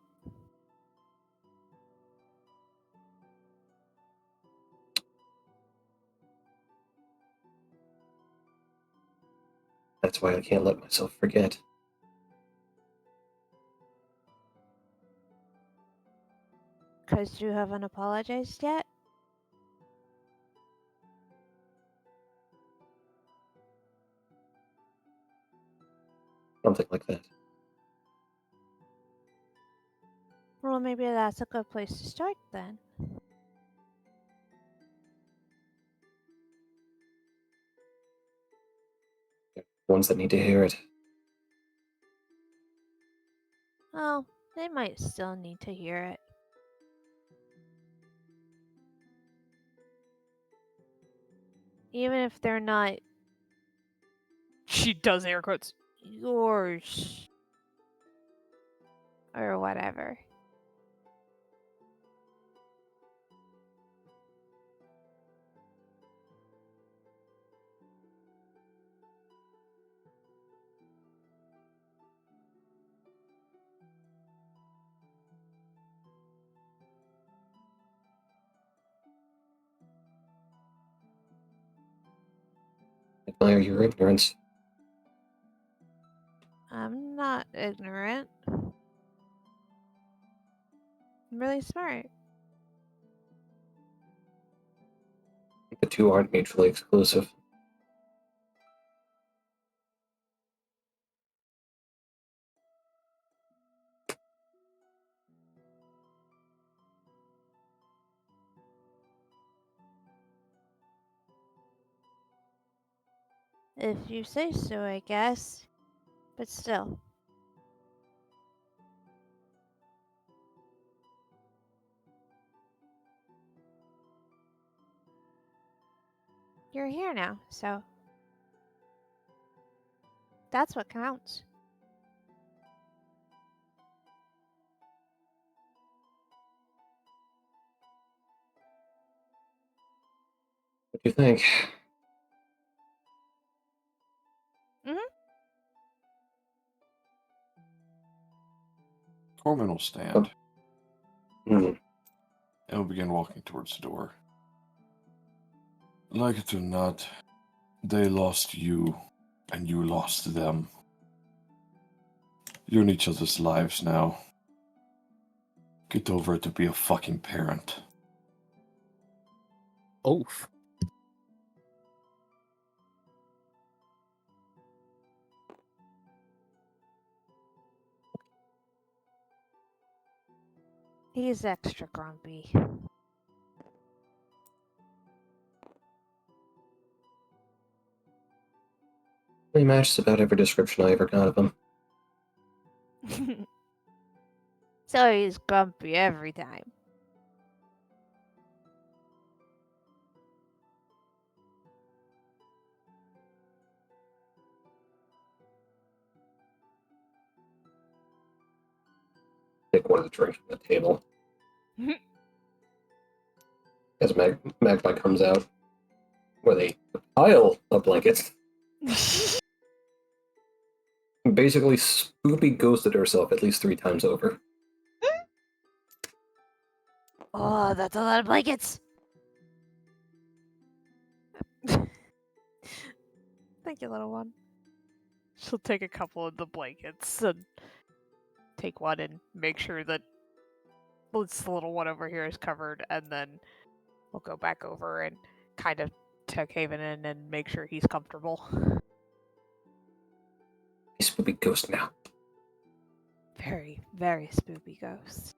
That's why I can't let myself forget. Because you haven't apologized yet? Something like that. Well, maybe that's a good place to start then. Ones that need to hear it. Well, they might still need to hear it. Even if they're not She does air quotes. yours. Or whatever. Admire your ignorance. I'm not ignorant. I'm really smart. The two aren't mutually exclusive. If you say so, I guess. But still. You're here now, so that's what counts. What do you think? Corman will stand Hmm. and will begin walking towards the door. Like it or not, they lost you, and you lost them. You're in each other's lives now. Get over it to be a fucking parent. Oof. He's extra grumpy. He matches about every description I ever got of him. So he's grumpy every time. Take one of the drinks from the table. As Magpie comes out with a pile of blankets. Basically, Spoopy ghosted herself at least 3 times over. Oh, that's a lot of blankets. Thank you, little one. She'll take a couple of the blankets and take one and make sure that this little one over here is covered, and then we'll go back over and kind of tuck Haven in and make sure he's comfortable. Spoopy ghost now. Very, very spoopy ghost.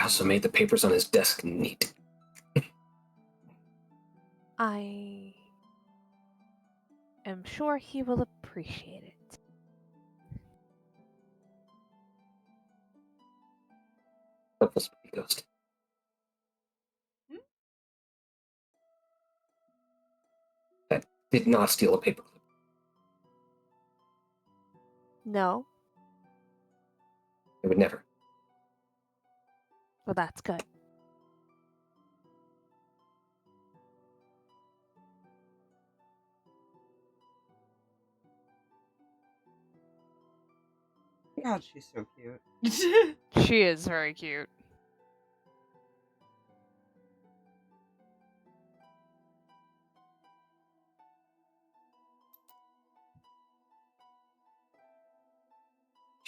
also made the papers on his desk neat. I am sure he will appreciate it. Helpful spooky ghost. I did not steal a paperclip. No? I would never. Well, that's good. God, she's so cute. She is very cute.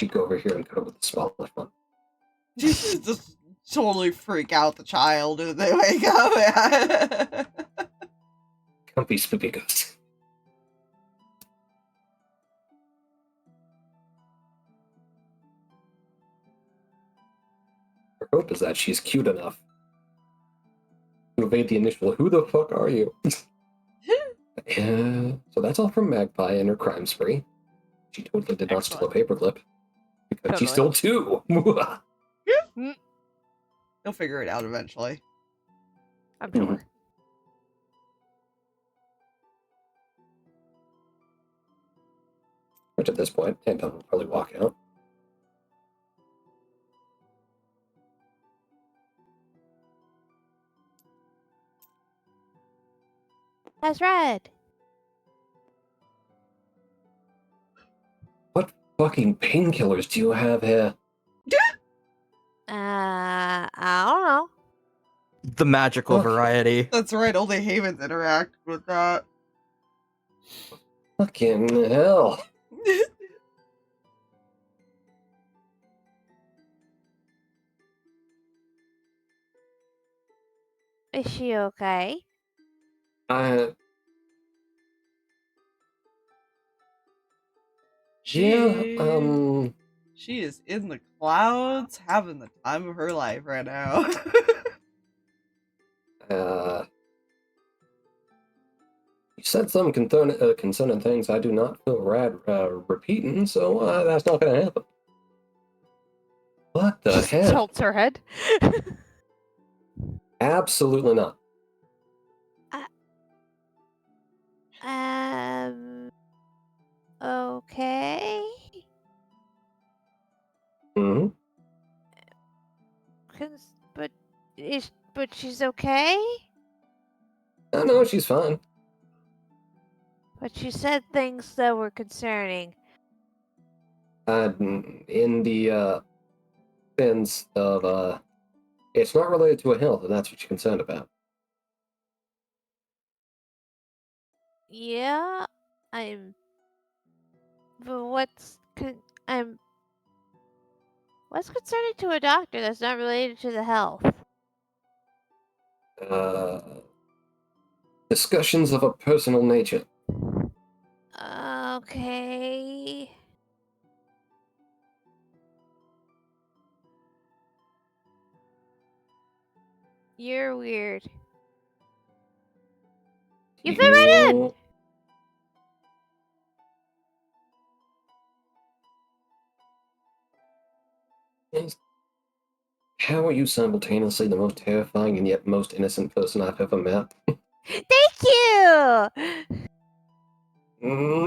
She'd go over here and cuddle with the smaller one. Just totally freak out the child if they wake up. Comfy spooky ghost. Her hope is that she's cute enough to evade the initial, who the fuck are you? So that's all from Magpie and her crime spree. She totally did not steal a paperclip. Because she stole two! He'll figure it out eventually. I'm sure. Which at this point, Anton will probably walk out. That's red. What fucking painkillers do you have here? I don't know. The magical variety. That's right, only Havens interact with that. Fucking hell. Is she okay? She is in the clouds, having the time of her life right now. You said some concerning things I do not feel rad repeating, so that's not gonna happen. What the hell? Tilts her head. Absolutely not. Okay. Mm-hmm. But she's okay? Oh, no, she's fine. But she said things that were concerning. In the sense of it's not related to her health, and that's what you're concerned about. Yeah, but what's concerning to a doctor that's not related to the health? Discussions of a personal nature. Okay. You're weird. You fit right in! How are you simultaneously the most terrifying and yet most innocent person I've ever met? Thank you!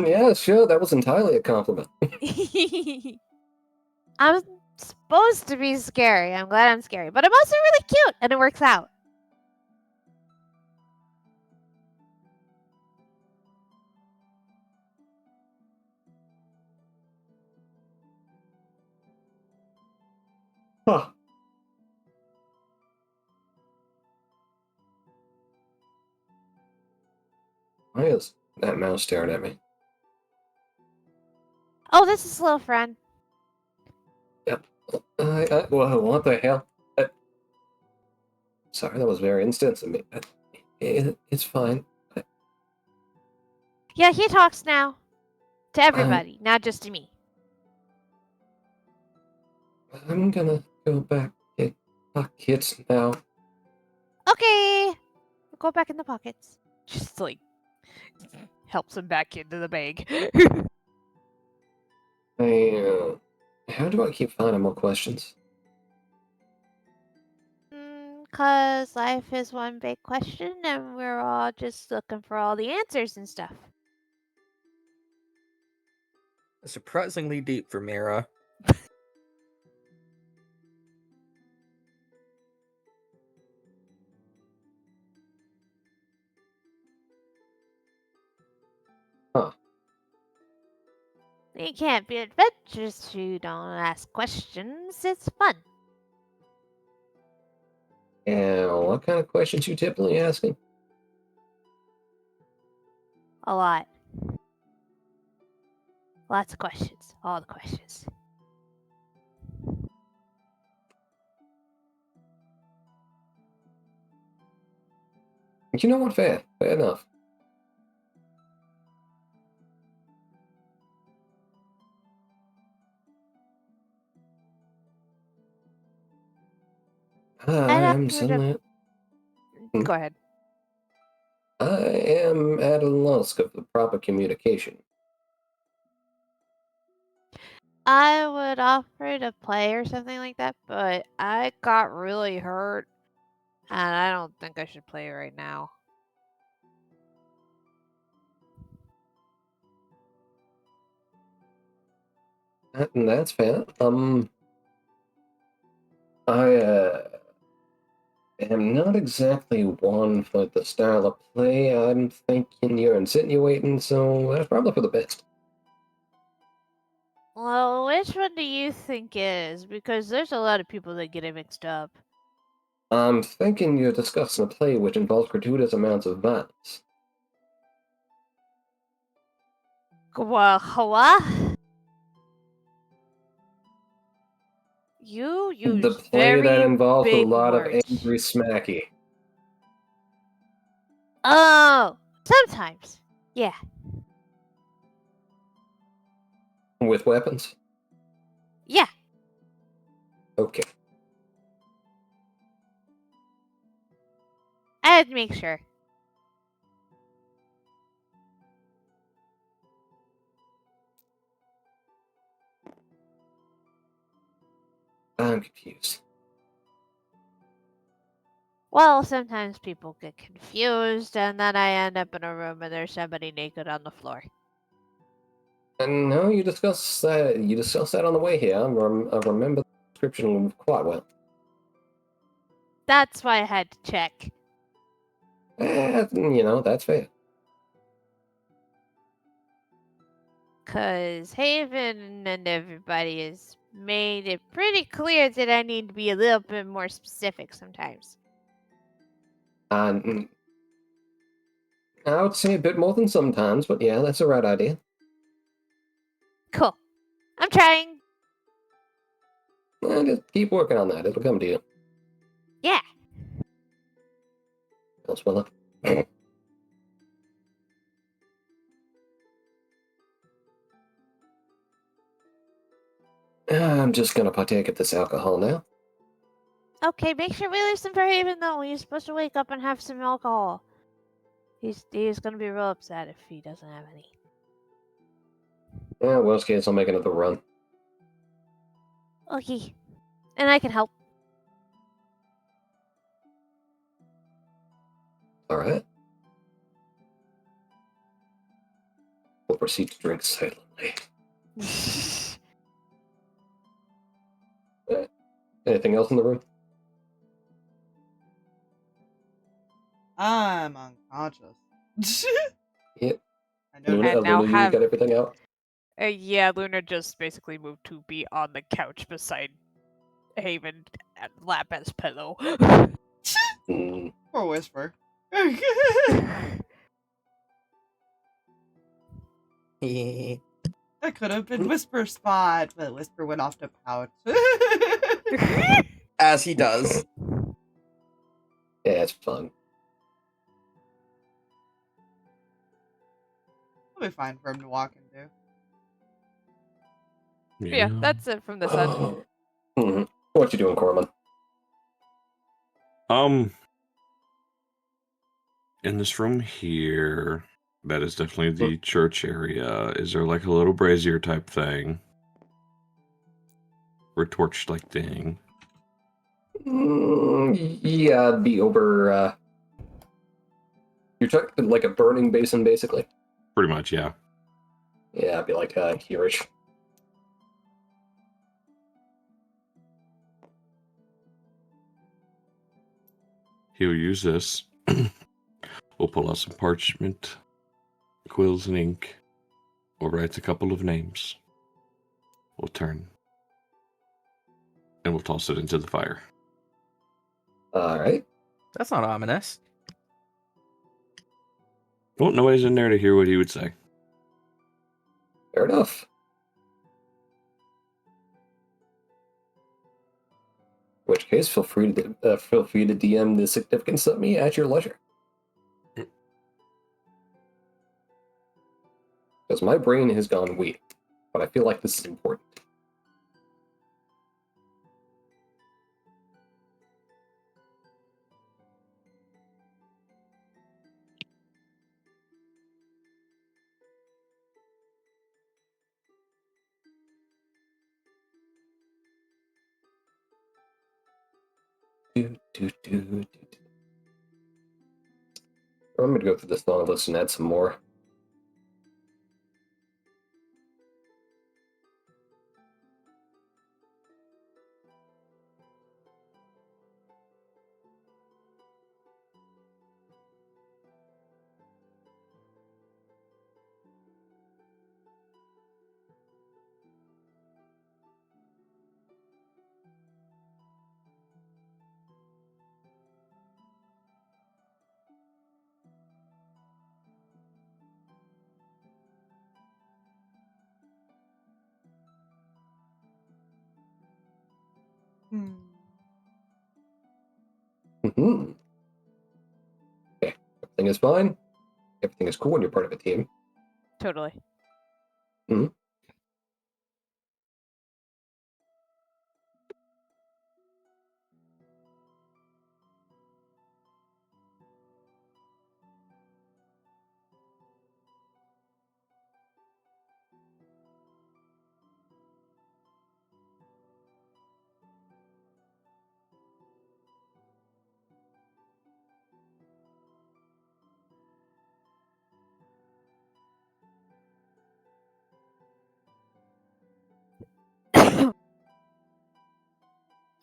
Yeah, sure, that was entirely a compliment. I'm supposed to be scary. I'm glad I'm scary. But I'm also really cute, and it works out. Huh. Why is that mouse staring at me? Oh, this is little friend. Yep. Well, what the hell? Sorry, that was very intense of me. It's fine. Yeah, he talks now. To everybody, not just to me. I'm gonna go back. Pockets now. Okay. Go back in the pockets. Just like helps him back into the bag. How do I keep finding more questions? 'Cause life is one big question, and we're all just looking for all the answers and stuff. Surprisingly deep for Meira. Huh. You can't be adventurous if you don't ask questions. It's fun. Yeah, what kind of questions you typically asking? A lot. Lots of questions. All the questions. You know what? Fair enough. I'm suddenly. Go ahead. I am at a loss of the proper communication. I would offer to play or something like that, but I got really hurt, and I don't think I should play right now. That's fair. I am not exactly one for the style of play I'm thinking you're insinuating, so that's probably for the best. Well, which one do you think is? Because there's a lot of people that get it mixed up. I'm thinking you're discussing a play which involves gratuitous amounts of violence. Well, what? You use The play very that involves a big lot words. of angry smacky. Oh, sometimes. Yeah. With weapons? Yeah. Okay. I had to make sure. I'm confused. Well, sometimes people get confused, and then I end up in a room and there's somebody naked on the floor. And no, you discussed that. You discussed that on the way here. I remember the description quite well. That's why I had to check. That's fair. 'Cause Haven and everybody has made it pretty clear that I need to be a little bit more specific sometimes. I would say a bit more than sometimes, but yeah, that's the right idea. Cool. I'm trying. Just keep working on that. It'll come to you. Yeah. Elsewilla. I'm just gonna partake of this alcohol now. Okay, make sure we leave some for Haven though. He's supposed to wake up and have some alcohol. He's gonna be real upset if he doesn't have any. Yeah, worst case, I'll make another run. Okay. And I can help. Alright. We'll proceed to drink silently. Anything else in the room? I'm unconscious. Yep. I know. Luna, And now Luna, you got everything out? Yeah, Luna just basically moved to be on the couch beside Haven and lap as pillow. Poor Whisper. That could have been Whisper spot, but Whisper went off to pout. As he does. Yeah, it's fun. It'll be fine for him to walk into. Yeah, that's it from this end. What you doing, Corman? In this room here, that is definitely the church area. Is there like a little brazier type thing? Or torch like thing? Yeah, it'd be over. You're talking like a burning basin, basically. Pretty much, yeah. Yeah, it'd be like here-ish. He'll use this. We'll pull out some parchment, quills, and ink. We'll write a couple of names. We'll turn. And we'll toss it into the fire. Alright. That's not ominous. Well, nobody's in there to hear what he would say. Fair enough. In which case, feel free to DM the significance of me at your leisure. Because my brain has gone weak, but I feel like this is important. I'm going to go through this long list and add some more. Mm-hmm. Okay, everything is fine. Everything is cool when you're part of a team. Totally. Mm-hmm.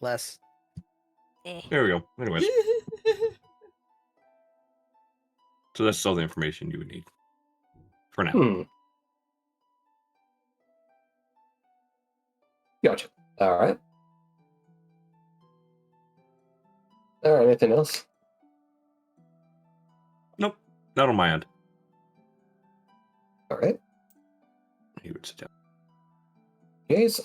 Less. There we go. Anyways. So that's all the information you would need. For now. Gotcha. Alright. Alright, anything else? Nope. Not on my end. Alright. He would sit down. Guys,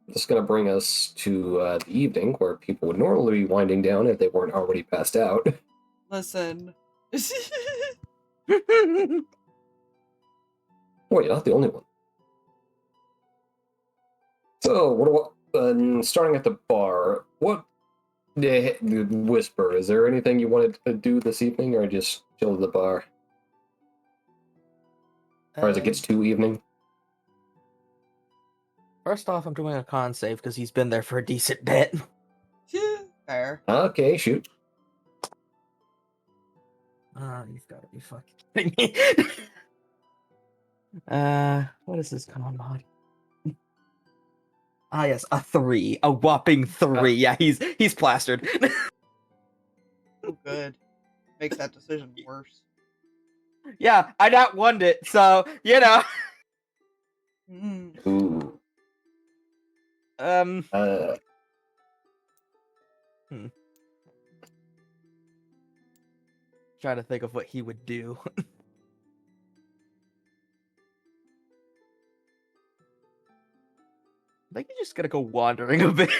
this is going to bring us to the evening where people would normally be winding down if they weren't already passed out. Listen. Well, you're not the only one. So, what about starting at the bar? What the Whisper? Is there anything you wanted to do this evening, or just chill at the bar? Or as it gets to evening? First off, I'm doing a con save because he's been there for a decent bit. Fair. Okay, shoot. You've got to be fucking kidding me. What is this con mod? Yes, a 3. A whopping 3. Yeah, he's plastered. Oh, good. Makes that decision worse. Yeah, I not won it, so, you know. Ooh. Trying to think of what he would do. I think you're just gonna go wandering a bit.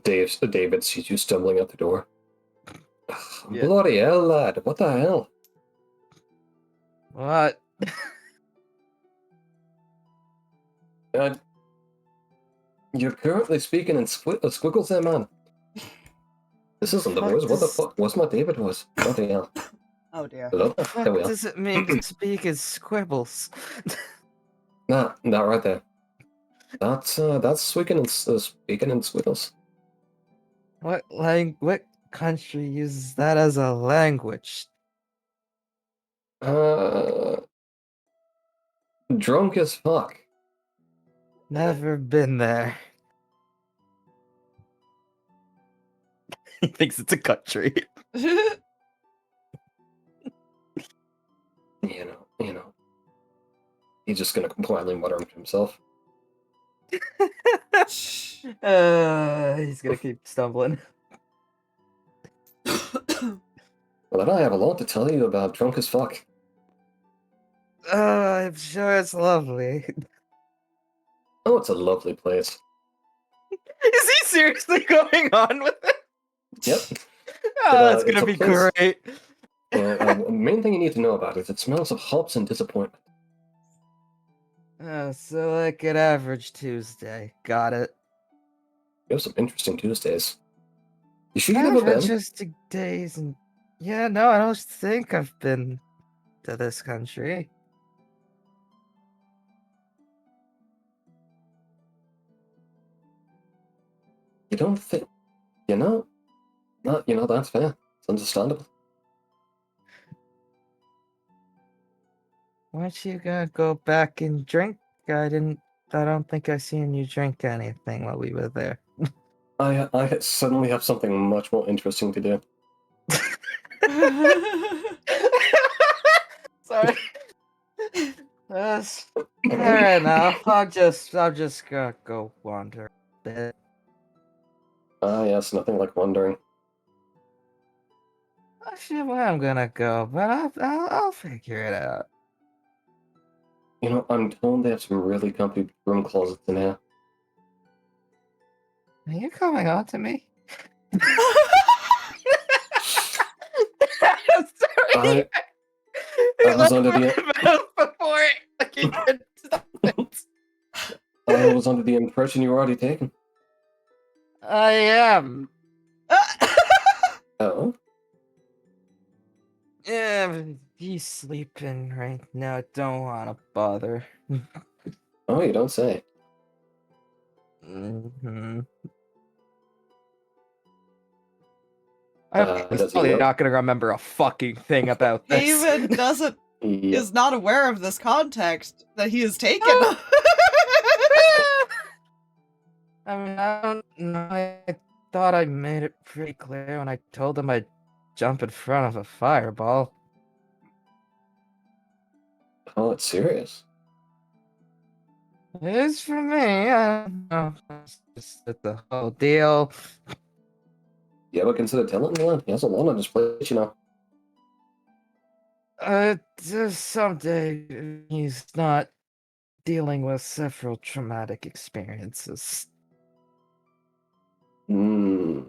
David sees you stumbling out the door. Yeah. Bloody hell, lad. What the hell? What? You're currently speaking in squiggles there, man. This isn't the voice. What the fuck? What's my David voice? Bloody hell. Oh dear. What the There we fuck are. does it mean to speak as squibbles? Nah, that right there. That's speaking in squiggles. What country uses that as a language? Drunk as fuck. Never been there. He thinks it's a country. You know. He's just gonna quietly mutter to himself. He's gonna keep stumbling. Well, then I have a lot to tell you about drunk as fuck. I'm sure it's lovely. Oh, it's a lovely place. Is he seriously going on with it? Yep. Oh, that's it's gonna a be place- great. The main thing you need to know about it smells of hops and disappointment. So like an average Tuesday. Got it. You have some interesting Tuesdays. You sure you've never been? Interesting days and yeah, no, I don't think I've been to this country. You don't think? That's fair. It's understandable. Weren't you gonna go back and drink? I don't think I seen you drink anything while we were there. I suddenly have something much more interesting to do. Sorry. Fair enough. I'll just gonna go wander a bit. Ah, yes, nothing like wandering. Not sure where I'm gonna go, but I'll figure it out. I'm told they have some really comfy room closets in here. Are you coming on to me? Sorry. I was under the before he could stop it. I was under the impression you were already taken. I am. Oh? Yeah, he's sleeping right now. Don't want to bother. Oh, you don't say. Mm-hmm. Does He's he probably know? not going to remember a fucking thing about this. Haven Yeah. is not aware of this context that he is taken. I mean, I don't know. I thought I made it pretty clear when I told him I'd jump in front of a fireball. Oh, it's serious. It is for me. I don't know. It's just the whole deal. You ever consider telling anyone? He has a lot on his plate, Just someday he's not dealing with several traumatic experiences. I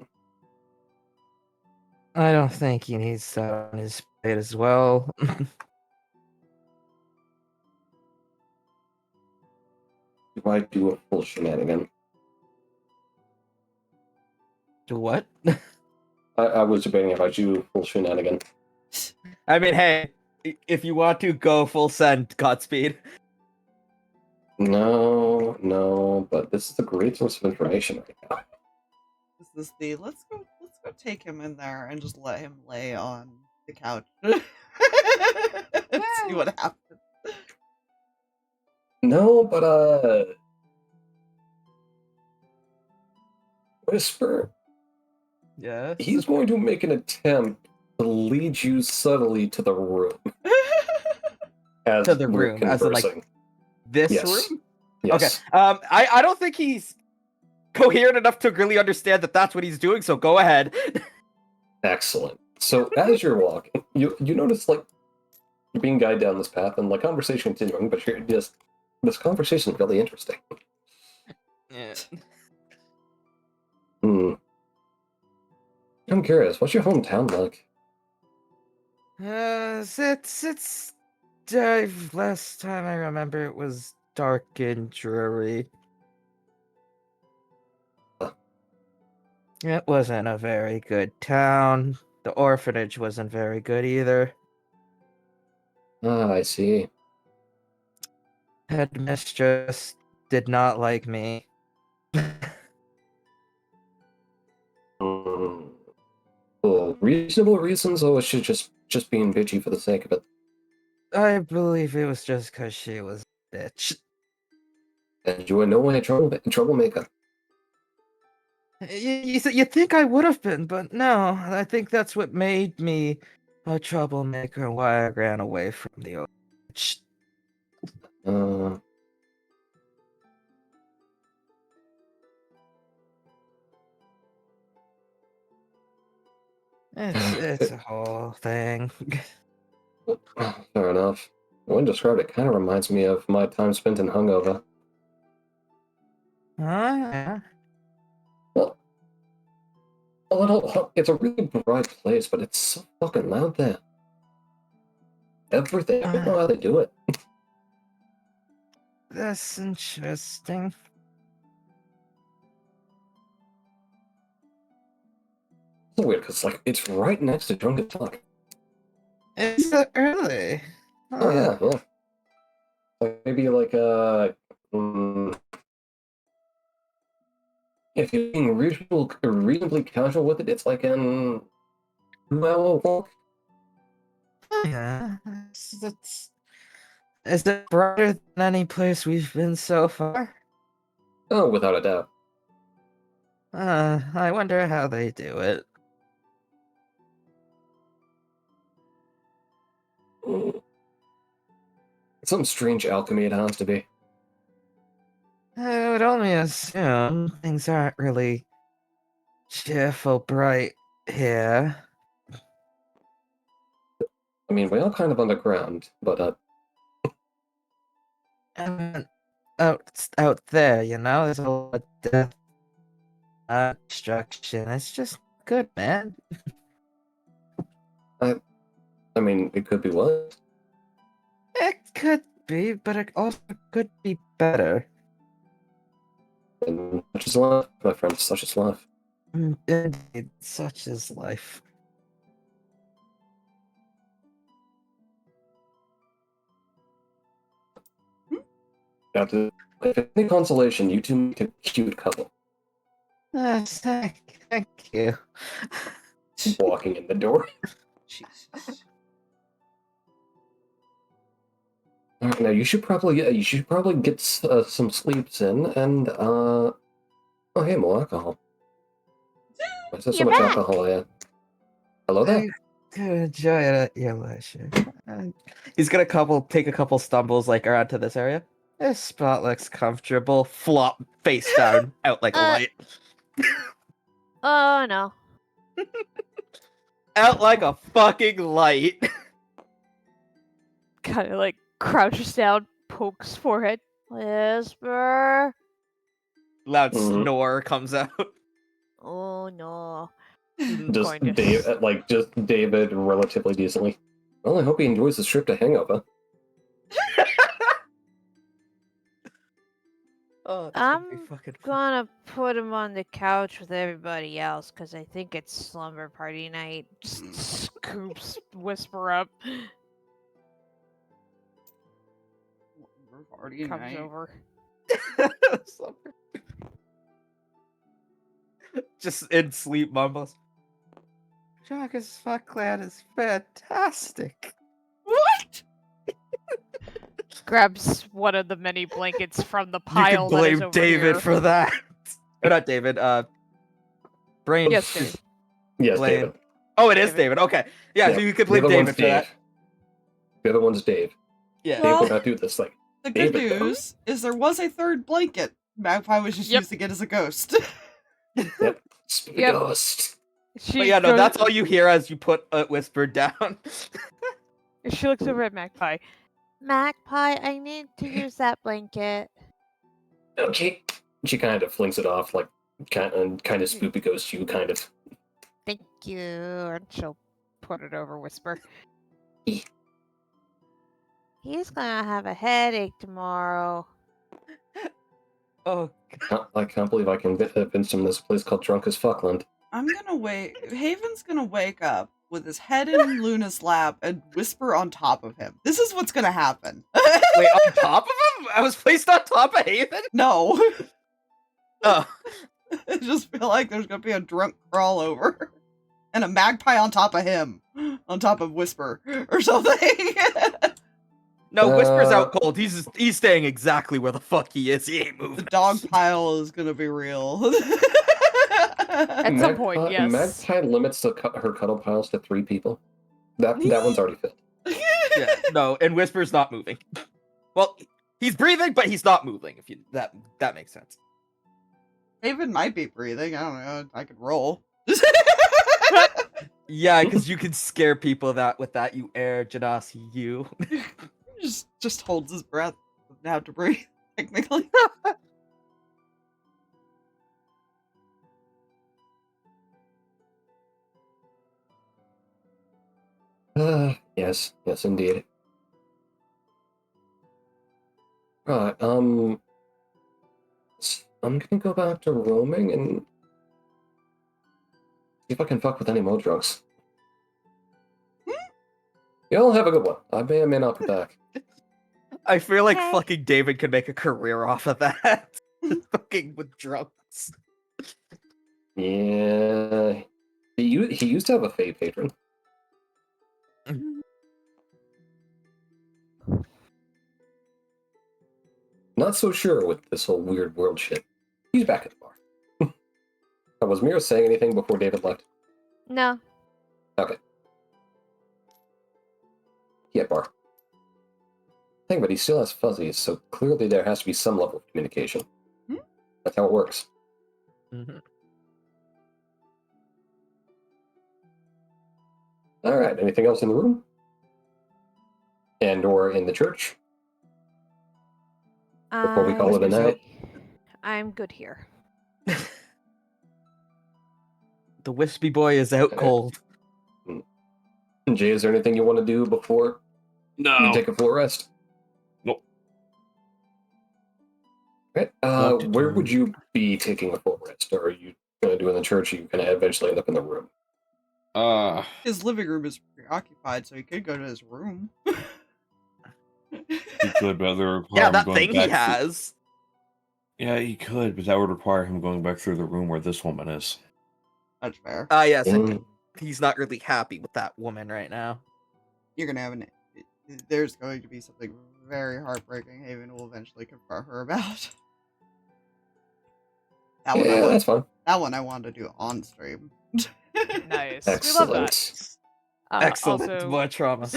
don't think he needs that on his plate as well. Do I do a full shenanigan? Do what? I was debating if I do full shenanigan. I mean, hey, if you want to go full send, Godspeed. No, but this is a great source of information right now. This is the let's go take him in there and just let him lay on the couch and see what happens. No, but Whisper, Yes. he's going to make an attempt to lead you subtly to the room. As To the we're room, as in, like, conversing. This Yes. room? Yes. Okay. I don't think he's coherent enough to really understand that that's what he's doing, so go ahead. Excellent. So as you're walking, you notice, like, you're being guided down this path and, like, conversation continuing, but you're just, this conversation is really interesting. Yeah. I'm curious, what's your hometown like? It's last time I remember it was dark and dreary. It wasn't a very good town. The orphanage wasn't very good either. Ah, I see. Headmistress did not like me. Well, reasonable reasons, or was she just being bitchy for the sake of it? I believe it was just because she was a bitch. And you were no way a troublemaker. You think I would have been, but no. I think that's what made me a troublemaker and why I ran away from the orphanage. Uh, It's a whole thing. Fair enough. The way you described it kind of reminds me of my time spent in Hungover. Yeah. Well, it's a really bright place, but it's so fucking loud there. Everything. I don't know how they do it. That's interesting. It's weird, because, like, it's right next to Drunken Talk. Is it really? Oh, yeah, yeah. Like, maybe, like, if you're being reasonably casual with it, it's like an 2-hour walk. Yeah. Is it brighter than any place we've been so far? Oh, without a doubt. I wonder how they do it. Some strange alchemy it has to be. I would only assume things aren't really cheerful bright here. I mean, we are kind of underground, but, And out there, you know, there's a lot of death, destruction. It's just good, man. I mean, it could be worse. It could be, but it also could be better. And such is life, my friend, such is life. Indeed, such is life. If any consolation, you two make a cute couple. Thank you. Walking in the door. Jesus. Alright, now you should probably get some sleeps in, and oh hey, more alcohol. Why is there so You're much back. alcohol here? Hello there. I could enjoy it at your leisure. He's gonna take a couple stumbles like around to this area. This spot looks comfortable. Flop face down, out like a light. Oh no. Out like a fucking light. Kind of like crouches down, pokes forehead. Whisper. Loud Mhm. snore comes out. Oh no. Just Going to- just David relatively decently. Well, I hope he enjoys his trip to Hangover. Oh, that's gonna be I'm fucking fun. gonna put him on the couch with everybody else because I think it's slumber party night. Just scoops Whisper up. Party Comes night. over. Just in sleep mumbles. Joggers Fuckland is fantastic. What? Grabs one of the many blankets from the You pile can that is blame over David here. for that. Or not David, Brain. Yes, Dave. Yes, Blame. David. Oh, it is David. David. Okay. Yeah, so you could blame the other David one's for that. Dave. The other one's Dave. Yeah. Dave Well, would not do this thing. the good David, though. news is there was a third blanket. Magpie was just Yep. using it as a ghost. Yep. Spooky Yep. ghost. She But yeah, no, goes- that's all you hear as you put Whisper down. She looks over at Magpie. Magpie, I need to use that blanket. Okay. She kind of flings it off, like, kind of spoopy ghost you, kind of. Thank you. And she'll put it over Whisper. He's gonna have a headache tomorrow. Oh, I can't believe I convinced him this place called Drunk as Fuckland. I'm gonna wait. Haven's gonna wake up with his head in Luna's lap and whisper on top of him. This is what's gonna happen. wait, on top of him? I was placed on top of Haven? No. Oh. I just feel like there's gonna be a drunk crawl over. And a magpie on top of him. On top of Whisper. Or something. No, Whisper's out cold. He's staying exactly where the fuck he is. He ain't The moving. dog pile is gonna be real. At some point, yes. Magpie limits her cuddle piles to 3 people. That one's already filled. Yeah, no, and Whisper's not moving. Well, he's breathing, but he's not moving. If you that makes sense. Haven might be breathing. I don't know. I could roll. Yeah, because you can scare people with that. You air Janasi, you. just holds his breath. Doesn't have to breathe, technically. Yes, indeed. Right, I'm gonna go back to roaming and see if I can fuck with any more drugs. Y'all have a good one. I may or may not be back. I feel like fucking David could make a career off of that. Fucking with drugs. Yeah. He used to have a fave patron. Not so sure with this whole weird world shit. He's back at the bar. Was Meira saying anything before David left? No. Okay. Yeah, bar. Thing, but he still has fuzzies, so clearly there has to be some level of communication. That's how it works. Mm-hmm. All right. Anything else in the room? And/or in the church? Before we call it a night? I'm good here. The wispy boy is out cold. Jay, is there anything you want to do before you take a full rest? Nope. Right. Where would you be taking a full rest? Or are you going to do in the church? Or are you going to eventually end up in the room? His living room is preoccupied, so he could go to his room. He could, but that would require Yeah, him that going thing he back has. Yeah, he could, but that would require him going back through the room where this woman is. That's fair. Yes, he's not really happy with that woman right now. You're gonna have there's going to be something very heartbreaking Haven will eventually confront her about. That's fine. That one I wanted to do on stream. Nice. Excellent. We love that. Excellent. Also, More trauma.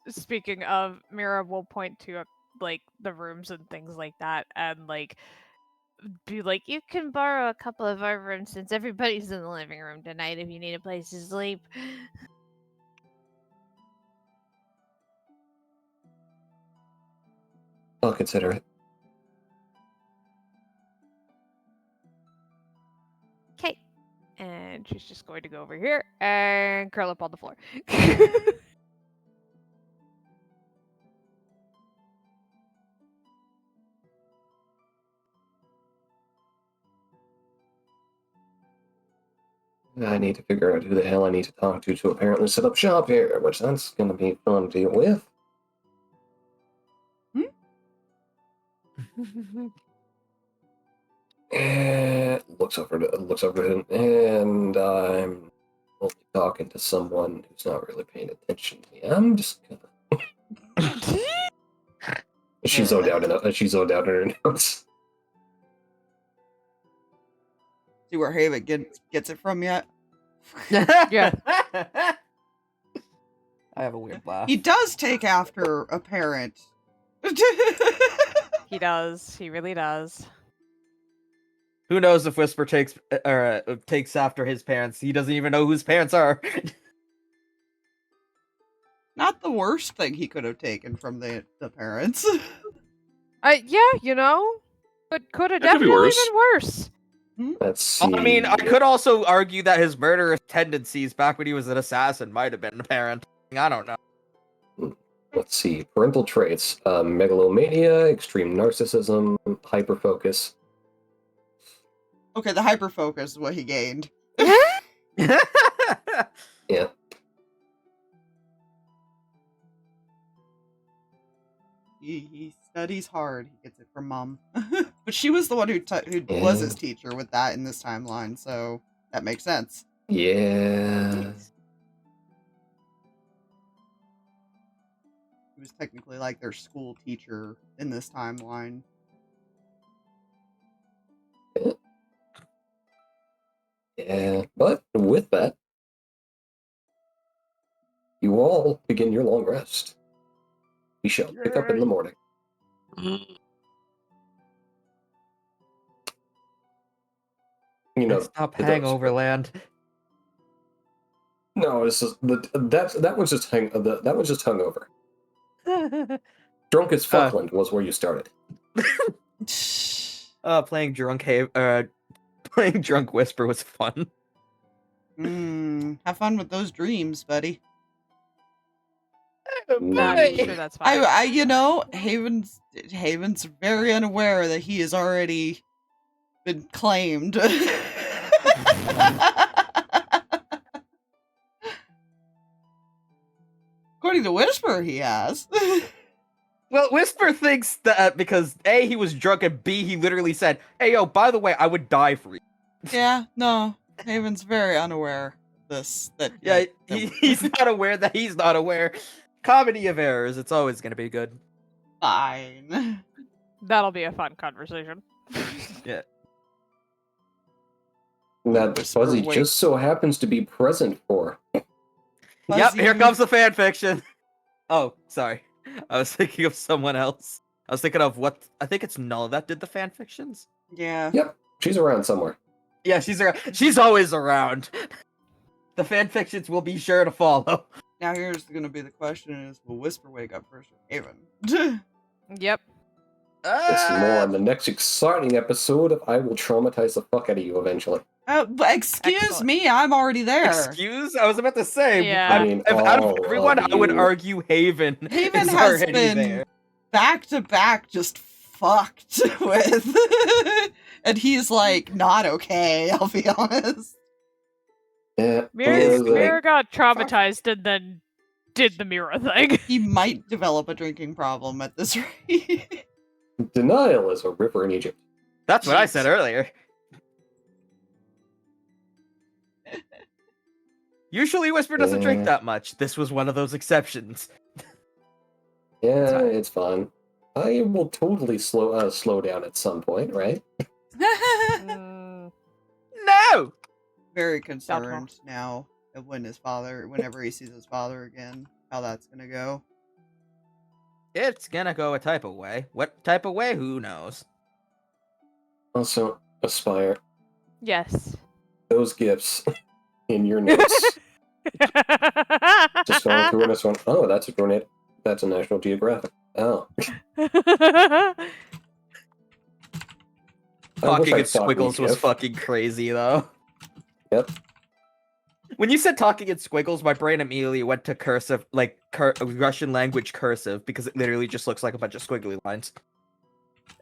Speaking of, Meira will point to like the rooms and things like that, and like be like, "You can borrow a couple of our rooms since everybody's in the living room tonight if you need a place to sleep." I'll consider it. Okay. And she's just going to go over here and curl up on the floor. I need to figure out who the hell I need to talk to apparently set up shop here, which that's going to be fun to deal with. And looks over to him, and I'm only talking to someone who's not really paying attention to me. I'm just gonna. She's zoned out in her notes. See where Haven gets it from yet? Yeah. I have a weird laugh. He does take after a parent. He does. He really does. Who knows if Whisper takes after his parents? He doesn't even know whose parents are. Not the worst thing he could have taken from the parents. Yeah, you know, but could have That could be definitely worse. been worse. Let's see. I mean, I could also argue that his murderous tendencies back when he was an assassin might have been apparent. I don't know. Let's see. Parental traits. Megalomania, extreme narcissism, hyperfocus. Okay, the hyperfocus is what he gained. Yeah. He studies hard. He gets it from mom. But she was the one who was his teacher with that in this timeline, so that makes sense. Yeah. He was technically like their school teacher in this timeline. Yeah. But with that, you all begin your long rest. We shall pick up in the morning. You know, stop hangover land. No, this is that was just that was just hungover. Drunk as Fuckland was where you started. Playing drunk whisper was fun. Have fun with those dreams, buddy. I'm sure that's fine. You know, Haven's very unaware that he has already been claimed. According to Whisper, he has. Well, Whisper thinks that because A, he was drunk, and B, he literally said, "Hey, yo, by the way, I would die for you." Yeah, no, Haven's very unaware of this. He's not aware that he's not aware. Comedy of errors, it's always going to be good. Fine. That'll be a fun conversation. Yeah. That Fuzzy just so happens to be present for. Yep, here comes the fan fiction. Oh, sorry. I was thinking of someone else. I was thinking of what I think it's Null that did the fan fictions. Yeah. Yep, she's around somewhere. Yeah, she's around. She's always around. The fan fictions will be sure to follow. Now here's going to be the question: is will Whisper wake up first or Haven? Yep. It's more on the next exciting episode of I Will Traumatize the Fuck Out of You eventually. But excuse me, I'm already there. Excuse? I was about to say. Yeah. I mean, out of everyone, I would argue Haven Haven is has already been there. back to back just fucked with. And he's like, not okay, I'll be honest. Yeah. Meira got traumatized and then did the Meira thing. He might develop a drinking problem at this rate. Denial is a river in Egypt. That's what I said earlier. Usually Whisper doesn't drink that much. This was one of those exceptions. Yeah, it's fun. I will totally slow down at some point, right? No! Very concerned now of whenever he sees his father again, how that's gonna go. It's gonna go a type of way. What type of way? Who knows? Also, Aspire. Yes. Those gifts in your notes. Just going through this one. Oh, that's a National Geographic. Oh. Talking in squiggles was fucking crazy, though. Yep. When you said talking in squiggles, my brain immediately went to cursive, like Russian language cursive, because it literally just looks like a bunch of squiggly lines.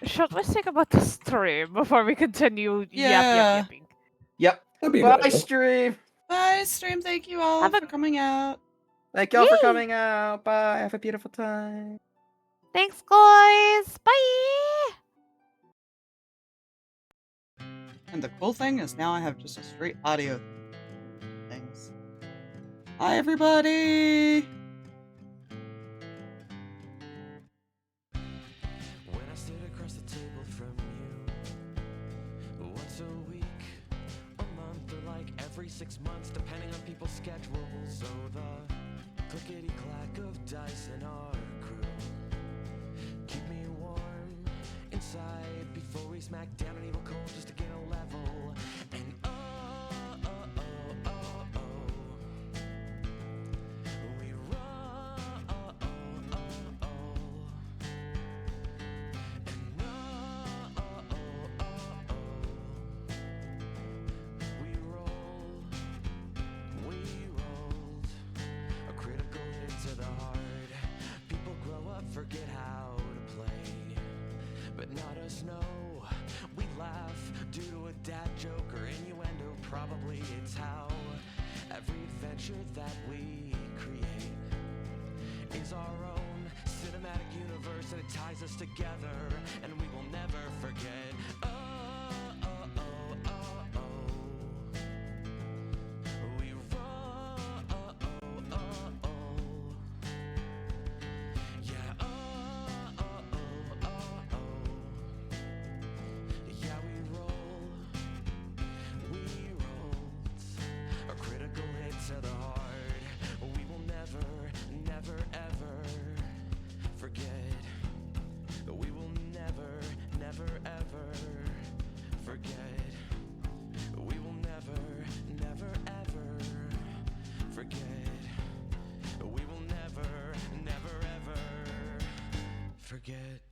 Should we think about the stream before we continue yapping? Yep. Bye, stream. Bye, stream. Thank you all for coming out. Thank y'all for coming out. Bye. Have a beautiful time. Thanks, guys. Bye. And the cool thing is now I have just a straight audio things. Hi, everybody. When I sit across the table from you, once a week, a month, or like every 6 months, depending on people's schedules. So the clickety-clack of dice in our crew keep me warm inside before we smack down an evil cold just to gain a level. And we roll. We rolled a critical hit to the heart. People but not us, no. We laugh due to a dad joke or innuendo. Probably it's how every adventure that we create is our own cinematic universe, and it ties us together, and we will never forget. Oh, oh, oh, oh, oh. We roll, oh, oh, oh, oh. Yeah, oh, oh, oh, oh, oh. Yeah, we rolled a critical hit to the heart. We will never, never, ever forget. We will never, never, ever forget. We will never, never, ever forget. We will never, never, ever forget.